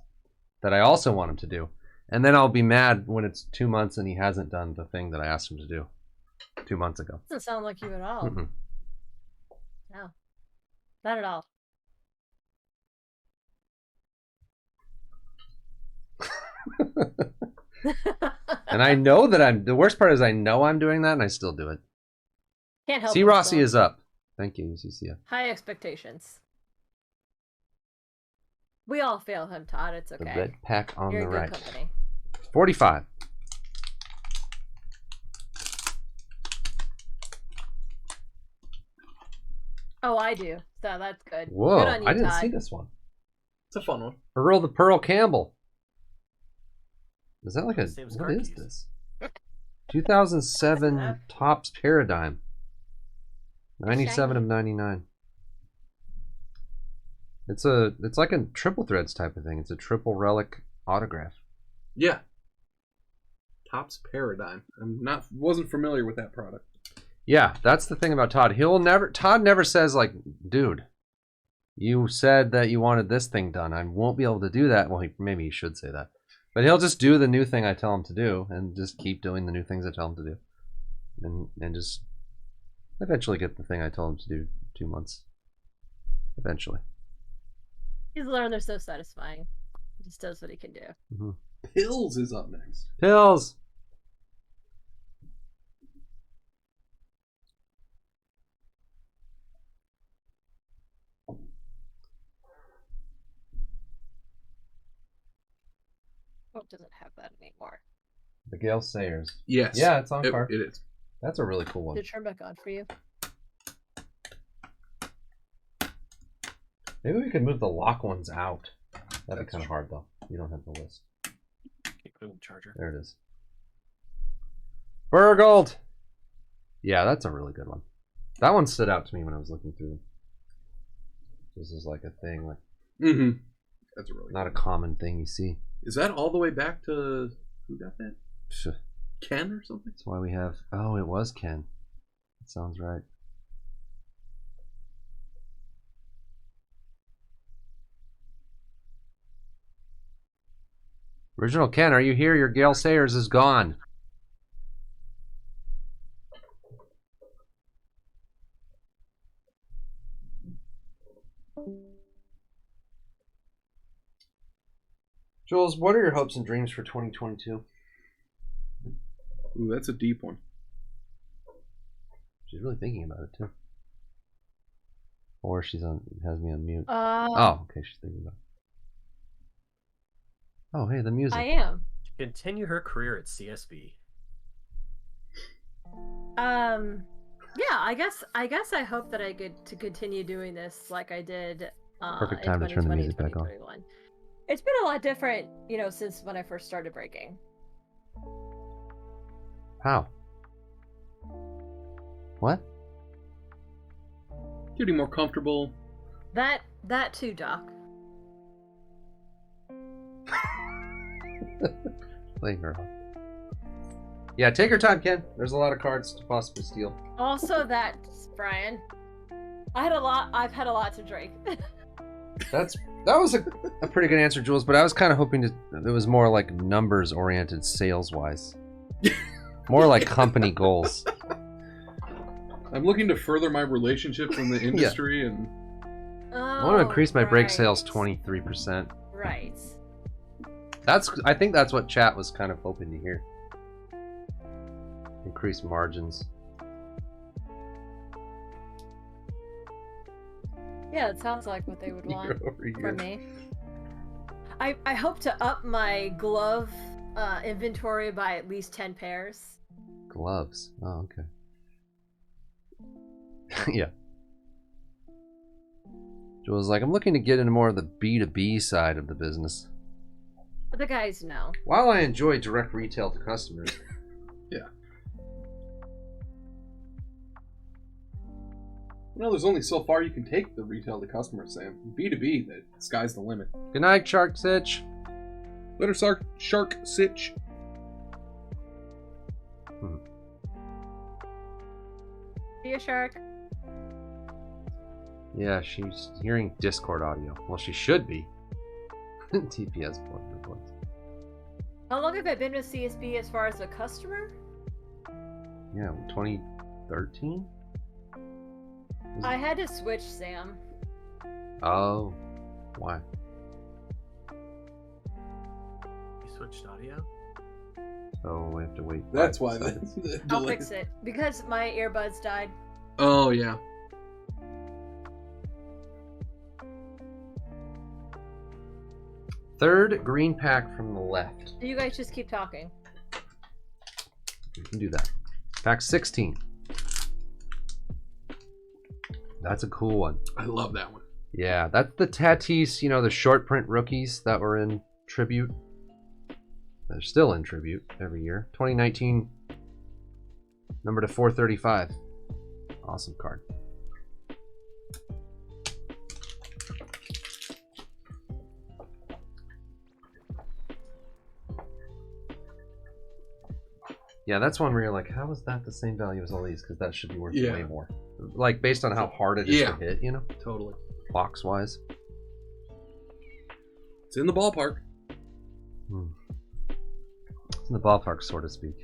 that I also want him to do. And then I'll be mad when it's 2 months and he hasn't done the thing that I asked him to do 2 months ago. Doesn't sound like you at all. Mm-mm. No. Not at all. And I know that the worst part is I know I'm doing that and I still do it. Can't help C. it, Rossi so. is up. Thank you, UCCF. High expectations. We all fail him, Todd. It's The okay. red pack on You're the in good right. company. 45. Oh, I do. So that's good. Whoa, Good on you, I didn't Todd. see this one. It's a fun one. Earl the Pearl Campbell. Is that like a... Same as What car is keys. this? 2007 Topps Paradigm. 97 of 99. It's like a triple threads type of thing. It's a triple relic autograph. Yeah. Topps Paradigm. Wasn't familiar with that product. Yeah, that's the thing about Todd. Todd never says like, dude, You said that you wanted this thing done. I won't be able to do that. Well, maybe he should say that. But he'll just do the new thing I tell him to do and just keep doing the new things I tell him to do. And just eventually get the thing I told him to do 2 months. Eventually. He's learned they're so satisfying. He just does what he can do. Mm-hmm. Pills is up next. Pills! Oh, it doesn't have that anymore. The Gale Sayers. Yes. Yeah, it's on card. It is. That's a really cool one. Did it turn back on for you? Maybe we could move the lock ones out. That'd be kind of hard, though. You don't have the list. Keep moving the charger. There it is. Burgled! Yeah, that's a really good one. That one stood out to me when I was looking through them. This is like a thing, like Mm-hmm. That's a really not a common thing you see. Is that all the way back to who got that? Ken or something? That's why we have. Oh, it was Ken. That sounds right. Original Ken, are you here? Your Gale Sayers is gone. Jules, what are your hopes and dreams for 2022? Ooh, that's a deep one. She's really thinking about it too. Or she's on has me on mute. Oh, Okay, she's thinking about it. Oh, hey, the music. I am. Continue her career at CSB. Yeah, I guess I hope that I get to continue doing this like I did Perfect in time to turn the 2020 music back on. 2021. It's been a lot different, since when I first started breaking. How? What? Getting more comfortable. That too, Doc. Playing her off. Yeah, take your time, Ken. There's a lot of cards to possibly steal. Also that, Brian. I've had a lot to drink. That was a pretty good answer, Jules, but I was kind of hoping it was more like numbers oriented sales wise. More like company goals. I'm looking to further my relationships in the industry and I want to increase my brake right. sales 23%. Right. I think that's what chat was kind of hoping to hear. Increase margins. Yeah, it sounds like what they would want Year over year. from me. I hope to up my glove inventory by at least 10 pairs. Gloves. Oh, okay. Yeah. Jules like, I'm looking to get into more of the B2B side of the business. But the guys know. While I enjoy direct retail to customers. yeah. There's only so far you can take the retail to customers, Sam. B2B, the sky's the limit. Good night, Shark Sitch. Later, Shark Sitch. See ya, Shark. Yeah, she's hearing Discord audio. Well, she should be. TPS reports. How long have I been with CSB as far as a customer? Yeah, 2013? I had to switch, Sam. Oh, why? You switched audio? So we have to wait. That's 5 why. seconds. I'll fix it. Because my earbuds died. Oh, yeah. Third green pack from the left. You guys just keep talking. We can do that. Pack 16. That's a cool one. I love that one. Yeah, that's the Tatis, the short print rookies that were in Tribute. They're still in Tribute every year. 2019, number to 435. Awesome card. Yeah, that's one where you're like, how is that the same value as all these? Because that should be worth way more. Like, based on how hard it is to hit, Totally. box-wise. It's in the ballpark. It's in the ballpark, so to speak.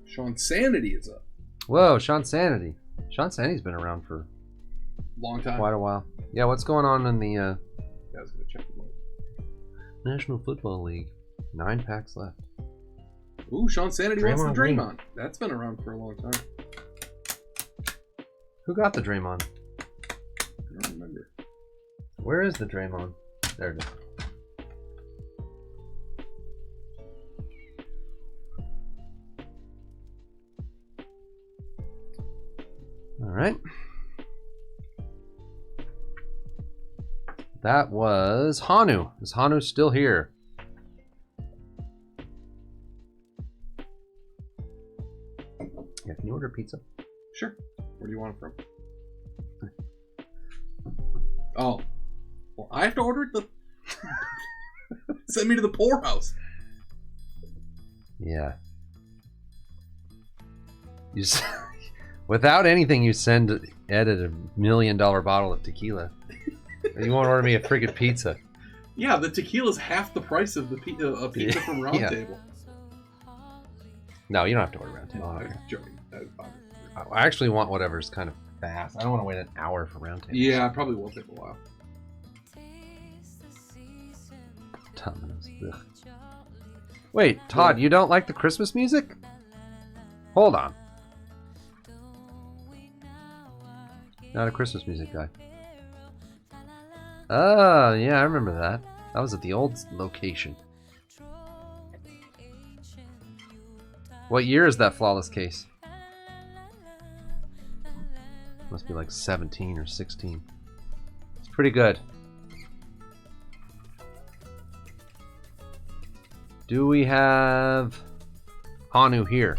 Sean Sanity is up. Whoa, Sean Sanity. Sean Sanity's been around for Long time. quite a while. Yeah, what's going on in the I was gonna check them out. National Football League? 9 packs left. Ooh, Sean Sanity wants the Draymond Draymond. That's been around for a long time. Who got the Draymond? I don't remember. Where is the Draymond? There it is. All right. That was Hanu. Is Hanu still here? Yeah, can you order pizza? Sure. Where do you want it from? Oh. Well, I have to order it? Send me to the poorhouse. Yeah. You just, without anything, you send Ed a $1 million bottle of tequila. You won't order me a friggin' pizza. Yeah, the tequila's half the price of the pizza from Round Yeah. Table. No, you don't have to order Round No, Table. I'm joking. I actually want whatever's kind of fast. I don't want to wait an hour for Round Table. Yeah, it probably will take a while. Domino's. Ugh. Wait, Todd, you don't like the Christmas music? Hold on. Not a Christmas music guy. Oh, yeah, I remember that. That was at the old location. What year is that Flawless Case? Must be like 17 or 16. It's pretty good. Do we have Hanu here?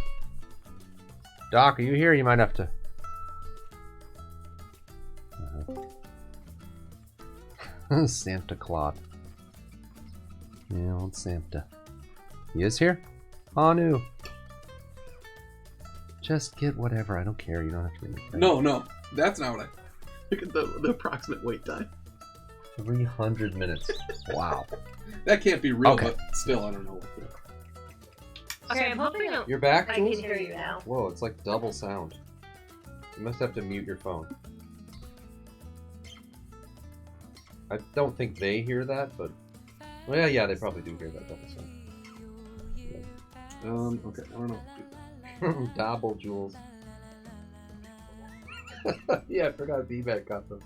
Doc, are you here? You might have to... Santa Claus. Yeah, old Santa. He is here? Hanu. Just get whatever. I don't care. You don't have to give me credit. No, that's not what I... Look at the approximate wait time. 300 minutes. Wow. That can't be real, Okay. but still, I don't know what to... Okay, I'm hoping You're back, I can Jules? hear you now. Whoa, it's like double sound. You must have to mute your phone. I don't think they hear that, but... Well, yeah, they probably do hear that double sound. Okay, I don't know. Double, Jules. Yeah, I forgot B-Back got them.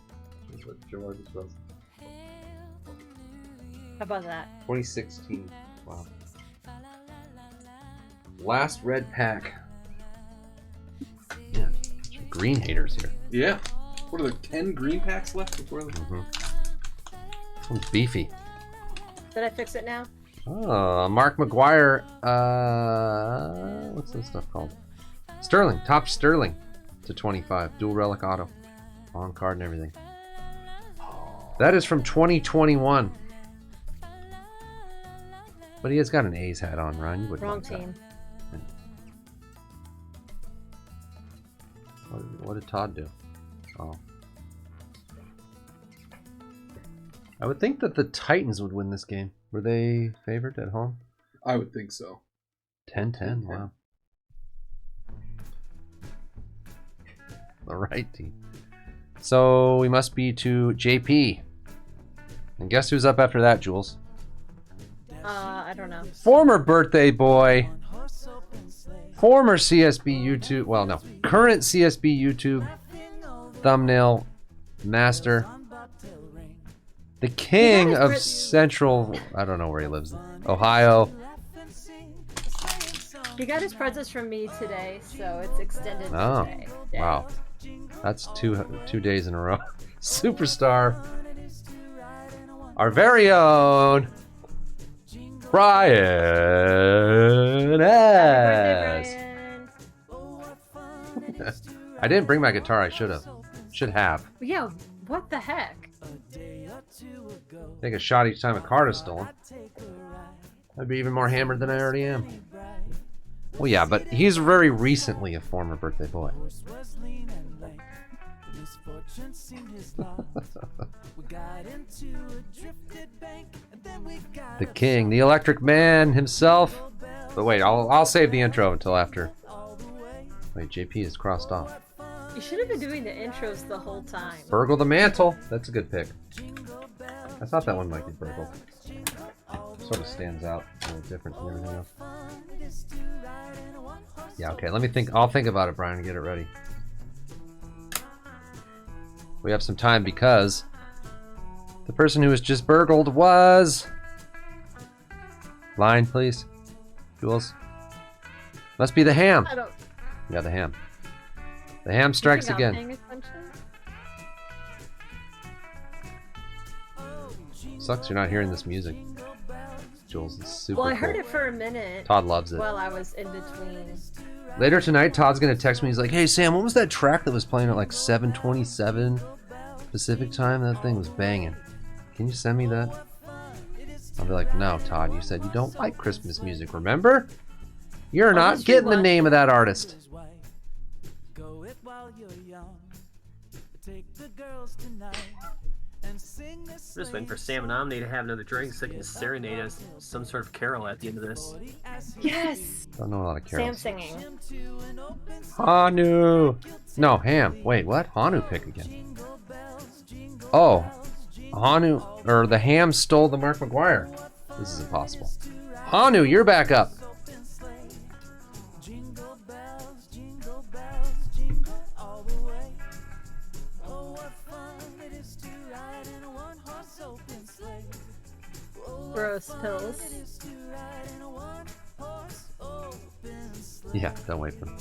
That's what George was supposed to. How about that? 2016. Wow. Last red pack. Yeah, green haters here. Yeah. What are there, 10 green packs left before the... Mm-hmm. Beefy. Did I fix it now? Oh, Mark McGuire. What's this stuff called? Sterling. Top Sterling to 25. Dual relic auto. On card and everything. That is from 2021. But he has got an A's hat on, Ryan. You wouldn't Wrong want that. team. What did Todd do? Oh. I would think that the Titans would win this game. Were they favored at home? I would think so. 10-10, wow. The right team. So we must be to JP. And guess who's up after that, Jules? I don't know. Former birthday boy. Former CSB YouTube. Well, no. Current CSB YouTube thumbnail master. The king of Central... I don't know where he lives. Ohio. He got his presents from me today, so it's extended Oh, today. wow. That's two days in a row. Superstar. Our very own Brian S. Happy birthday, Brian. I didn't bring my guitar. I should have. Should have. Yeah, what the heck? Take a shot each time a card is stolen. I'd be even more hammered than I already am. Well, yeah, but he's very recently a former birthday boy. The king, the electric man himself. But wait, I'll save the intro until after. Wait, JP is crossed off. You should have been doing the intros the whole time. Burgle the Mantle. That's a good pick. I thought that one might be Burgle. Sort of stands out a little different from everything else. Yeah, okay, let me think. I'll think about it, Brian, and get it ready. We have some time because the person who was just burgled was... Line, please. Jules. Must be the ham. I don't... Yeah, the ham. The ham strikes You think I'm again. paying attention? Sucks you're not hearing this music. Jules is super Well, I cool. heard it for a minute Todd loves it. while I was in between. Later tonight, Todd's gonna text me. He's like, "Hey Sam, what was that track that was playing at like 7:27 Pacific time? That thing was banging. Can you send me that?" I'll be like, "No, Todd. You said you don't like Christmas music. Remember? You're not just getting the rewind. name of that artist." Just waiting for Sam and Omni to have another drink so they can serenade us some sort of carol at the end of this. Yes! Don't know a lot of Sam carols. singing. Hanu. No, ham. Wait, what? Hanu pick again. Oh, Hanu or the ham stole the Mark McGuire. This is impossible. Hanu, you're back up. Gross pills. Yeah, don't wait for him.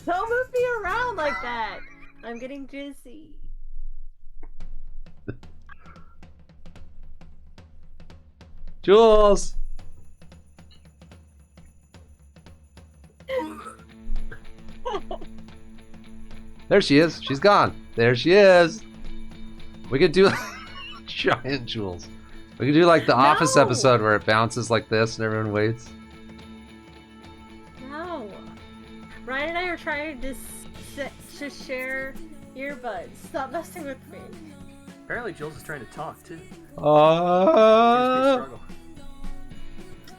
Don't move me around like that! I'm getting dizzy. Jules. There she is. She's gone. There she is. We could do giant Jules. We could do like the Office No. episode where it bounces like this and everyone waits. No. Ryan and I are trying to share earbuds. Stop messing with me. Apparently Jules is trying to talk too. Seems to be a struggle.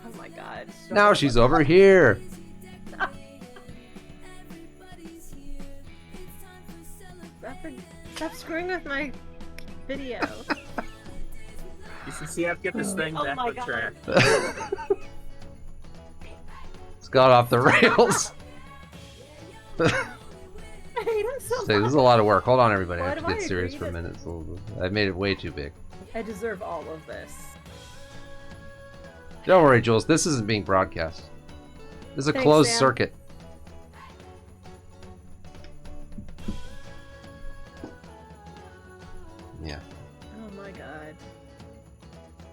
Oh my god. Now she's over here. Stop screwing with my video. You should see I have to get this thing Oh back my on God. track. It's got off the rails. I hate him so Say, this much. is a lot of work. Hold on, everybody. I Why have to do get I serious agree for a to- minute. I made it way too big. I deserve all of this. Don't worry, Jules. This isn't being broadcast. This is a Thanks, closed Sam. circuit. Yeah. Oh my god.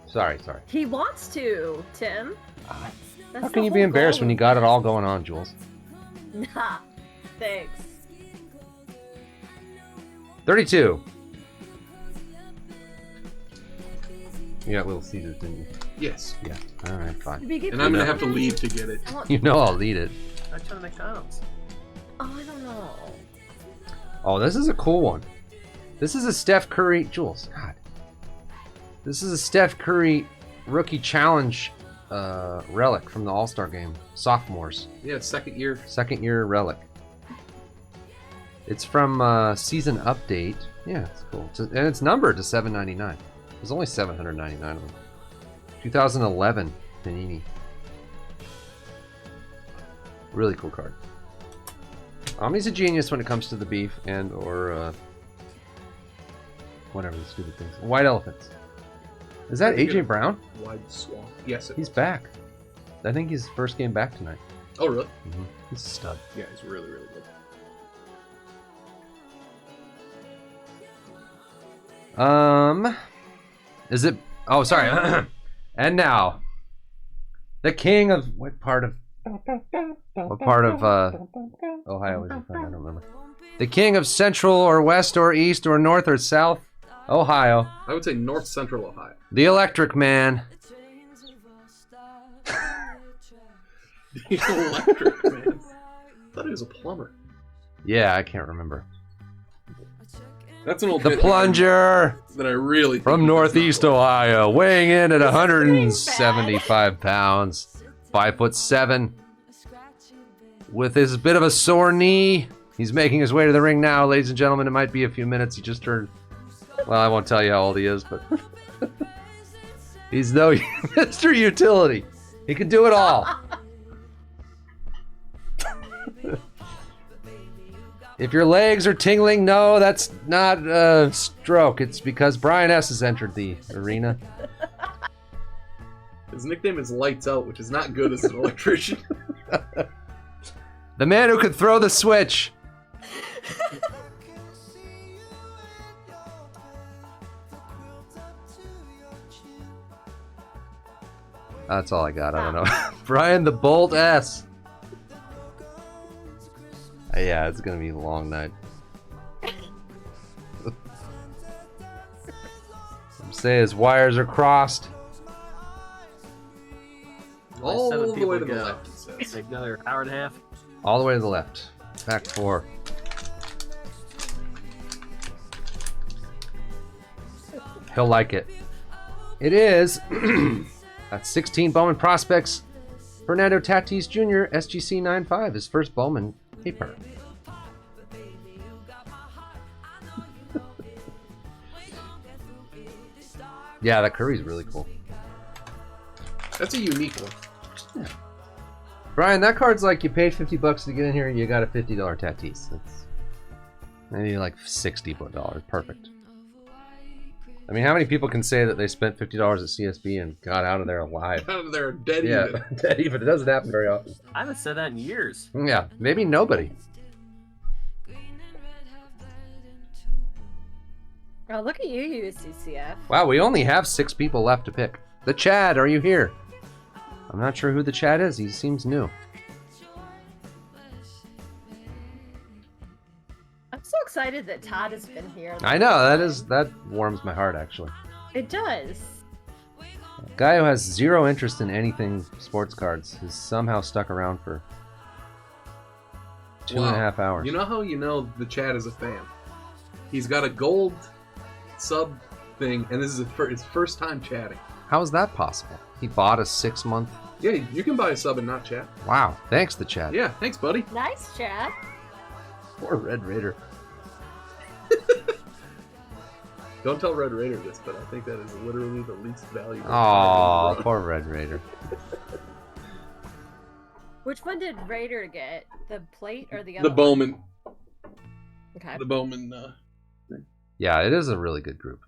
Sorry. He wants to, Tim. That's How the can you be whole embarrassed goal when you of got it all going on, Jules? Nah. Thanks. 32. You got Little Caesars, didn't you? Yes. Yeah. All right, fine. Did we get And I'm gonna pizza? have to leave to get it. I want- You know I'll eat it. I tried to McDonald's. Oh, I don't know. Oh, this is a cool one. This is a Steph Curry, Jules. God. This is a Steph Curry rookie challenge relic from the All-Star game. Sophomores. Yeah, second year. Second year relic. It's from season update. Yeah, it's cool. And it's numbered to 799. There's only 799 of them. 2011 Panini. Really cool card. Omni's a genius when it comes to the beef and or whatever the stupid things. White elephants. Is that AJ Brown? Wide swamp. Yes, it He's was. back. I think he's first game back tonight. Oh, really? He's a stud. Yeah, he's really, really good. Is it? Oh, sorry. And now, the king of what part of Ohio is he from? I don't remember. The king of Central or West or East or North or South Ohio. I would say North Central Ohio. The Electric Man. The electric man. I thought he was a plumber. Yeah, I can't remember. That's an old The bit plunger that I really think from is Northeast not well. Ohio, weighing in at This is getting 175 pounds, 5'7", with his bit of a sore knee. He's making his way to the ring now, ladies and gentlemen. It might be a few minutes. He just turned. Well, I won't tell you how old he is, but he's no Mr. Utility. He can do it all. If your legs are tingling, no, that's not a stroke. It's because Brian S. has entered the arena. His nickname is Lights Out, which is not good as an electrician. The man who could throw the switch. That's all I got. I don't know. Brian the Bolt S. Yeah, it's gonna be a long night. Say his wires are crossed. All Seven the people way to the go. left, it says. Like another hour and a half. All the way to the left. Back 4. He'll like it. It is at 16 Bowman prospects. Fernando Tatis Jr., SGC 95, his first Bowman paper. Yeah, that Curry's really cool. That's a unique one. Brian, that card's like you paid $50 to get in here and you got a $50 Tatis. That's maybe like $60. Perfect. I mean, how many people can say that they spent $50 at CSB and got out of there alive? Out of there dead Yeah, even. dead even. It doesn't happen very often. I haven't said that in years. Yeah, maybe nobody. Oh, look at you, UCCF. Wow, we only have 6 people left to pick. The Chad, are you here? I'm not sure who the Chad is. He seems new. I'm so excited that Todd has been here. I know, that warms my heart, actually. It does. A guy who has zero interest in anything sports cards is somehow stuck around for 2.5 hours. You know how you know the Chad is a fan? He's got a gold sub thing, and this is his first time chatting. How is that possible? He bought a 6-month... Yeah, you can buy a sub and not chat. Wow, thanks, the Chad. Yeah, thanks, buddy. Nice, Chad. Poor Red Raider. Don't tell Red Raider this, but I think that is literally the least valuable. Aw, poor Red Raider. Which one did Raider get? The plate or the other The Bowman. one? Okay. The Bowman. Yeah, it is a really good group.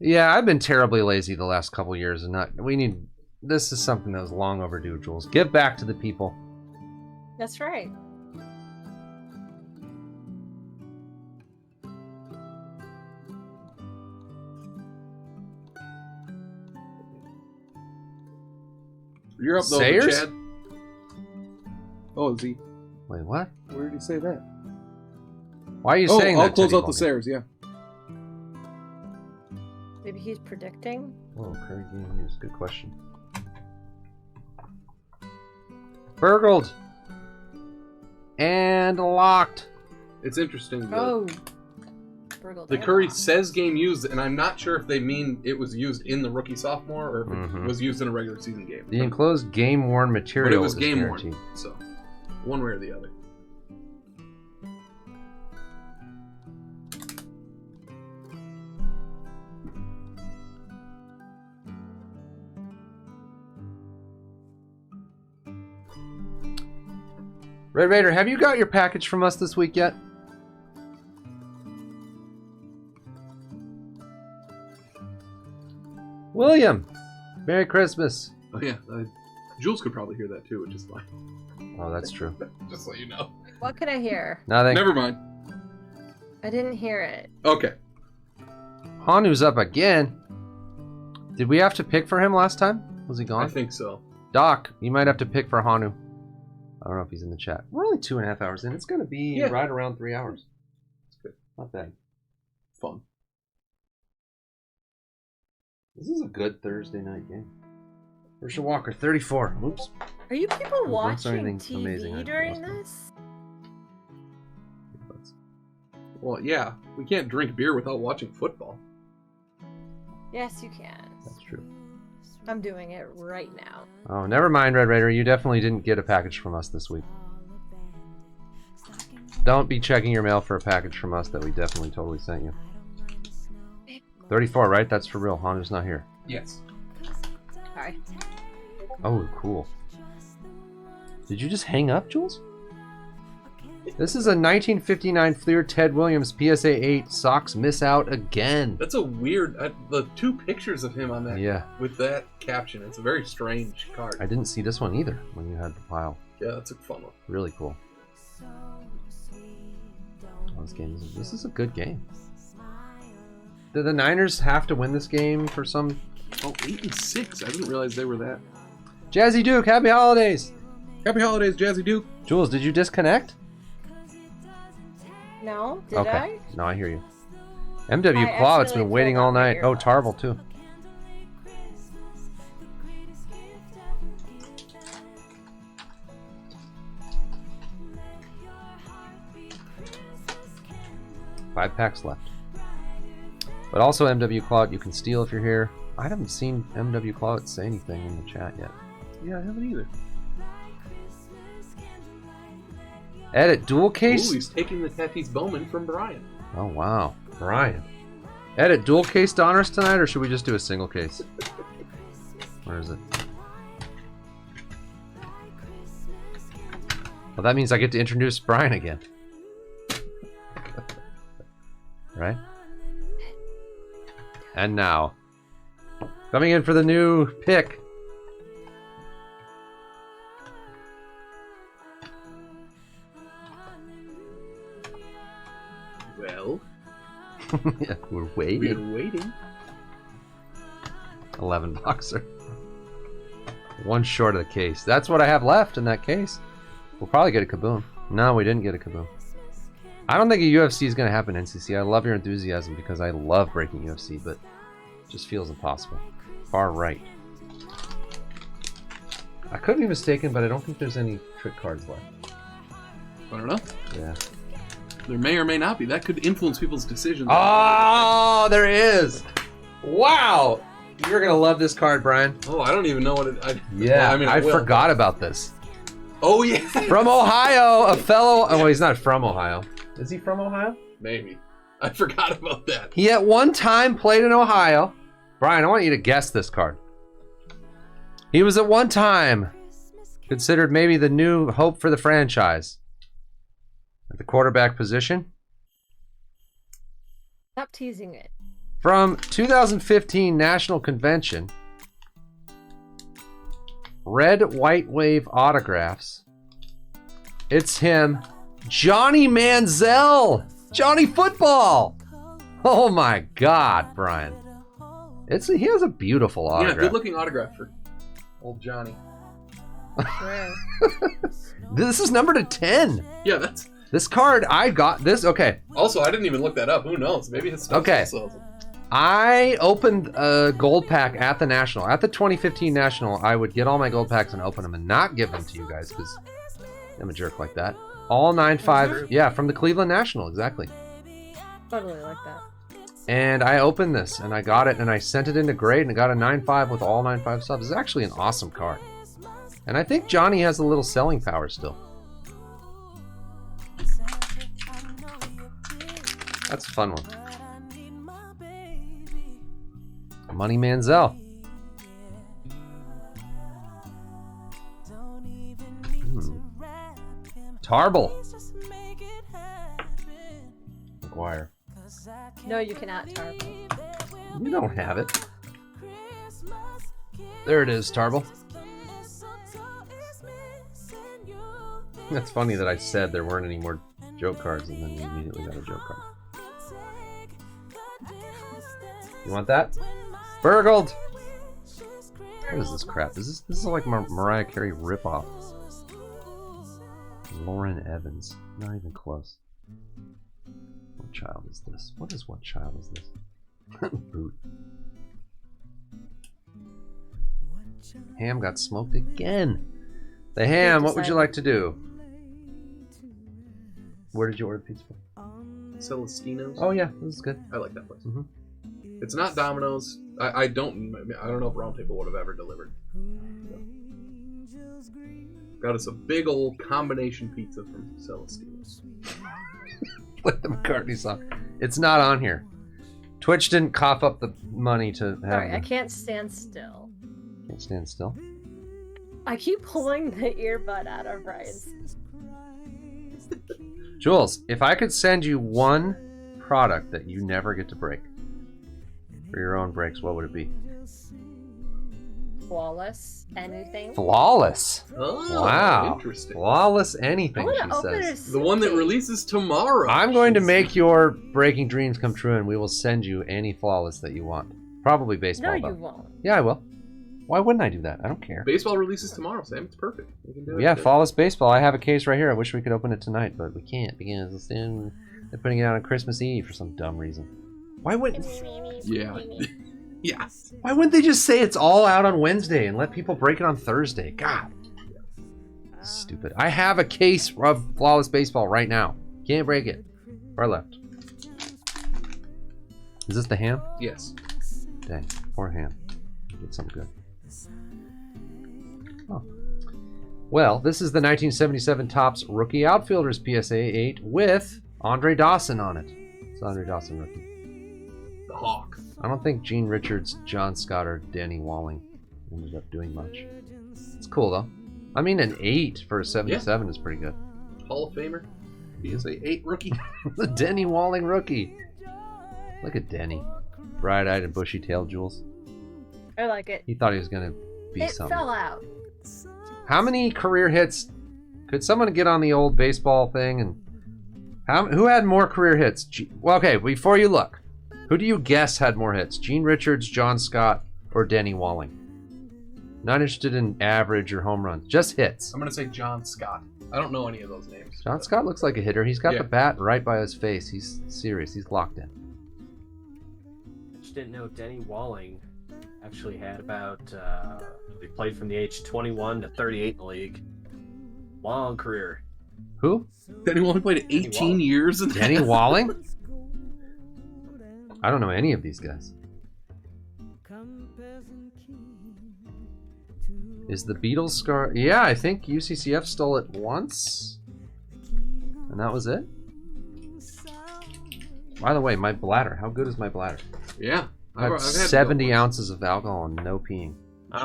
Yeah, I've been terribly lazy the last couple years, and this is something that was long overdue, Jules. Give back to the people. That's right. You're up though, Sayers? Chad. Oh, is he? Wait, what? Where did he say that? Why are you saying that? I'll close Teddy out the Bowman? Sayers, yeah. Maybe he's predicting. Oh, Curry Game News. Good question. Burgled. And locked. It's interesting. Oh. Burgled The and Curry locked. says game used, and I'm not sure if they mean it was used in the rookie sophomore or if it was used in a regular season game. The enclosed game-worn material But it was is game guaranteed. worn, so one way or the other. Red Raider, have you got your package from us this week yet? William, Merry Christmas. Oh yeah, Jules could probably hear that too, which is fine. Oh, that's true. Just so you know. What can I hear? Nothing. Never mind. I didn't hear it. Okay. Hanu's up again. Did we have to pick for him last time? Was he I gone? think so. Doc, you might have to pick for Hanu. I don't know if he's in the chat. We're only 2.5 hours in. It's going to be right around 3 hours. It's good. Not bad. Fun. This is a good Thursday night game. Herschel Walker, 34. Oops. Are you people What's watching anything amazing TV I during lost? this? Well, yeah, we can't drink beer without watching football. Yes, you can. That's true. I'm doing it right now. Oh, never mind, Red Raider. You definitely didn't get a package from us this week. Don't be checking your mail for a package from us that we definitely totally sent you. 34, right? That's for real. Honda's not here. Yes. Sorry. Oh, cool. Did you just hang up, Jules? This is a 1959 Fleer Ted Williams PSA 8 socks miss out again. That's a weird... the two pictures of him on that Yeah. with that caption, it's a very strange card. I didn't see this one either when you had the pile. Yeah, that's a fun one. Really cool. Oh, this is a good game. Did the Niners have to win this game for some... Oh, 8-6. I didn't realize they were that. Jazzy Duke, happy holidays! Happy holidays, Jazzy Duke. Jules, did you disconnect? No? Did Okay. I? No, I hear you. MW I Claw, it's accidentally been waiting pulled all out my night. Oh, earbud. Tarble too. Five packs left. But also MW Clout, you can steal if you're here. I haven't seen MW Clout say anything in the chat yet. Yeah, I haven't either. Edit dual case? Ooh, he's taking the Tatis Bowman from Brian. Oh wow, Brian. Edit dual case to honors tonight, or should we just do a single case? Where is it? Well, that means I get to introduce Brian again. Right? And now, coming in for the new pick. Well, Yeah, we're waiting. we're waiting. 11 boxer. One short of the case. That's what I have left in that case. We'll probably get a kaboom. No, we didn't get a kaboom. I don't think a UFC is going to happen, NCC. I love your enthusiasm because I love breaking UFC, but it just feels impossible. Far right. I could be mistaken, but I don't think there's any trick cards left. I don't know. Yeah. There may or may not be. That could influence people's decisions. Oh, there is! Wow! You're going to love this card, Brian. Oh, I don't even know what it... Yeah, I mean, I will. forgot about this. Oh, yeah. From Ohio, a fellow... Oh, well, he's not from Ohio. Is he from Ohio? Maybe. I forgot about that. He at one time played in Ohio. Brian, I want you to guess this card. He was at one time considered maybe the new hope for the franchise. At the quarterback position. Stop teasing it. From 2015 National Convention. Red White Wave autographs. It's him. Johnny Manziel! Johnny Football! Oh my God, Brian. He has a beautiful Yeah, autograph. good looking autograph for old Johnny. Sure. This is numbered to 10. Yeah, that's... This card, I got this. Okay. Also, I didn't even look that up. Who knows? Maybe his stuff Okay. still sells it. I opened a gold pack at the National. At the 2015 National, I would get all my gold packs and open them and not give them to you guys because I'm a jerk like that. All 9.5. Yeah, from the Cleveland National, exactly. Totally like that. And I opened this and I got it and I sent it into grade and I got a 9.5 with all 9.5 subs. It's actually an awesome card. And I think Johnny has a little selling power still. That's a fun one. Money Manziel. Tarble. McGuire. No, you cannot, Tarble. You don't have it. There it is, Tarble. That's funny that I said there weren't any more joke cards and then we immediately got a joke card. You want that? Burgled! What is this crap? This is like Mariah Carey ripoff. Lauren Evans. Not even close. What child is this? What child is this? Boot. Ham got smoked again. The ham, what would you decided. like to do? Where did you order pizza from? Celestino's. Oh yeah, this is good. I like that place. Mhm. It's not Domino's. I don't know if Roundtable would have ever delivered. Got us a big old combination pizza from Celestino's. Like the McCartney song. It's not on here. Twitch didn't cough up the money to have Sorry, I the... can't stand still. Can't stand still. I keep pulling the earbud out of Ryan's. Jules, if I could send you one product that you never get to break for your own breaks, what would it be? Flawless. Anything. Flawless. Oh, Wow. interesting. Flawless anything, I'm she gonna open says. a The one that suitcase. releases tomorrow. I'm going to make your breaking dreams come true, and we will send you any flawless that you want. Probably baseball, No, though. you won't. Yeah, I will. Why wouldn't I do that? I don't care. Baseball releases tomorrow, Sam. It's perfect. You can do it. Yeah, flawless baseball. I have a case right here. I wish we could open it tonight, but we can't because they're putting it out on Christmas Eve for some dumb reason. Why wouldn't? Yeah. Yeah. Why wouldn't they just say it's all out on Wednesday and let people break it on Thursday? God. Stupid. I have a case of flawless baseball right now. Can't break it. Far left. Is this the ham? Yes. Dang. Poor ham. Get something good. Oh. Well, this is the 1977 Topps Rookie Outfielders PSA 8 with Andre Dawson on it. It's Andre Dawson rookie. The Hawk. I don't think Gene Richards, John Scott, or Danny Walling ended up doing much. It's cool though. I mean, an 8 for a 77 is pretty good. Hall of Famer. PSA 8 rookie. The Denny Walling rookie. Look at Denny. Bright-eyed and bushy-tailed, Jules. I like it. He thought he was gonna be It something. fell out. How many career hits? Could someone get on the old baseball thing and who had more career hits? Well, okay, before you look, who do you guess had more hits? Gene Richards, John Scott, or Denny Walling? Not interested in average or home runs, just hits. I'm going to say John Scott. I don't know any of those names. John Scott looks like a hitter. He's got Yeah. the bat right by his face. He's serious. He's locked in. I just didn't know Denny Walling actually had about, he played from the age 21 to 38 in the league. Long career. Who? Then he only played 18 Walling. years in Denny Walling? I don't know any of these guys. Is the Beatles scar? Yeah, I think UCCF stole it once. And that was it? By the way, my bladder. How good is my bladder? Yeah. I have had 70 ounces of alcohol and no peeing.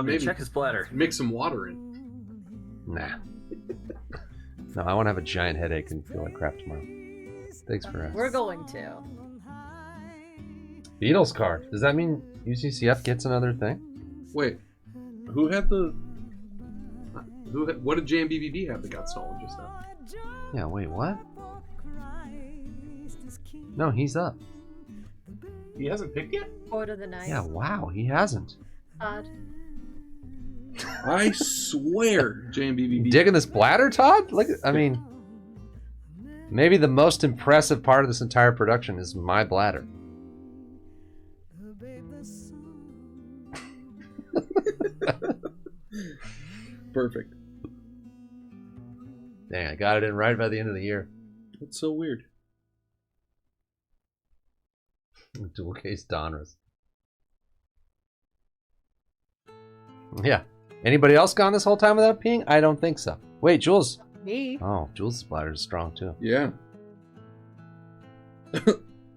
Maybe. Check his bladder. Mix some water in. Nah. No, I want to have a giant headache and feel like crap tomorrow. Thanks for asking. We're going to. Beatles card. Does that mean UCCF gets another thing? Wait. Who had the... what did JMBBB have that got stolen just now? Yeah, wait, what? No, he's up. He hasn't picked yet? Order the night. Yeah, wow, he hasn't. Odd. I swear JMBBB... Digging this bladder, Todd? Look, I mean, maybe the most impressive part of this entire production is my bladder. Perfect. Dang, I got it in right by the end of the year. That's so weird. Dual case Donruss. Yeah. Anybody else gone this whole time without peeing? I don't think so. Wait, Jules. Me. Oh, Jules' bladder is strong too. Yeah.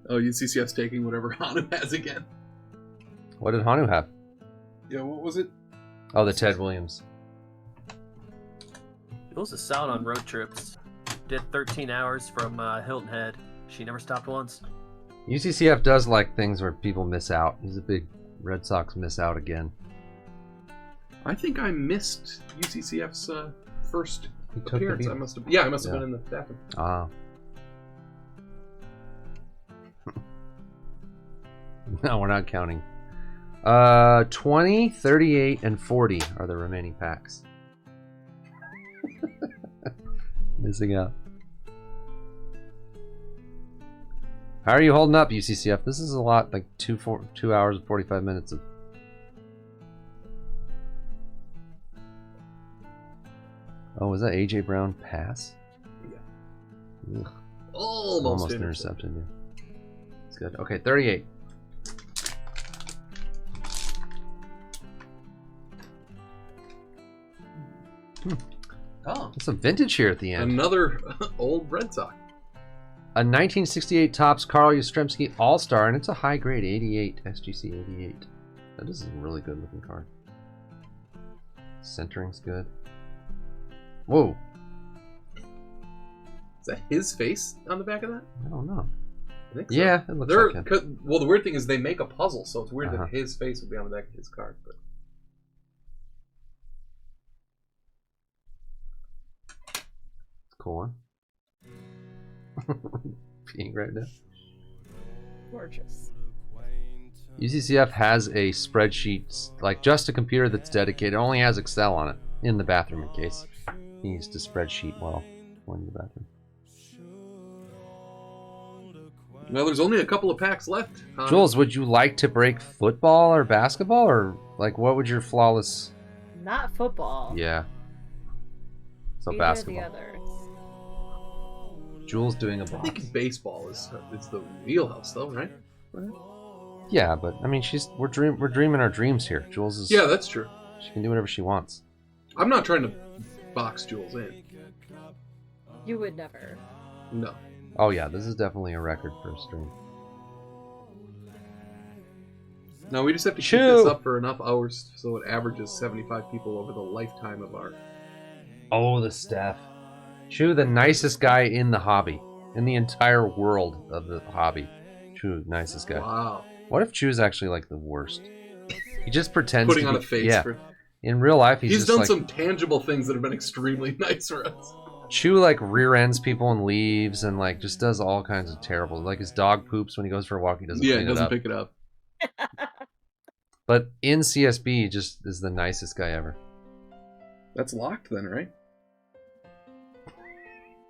Oh, UCCF's taking whatever Hanu has again. What did Hanu have? Yeah, what was it? Oh, the Ted Williams. Jules is solid on road trips. Did 13 hours from Hilton Head. She never stopped once. UCCF does like things where people miss out. He's a big Red Sox miss out again. I think I missed UCCF's first He took the appearance. beat. I must have been in the bathroom. Ah. No, we're not counting. 20, 38, and 40 are the remaining packs. Missing out. How are you holding up, UCCF? This is a lot, like 2 hours and 45 minutes of... Oh, was that A.J. Brown pass? Yeah. Ugh, Almost intercepted. Yeah. It's good. Okay, 38. Oh, That's some vintage here at the end. another old Red Sox. A 1968 Topps Carl Yastrzemski All-Star, and it's a high grade 88, SGC 88. That is a really good looking card. Centering's good. Whoa. Is that his face on the back of that? I don't know. I think so. Yeah, it looks like him. Well, the weird thing is they make a puzzle, so it's weird Uh-huh. that his face would be on the back of his card. But Cool one. Peeing right now. Gorgeous. UCCF has a spreadsheet, like just a computer that's dedicated. It only has Excel on it in the bathroom in case he needs to spreadsheet while in the bathroom. well, there's only a couple of packs left. Jules, would you like to break football or basketball, or like what would your flawless? Not football. Yeah. So Either basketball. Or the other. Jules doing a I box. think baseball is the wheelhouse, though, right? Yeah, but I mean, we're dreaming our dreams here. Jules is. Yeah, that's true. She can do whatever she wants. I'm not trying to box Jules in. You would never. No. Oh yeah, this is definitely a record for a stream. No, we just have to keep Chew. this up for enough hours so it averages 75 people over the lifetime of our... Oh, the staff. Chew, the nicest guy in the hobby, in the entire world of the hobby. Chew, nicest guy. Wow. What if Chew's actually like the worst? He just pretends Putting to on be, a face. Yeah. For... In real life, he's He's just done like, some tangible things that have been extremely nice for us. Chew like rear ends people and leaves, and like just does all kinds of terrible. Like his dog poops when he goes for a walk. He doesn't. Yeah, clean he doesn't it up. pick it up. But in CSB, he just is the nicest guy ever. That's locked then, right?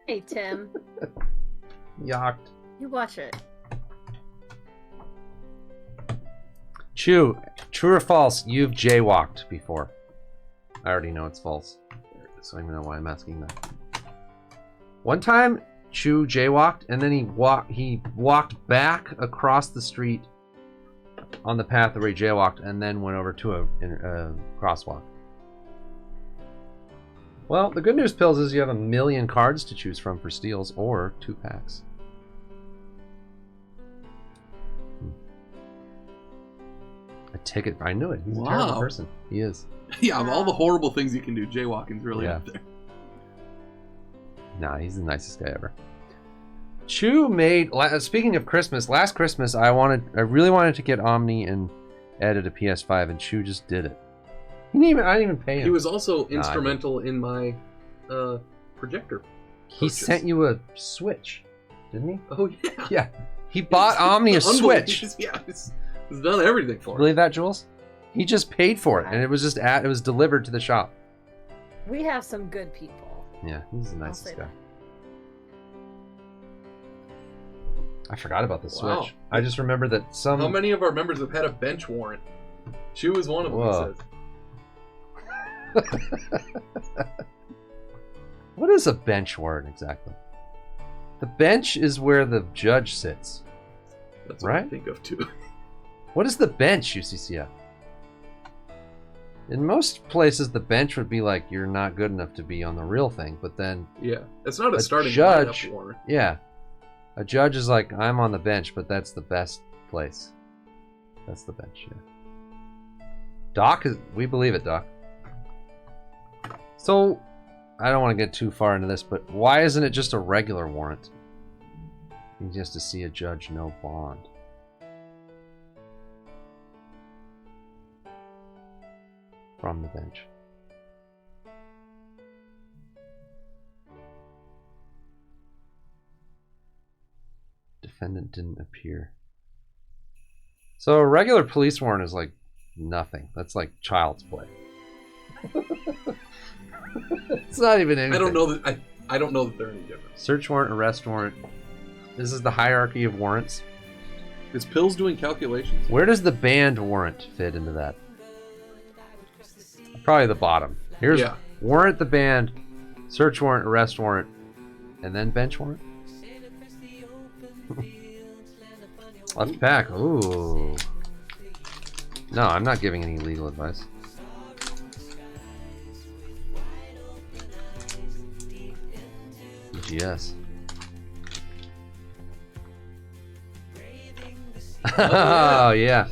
Hey, Tim. Yacht. You watch it. Chew, true or false? You've jaywalked before. I already know it's false, so I don't even know why I'm asking that. One time, Chew jaywalked, and then he walked back across the street on the path where he jaywalked, and then went over to a crosswalk. Well, the good news, Pills, is you have 1 million cards to choose from for steals or 2 packs. A ticket. I knew it. He's a terrible person. He is. Yeah, of all the horrible things you can do, jaywalking's really up there. Nah, he's the nicest guy ever. Chew made. Speaking of Christmas, last Christmas I really wanted to get Omni and edit a PS5, and Chew just did it. I didn't even pay him. He was also instrumental in my projector. He sent you a Switch, didn't he? Oh yeah. Yeah. He bought Omni a Switch. He's done everything for Believe that, Jules? He just paid for it, and it was just it was delivered to the shop. We have some good people. Yeah, he's the nicest say guy. that. I forgot about the Wow. Switch. I just remember that some. How many of our members have had a bench warrant? Chew is one of them. Whoa. He says. What is a bench warrant exactly? The bench is where the judge sits. That's what I Right? think of too. What is the bench, UCCF? In most places, the bench would be like, you're not good enough to be on the real thing, but then, Yeah, it's not a A starting judge- lineup warrant. yeah. A judge is like, I'm on the bench, but that's the best place. That's the bench, yeah. Doc, we believe it, Doc. So, I don't want to get too far into this, but why isn't it just a regular warrant? You just to see a judge, no bond. From the bench. Defendant didn't appear. So a regular police warrant is like nothing. That's like child's play. It's not even anything. I don't know that. I don't know that they're any different. Search warrant, arrest warrant. This is the hierarchy of warrants. Is Pills doing calculations? Where does the banned warrant fit into that? Probably the bottom. Here's Yeah. warrant the banned. Search warrant, arrest warrant, and then bench warrant. Left pack. Ooh. No, I'm not giving any legal advice. EGS. Oh, yeah.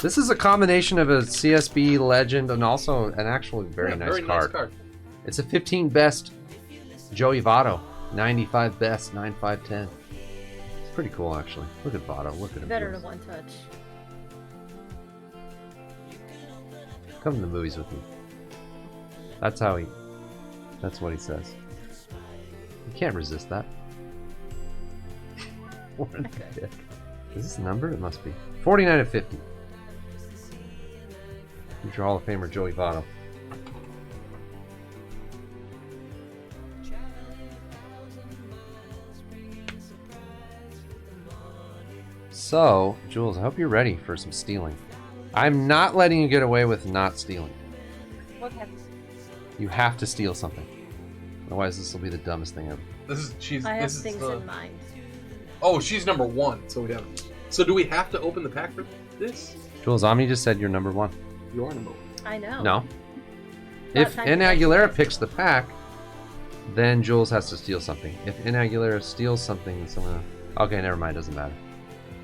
This is a combination of a CSB legend and also an actual very nice card. It's a 15 best Joey Votto. 95 best, 9510. It's pretty cool, actually. Look at Votto. Look at him. Better to one touch. Come to the movies with me. That's what he says. You can't resist that. What a dick. Is this a number? It must be. 49 of 50. Future Hall of Famer Joey Votto. So, Jules, I hope you're ready for some stealing. I'm not letting you get away with not stealing. Okay. You have to steal something. Otherwise, this will be the dumbest thing ever. I have things in mind. Oh, she's number 1, so we have. So do we have to open the pack for this? Jules, Omni just said you're number 1. You are number 1. I know. No. If N. Aguilera picks the pack, then Jules has to steal something. If N. Aguilera steals something, someone. Okay, never mind. Doesn't matter.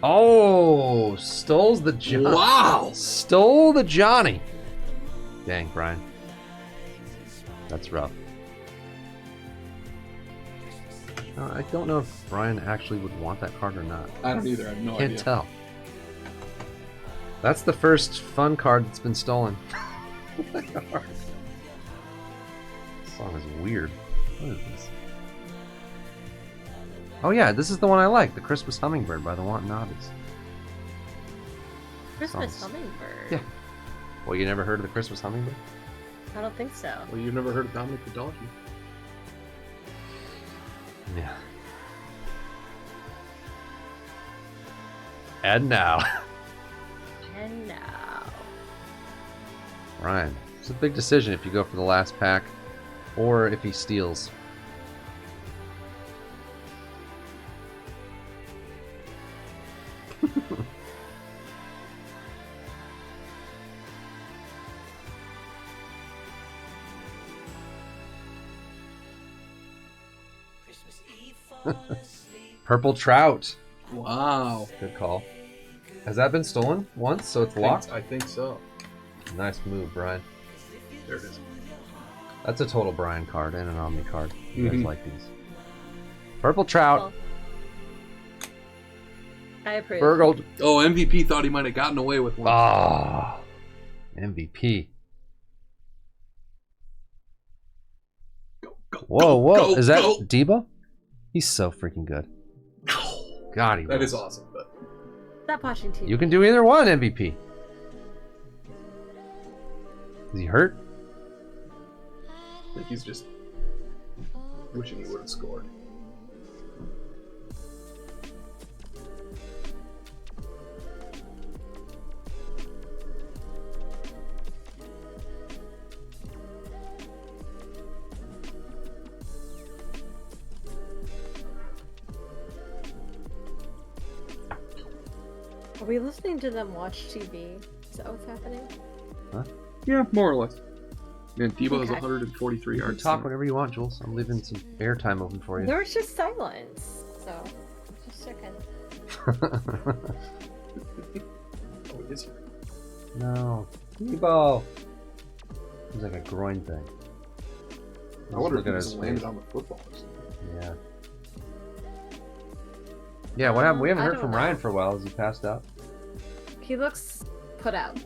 Oh, stole the Johnny. Wow! Stole the Johnny. Dang, Brian. That's rough. I don't know if Brian actually would want that card or not. I don't either. I have no idea. Can't tell. That's the first fun card that's been stolen. This song is weird. What is this? Oh yeah, this is the one I like. The Christmas Hummingbird by the Wanton Hobbies. Christmas Hummingbird? Yeah. Well, you never heard of the Christmas Hummingbird? I don't think so. Well, you've never heard of Dominic the Donkey? Yeah. And now. And now. Ryan, it's a big decision if you go for the last pack or if he steals. Purple Trout. Wow. Good call. Has that been stolen once, so it's locked? I think so. Nice move, Brian. There it is. That's a total Brian card and an Omni card. You guys Mhm. like these. Purple Trout. Well, I approve. Burgled. Oh, MVP thought he might have gotten away with one. Ah. MVP. Whoa, whoa. Is that Debo? He's so freaking good. God, he That was. is awesome. But Stop watching TV. You can do either one, MVP. Is he hurt? I think he's just wishing he would have scored. Are we listening to them watch TV? Is that what's happening? Yeah, more or less. Man, Debo has Okay. 143 You can yards. talk whenever you want, Jules. I'm leaving some airtime open for you. There was just silence, so just checking. Oh, it is here. No. Debo. Seems like a groin thing. I wonder if Look he at just his landed face. on the football or something. Yeah. Yeah, what happened? We haven't I heard don't from know. Ryan for a while. Has he passed out? He looks put out.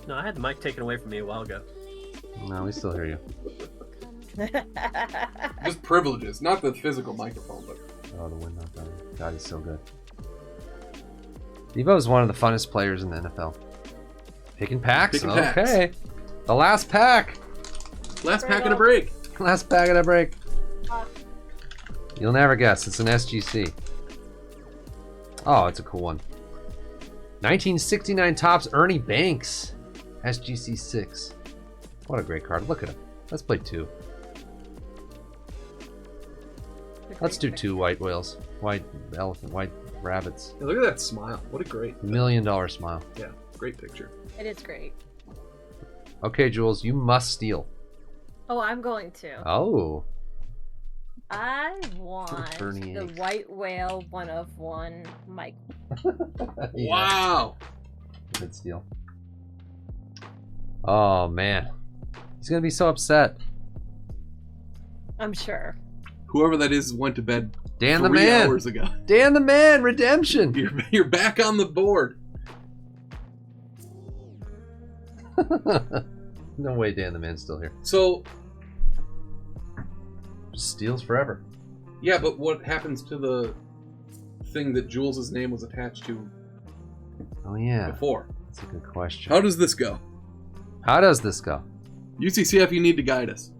No, I had the mic taken away from me a while ago. No, we still hear you. Just privileges, not the physical microphone, but Oh, the wind knocked on him. God, he's so good. Debo is one of the funnest players in the NFL. Picking packs? Picking packs. Okay. The last pack. last pack and a break. Last pack of the break. You'll never guess. It's an SGC. Oh, it's a cool one. 1969 Topps Ernie Banks. SGC 6. What a great card. Look at him. Let's play 2. Let's do 2 white whales. White elephant, white rabbits. Hey, look at that smile. What a great $1 million smile. Yeah, great picture. It is great. Okay, Jules, you must steal. Oh, I'm going to. Oh. I want Bernie the eggs. white whale 1 of 1 Mike. Yeah, Wow. good steal. Oh, man. He's going to be so upset. I'm sure. Whoever that is went to bed Dan the 3 man. hours ago. Dan the man, redemption. You're back on the board. No way Dan the man's still here. So, Just steals forever. yeah, but what happens to the thing that Jules's name was attached to Oh, yeah. before? That's a good question. How does this go? How does this go? UCCF, you need to guide us.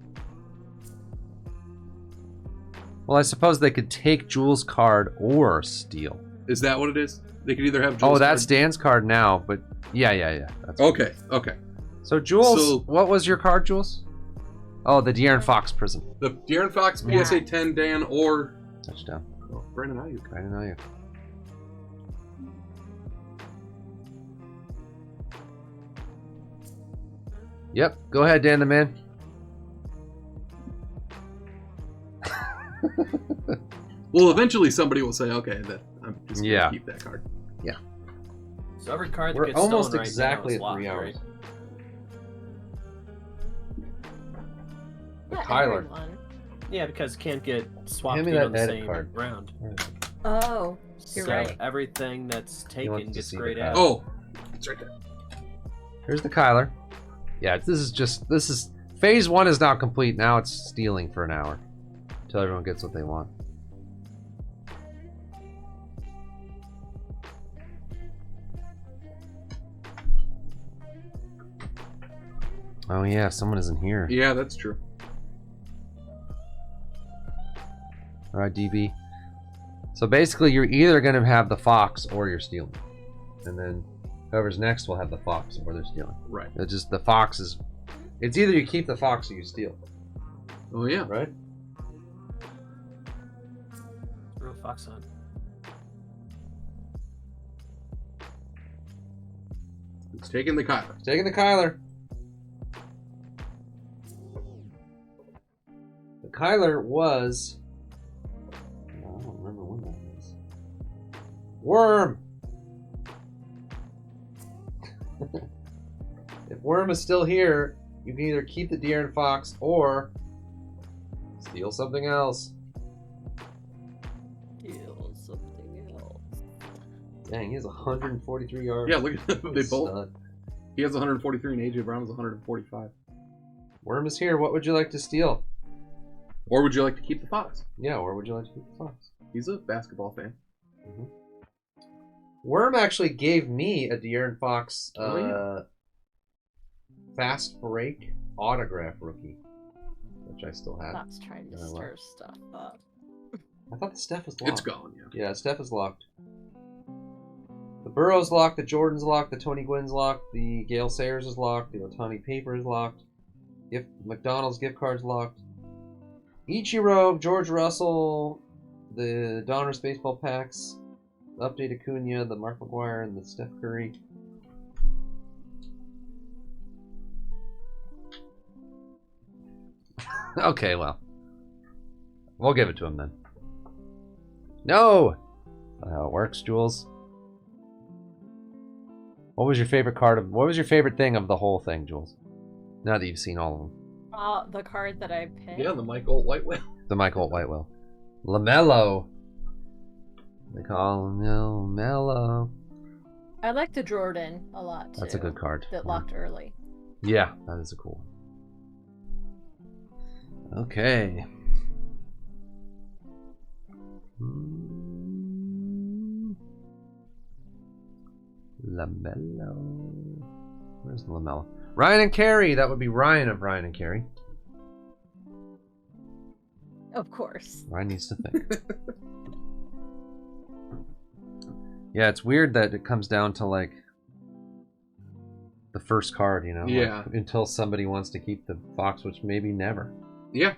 Well, I suppose they could take Jules' card or steal. Is that what it is? They could either have Jules. Oh, that's Dan's card now, but yeah. That's Okay, okay. So, Jules, So- what was your card, Jules? Oh, the De'Aaron Fox prison. The De'Aaron Fox, PSA 10, Dan, or Touchdown. Brandon Ayuk. I didn't know you. Yep, go ahead, Dan the man. Well, eventually somebody will say, okay, that I'm just Yeah. gonna keep that card. So every card that We're gets almost stolen right exactly now at is 3 locked, hours. Yeah, Kyler. everyone. Yeah, because can't get swapped Hand me in that on the edit same card. round. Oh, you're So right. everything that's wants taken to gets see the grayed card. out. Oh, it's right there. Here's the Kyler. Yeah, this is phase 1 is now complete. Now it's stealing for an hour until everyone gets what they want. Oh yeah, someone isn't here. Yeah, that's true. All right, DB. So basically, you're either going to have the fox or you're stealing, and then whoever's next will have the fox or they're stealing. Right. It's just the fox is. It's either you keep the fox or you steal, Oh, yeah. right? Real fox on. It's taking the Kyler. Taking the Kyler. The Kyler was. I don't remember when that was. Worm. If Worm is still here, you can either keep the De'Aaron Fox or steal something else. Steal something else. Dang, he has 143 yards. Yeah, look at they both. Stud. He has 143 and AJ Brown has 145. Worm is here. What would you like to steal? Or would you like to keep the Fox? Yeah, or would you like to keep the Fox? He's a basketball fan. Worm actually gave me a De'Aaron Fox Oh, yeah. fast break autograph rookie, which I still have. That's trying to Yeah, I love stir stuff up. I thought the Steph was locked. It's gone, yeah. Yeah, Steph is locked. The Burrow's locked, the Jordan's locked, the Tony Gwynn's locked, the Gale Sayers is locked, the Otani Paper is locked, McDonald's gift card's locked. Ichiro, George Russell, the Donruss baseball packs, the update Acuna, the Mark McGuire, and the Steph Curry. Okay, well. We'll give it to him then. No! That's how it works, Jules. What was your favorite what was your favorite thing of the whole thing, Jules? Now that you've seen all of them. The card that I picked. Yeah, the Michael White Whale. The Michael Whitewell. LaMelo. They call him LaMelo. I like the Jordan a lot too. That's a good card. That locked early. Yeah, that is a cool one. Okay. LaMelo. Where's LaMelo? Ryan and Carrie. That would be Ryan of Ryan and Carrie. Of course. Ryan needs to think. Yeah, it's weird that it comes down to like the first card, you know? Yeah. Like, until somebody wants to keep the Fox, which maybe never. Yeah.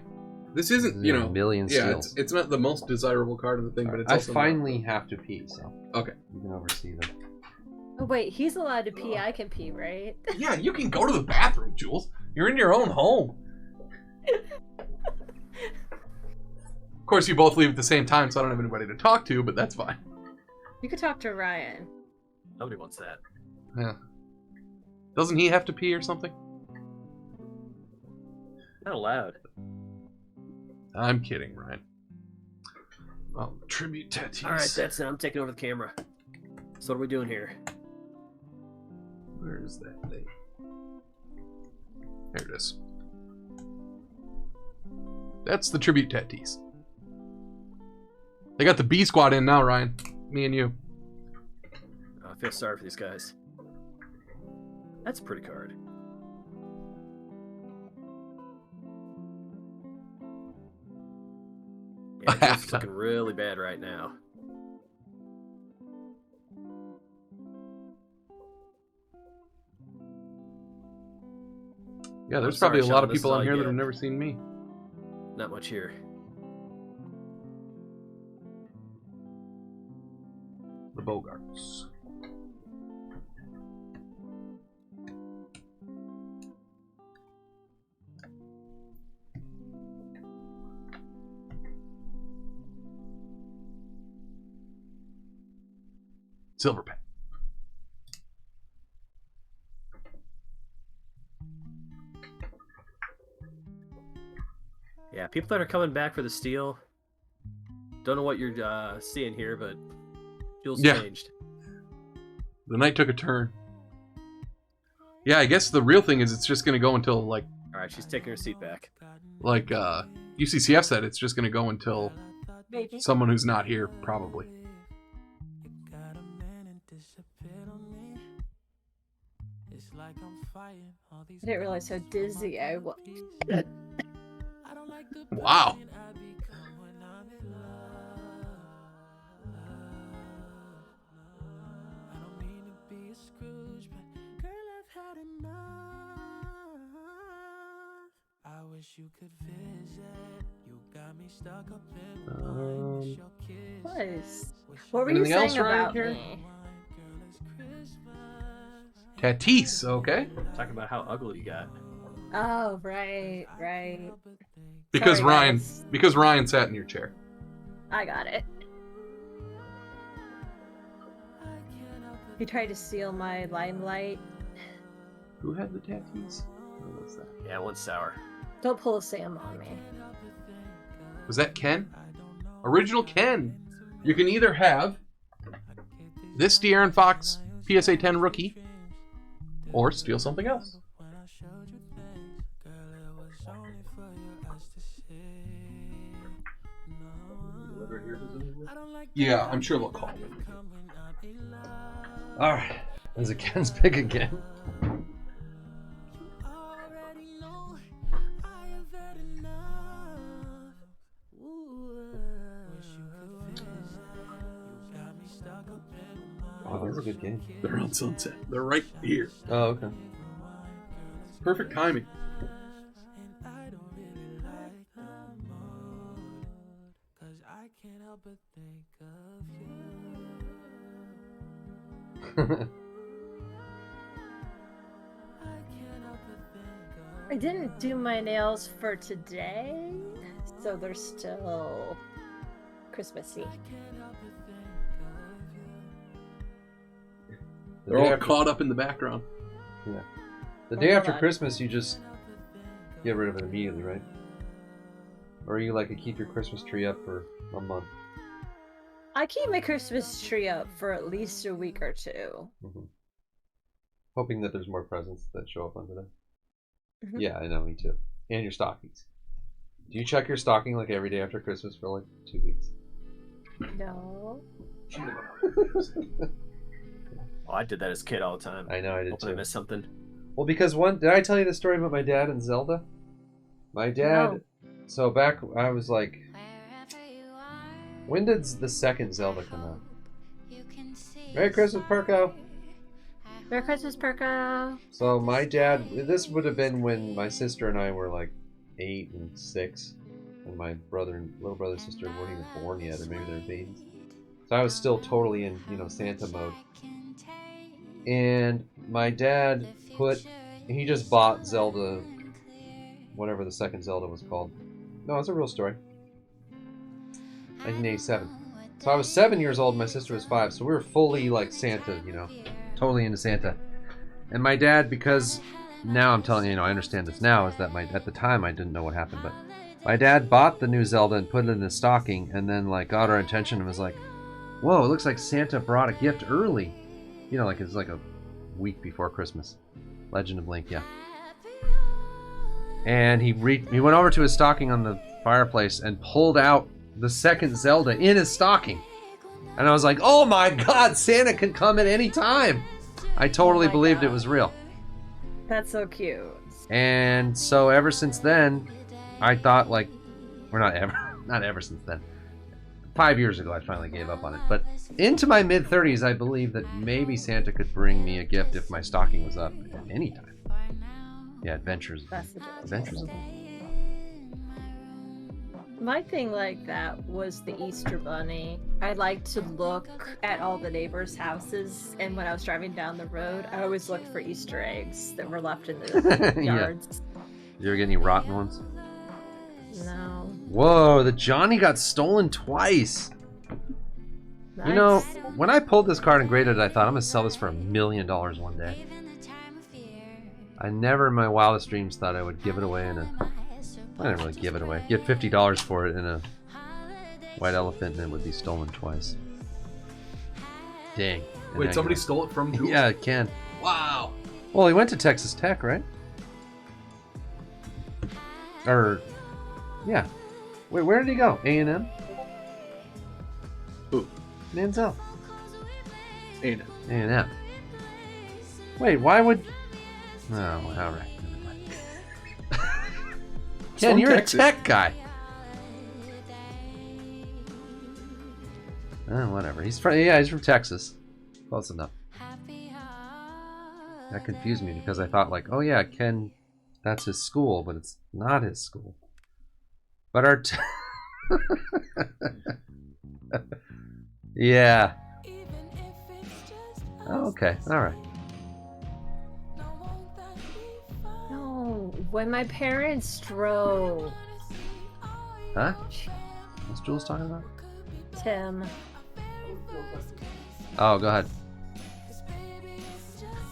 This isn't, This you is a know, million yeah, steals. it's not the most desirable card in the thing, but it's I also finally have to pee, so okay. you can oversee them. Oh, wait, he's allowed to pee. I can pee, right? Yeah, you can go to the bathroom, Jules. You're in your own home. Of course, you both leave at the same time, so I don't have anybody to talk to, but that's fine. You could talk to Ryan. Nobody wants that. Yeah. Doesn't he have to pee or something? Not allowed. I'm kidding, Ryan. Well, tribute tattoos. All right, that's it. I'm taking over the camera. So what are we doing here? Where is that thing? There it is. That's the tribute tattoos. They got the B squad in now, Ryan. Me and you. I feel sorry for these guys. That's a pretty card. Yeah, it's looking really bad right now. Yeah, there's I'm sorry, probably a lot Sean, of this people is on all here you that have get. never seen me. Not much here. The Bogarts. Silverpack. Yeah, people that are coming back for the steal. Don't know what you're seeing here, but Jules Yeah. changed. The night took a turn. Yeah, I guess the real thing is it's just going to go until, like She's taking her seat back. UCCF said it's just going to go until Maybe. someone who's not here, probably. I didn't realize how dizzy I was. Wow. You could visit. You got me stuck up in What were you Anything else, saying Ryan, about here? me? Tatis, okay? Talking about how ugly you got. Oh, right, right. Because Sorry, Ryan, guys. because Ryan sat in your chair. I got it. He tried to steal my limelight. Who had the Tatis? What was that? Yeah, one's sour. Don't pull a Sam on me. Was that Ken? Original Ken. You can either have this De'Aaron Fox PSA 10 rookie or steal something else. Yeah, I'm sure they'll call me. Alright. Is it Ken's pick again? Oh, that was a good game. They're on Sunset. They're right here. Oh, okay. Perfect timing. I didn't do my nails for today, so they're still Christmassy. They're all caught up in the background. Yeah. The day Oh, after God. Christmas, you just get rid of it immediately, right? Or you like to keep your Christmas tree up for a month? I keep my Christmas tree up for at least a week or two. Mm-hmm. Hoping that there's more presents that show up under there. Mhm. Yeah, I know, me too. And your stockings. Do you check your stocking like every day after Christmas for like 2 weeks? No. Oh, I did that as a kid all the time. I know, I did Hoping I too. missed something. Well, because did I tell you the story about my dad and Zelda? My dad, so back, I was like, when did the second Zelda come out? Merry Christmas, Perko! Merry Christmas, Perko. So my dad, this would have been when my sister and I were like 8 and 6. and my little brother and sister weren't even born yet, or maybe they're babies. So I was still totally in, Santa mode. And my dad he just bought Zelda, whatever the second Zelda was called. No, it's a real story. 1987. So I was 7 years old, my sister was 5, so we were fully like Santa, totally into Santa. And my dad, because now I'm telling you, I understand this now, is that at the time I didn't know what happened, but my dad bought the new Zelda and put it in his stocking, and then like got our attention and was like, whoa, it looks like Santa brought a gift early. Like it's like a week before Christmas. Legend of Link, yeah. And he went over to his stocking on the fireplace and pulled out the second Zelda in his stocking. And I was like, oh my god, Santa can come at any time. I totally believed it was real. That's so cute. And so ever since then, I thought like, or not ever since then. 5 years ago, I finally gave up on it. But into my mid-30s, I believed that maybe Santa could bring me a gift if my stocking was up at any time. Yeah, Adventures. My thing like that was the Easter Bunny. I like to look at all the neighbors' houses, and when I was driving down the road, I always looked for Easter eggs that were left in the yards. You ever get any rotten ones? No. Whoa, the Johnny got stolen twice. Nice. When I pulled this card and graded it, I thought I'm gonna sell this for $1 million one day. I never in my wildest dreams thought I would give it away I didn't really give it away. Get $50 for it in a white elephant and it would be stolen twice. Dang. Wait, somebody stole it from who? Yeah, Ken. Wow. Well, he went to Texas Tech, right? Yeah. Wait, where did he go? A&M? Who? Manziel. A&M. A&M. Wait, why would... Oh, all right. Ken, you're Texas. A tech guy. Whatever. He's from Texas. Close enough. That confused me because I thought like, oh yeah, Ken, that's his school, but it's not his school. But our yeah. Oh, okay. All right. No, when my parents drove. Huh? What's Jules talking about? Tim. Oh, go ahead.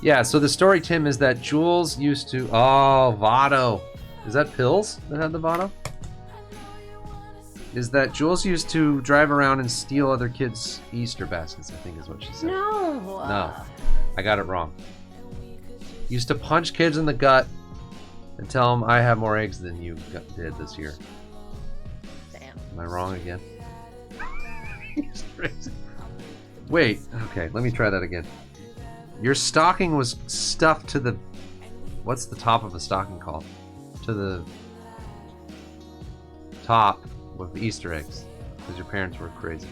Yeah, so the story, Tim, is that Jules used to... Oh, Votto. Is that pills that had the Votto? Is that Jules used to drive around and steal other kids' Easter baskets, I think is what she said. No. No. I got it wrong. Used to punch kids in the gut and tell them, I have more eggs than you did this year. Damn. Am I wrong again? He's crazy. Wait, okay, let me try that again. Your stocking was stuffed to the... What's the top of a stocking called? To the top with Easter eggs. Because your parents were crazy.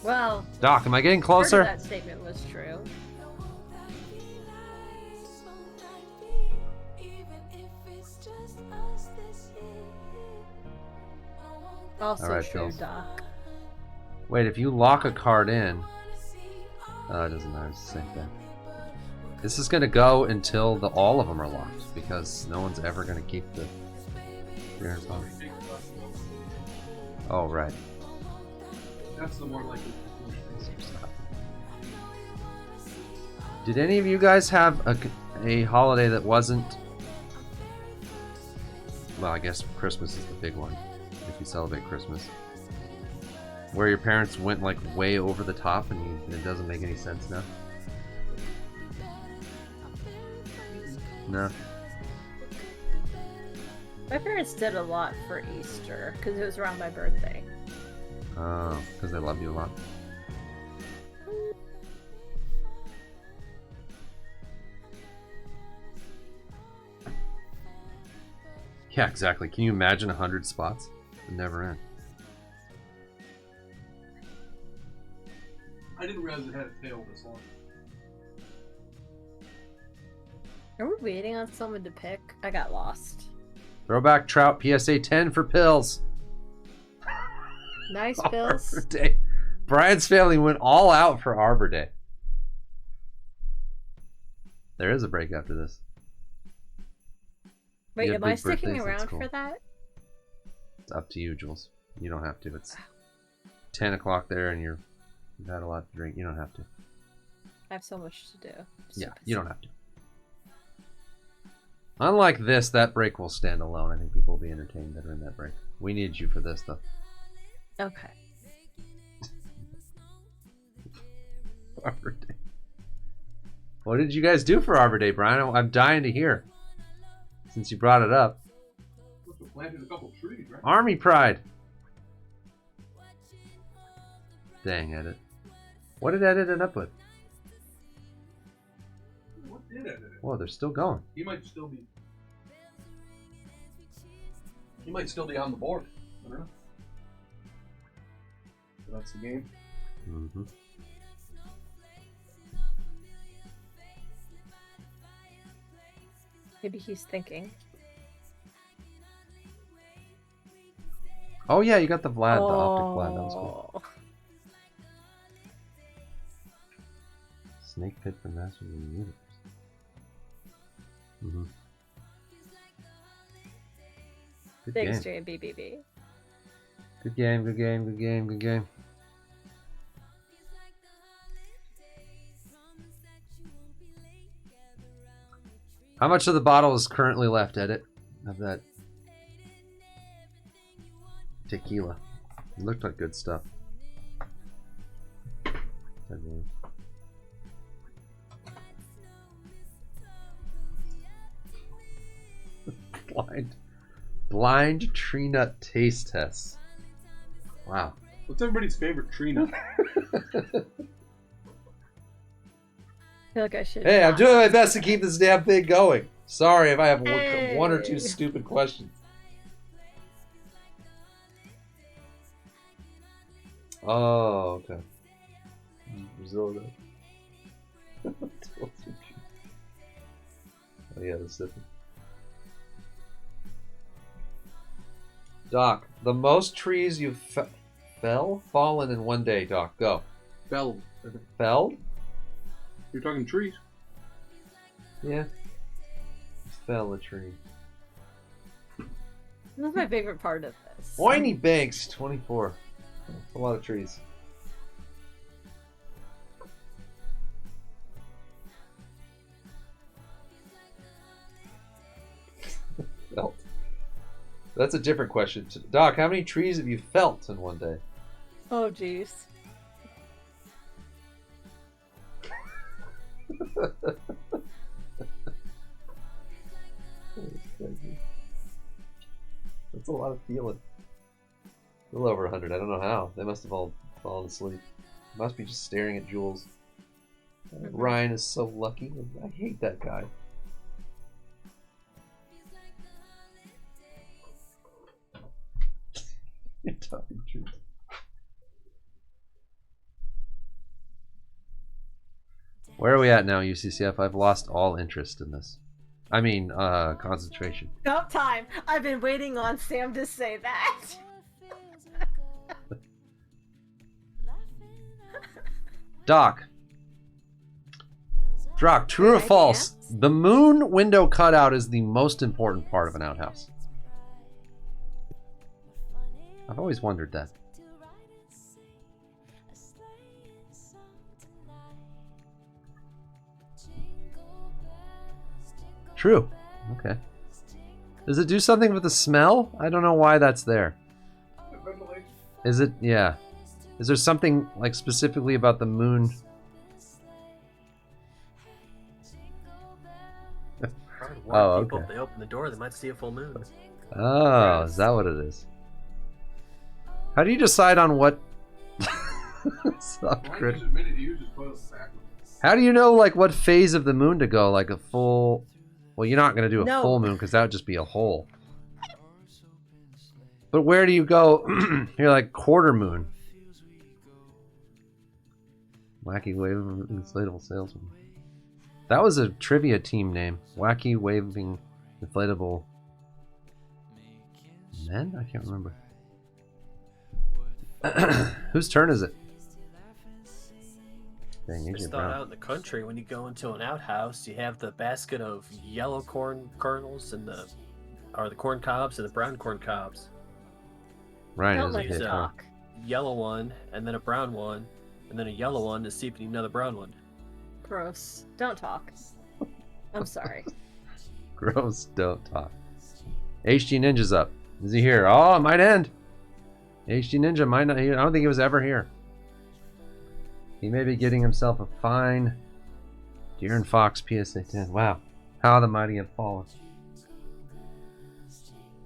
Well... Doc, am I getting closer? Part of that statement was true. Also All right, true, Phils. Doc. Wait, if you lock a card in... Oh, it doesn't matter, it's the same thing. This is going to go until all of them are locked, because no one's ever going to keep the... Oh, right. That's the more likely. Did any of you guys have a holiday that wasn't... Well, I guess Christmas is the big one, if you celebrate Christmas. Where your parents went like way over the top and it doesn't make any sense now? No. My parents did a lot for Easter because it was around my birthday. Oh, because they love you a lot. Yeah, exactly. Can you imagine 100 spots? It never end. I didn't realize it had a tail this long. Are we waiting on someone to pick? I got lost. Throwback Trout PSA 10 for pills. Nice pills. Arbor Day. Brian's family went all out for Arbor Day. There is a break after this. Wait, You have am I big sticking birthdays, that's around cool. for that? It's up to you, Jules. You don't have to. It's 10 o'clock there and you've had a lot to drink. You don't have to. I have so much to do. Yeah, you don't have to. Unlike this, that break will stand alone. I think people will be entertained that are in that break. We need you for this, though. Okay. Arbor Day. What did you guys do for Arbor Day, Brian? I'm dying to hear. Since you brought it up. Planted a couple trees, right? Army Pride. Dang, Edit. What did Edit end up with? What did edit it? Whoa, they're still going. He might still be. He might still be on the board. I don't know. So that's the game. Mm-hmm. Maybe he's thinking. Oh yeah, you got the Vlad, the optic Vlad. That was cool. Snake Pit for Masters of the Universe. Mm-hmm. Good Thanks, game. JBBB. Good game, good game, good game, good game. How much of the bottle is currently left, Edit? Of that tequila. It looked like good stuff. Blind tree nut taste tests. Wow. What's everybody's favorite tree nut? I feel like I should. Hey, I'm not. doing my best to keep this damn thing going. Sorry if I have Hey. one or two stupid questions. Oh, okay. Brazil, though. Oh, yeah, that's different. Doc, the most trees you've fallen in one day, Doc. Go. Fell. Felled? You're talking trees. Yeah. Fell a tree. That's my favorite part of this. Whiny Banks, 24. That's a lot of trees. Felt. That's a different question. Doc, how many trees have you felt in one day? Oh, jeez. That's a lot of feeling. A little over 100. I don't know how. They must have all fallen asleep. Must be just staring at Jules. Ryan is so lucky. I hate that guy. You're talking truth. Where are we at now, UCCF? I've lost all interest in this. I mean, concentration. About time. I've been waiting on Sam to say that. Doc, true or Good false? idea. The moon window cutout is the most important part of an outhouse. I've always wondered that. True. Okay. Does it do something with the smell? I don't know why that's there. Is it? Yeah. Is there something like specifically about the moon? Oh, People, okay. if they open the door, they might see a full moon. Oh, is that what it is? How do you decide on what? Soft Ryan crit- just admitted he uses both backwards. How do you know like what phase of the moon to go? Like a full? Well, you're not gonna do a No. full moon because that would just be a hole. But where do you go? You're like quarter moon. Wacky waving inflatable salesman. That was a trivia team name. Wacky waving inflatable men? I can't remember. Whose turn is it? Dang, Just AJ thought Brown. out in the country, when you go into an outhouse, you have the basket of yellow corn kernels and the corn cobs and the brown corn cobs. Ryan Don't is let a him big talk. Yellow one, and then a brown one, and then a yellow one to see if you need another brown one. Gross. Don't talk. I'm sorry. Gross, don't talk. HG Ninja's up. Is he here? Oh, it might end. HG Ninja might not. I don't think he was ever here. He may be getting himself a fine Deer and Fox PSA 10. Wow. How the mighty have fallen.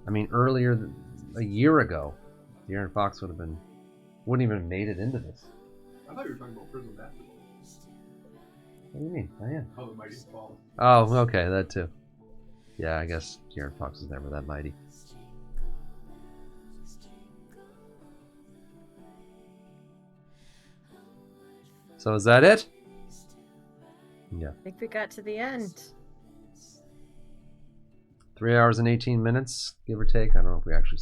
I mean, earlier, a year ago, Deer and Fox wouldn't even have made it into this. I thought you were talking about prison basketball. What do you mean? I am. How the mighty fall. Oh, okay, that too. Yeah, I guess Deer and Fox is never that mighty. So is that it? Yeah. I think we got to the end. 3 hours and 18 minutes, give or take. I don't know if we actually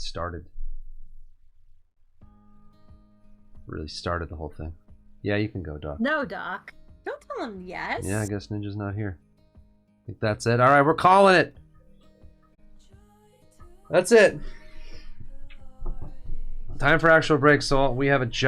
really started the whole thing. Yeah, you can go, Doc. No, Doc. Don't tell him yes. Yeah, I guess Ninja's not here. I think that's it. All right, we're calling it. That's it. Time for actual break, so we have a giant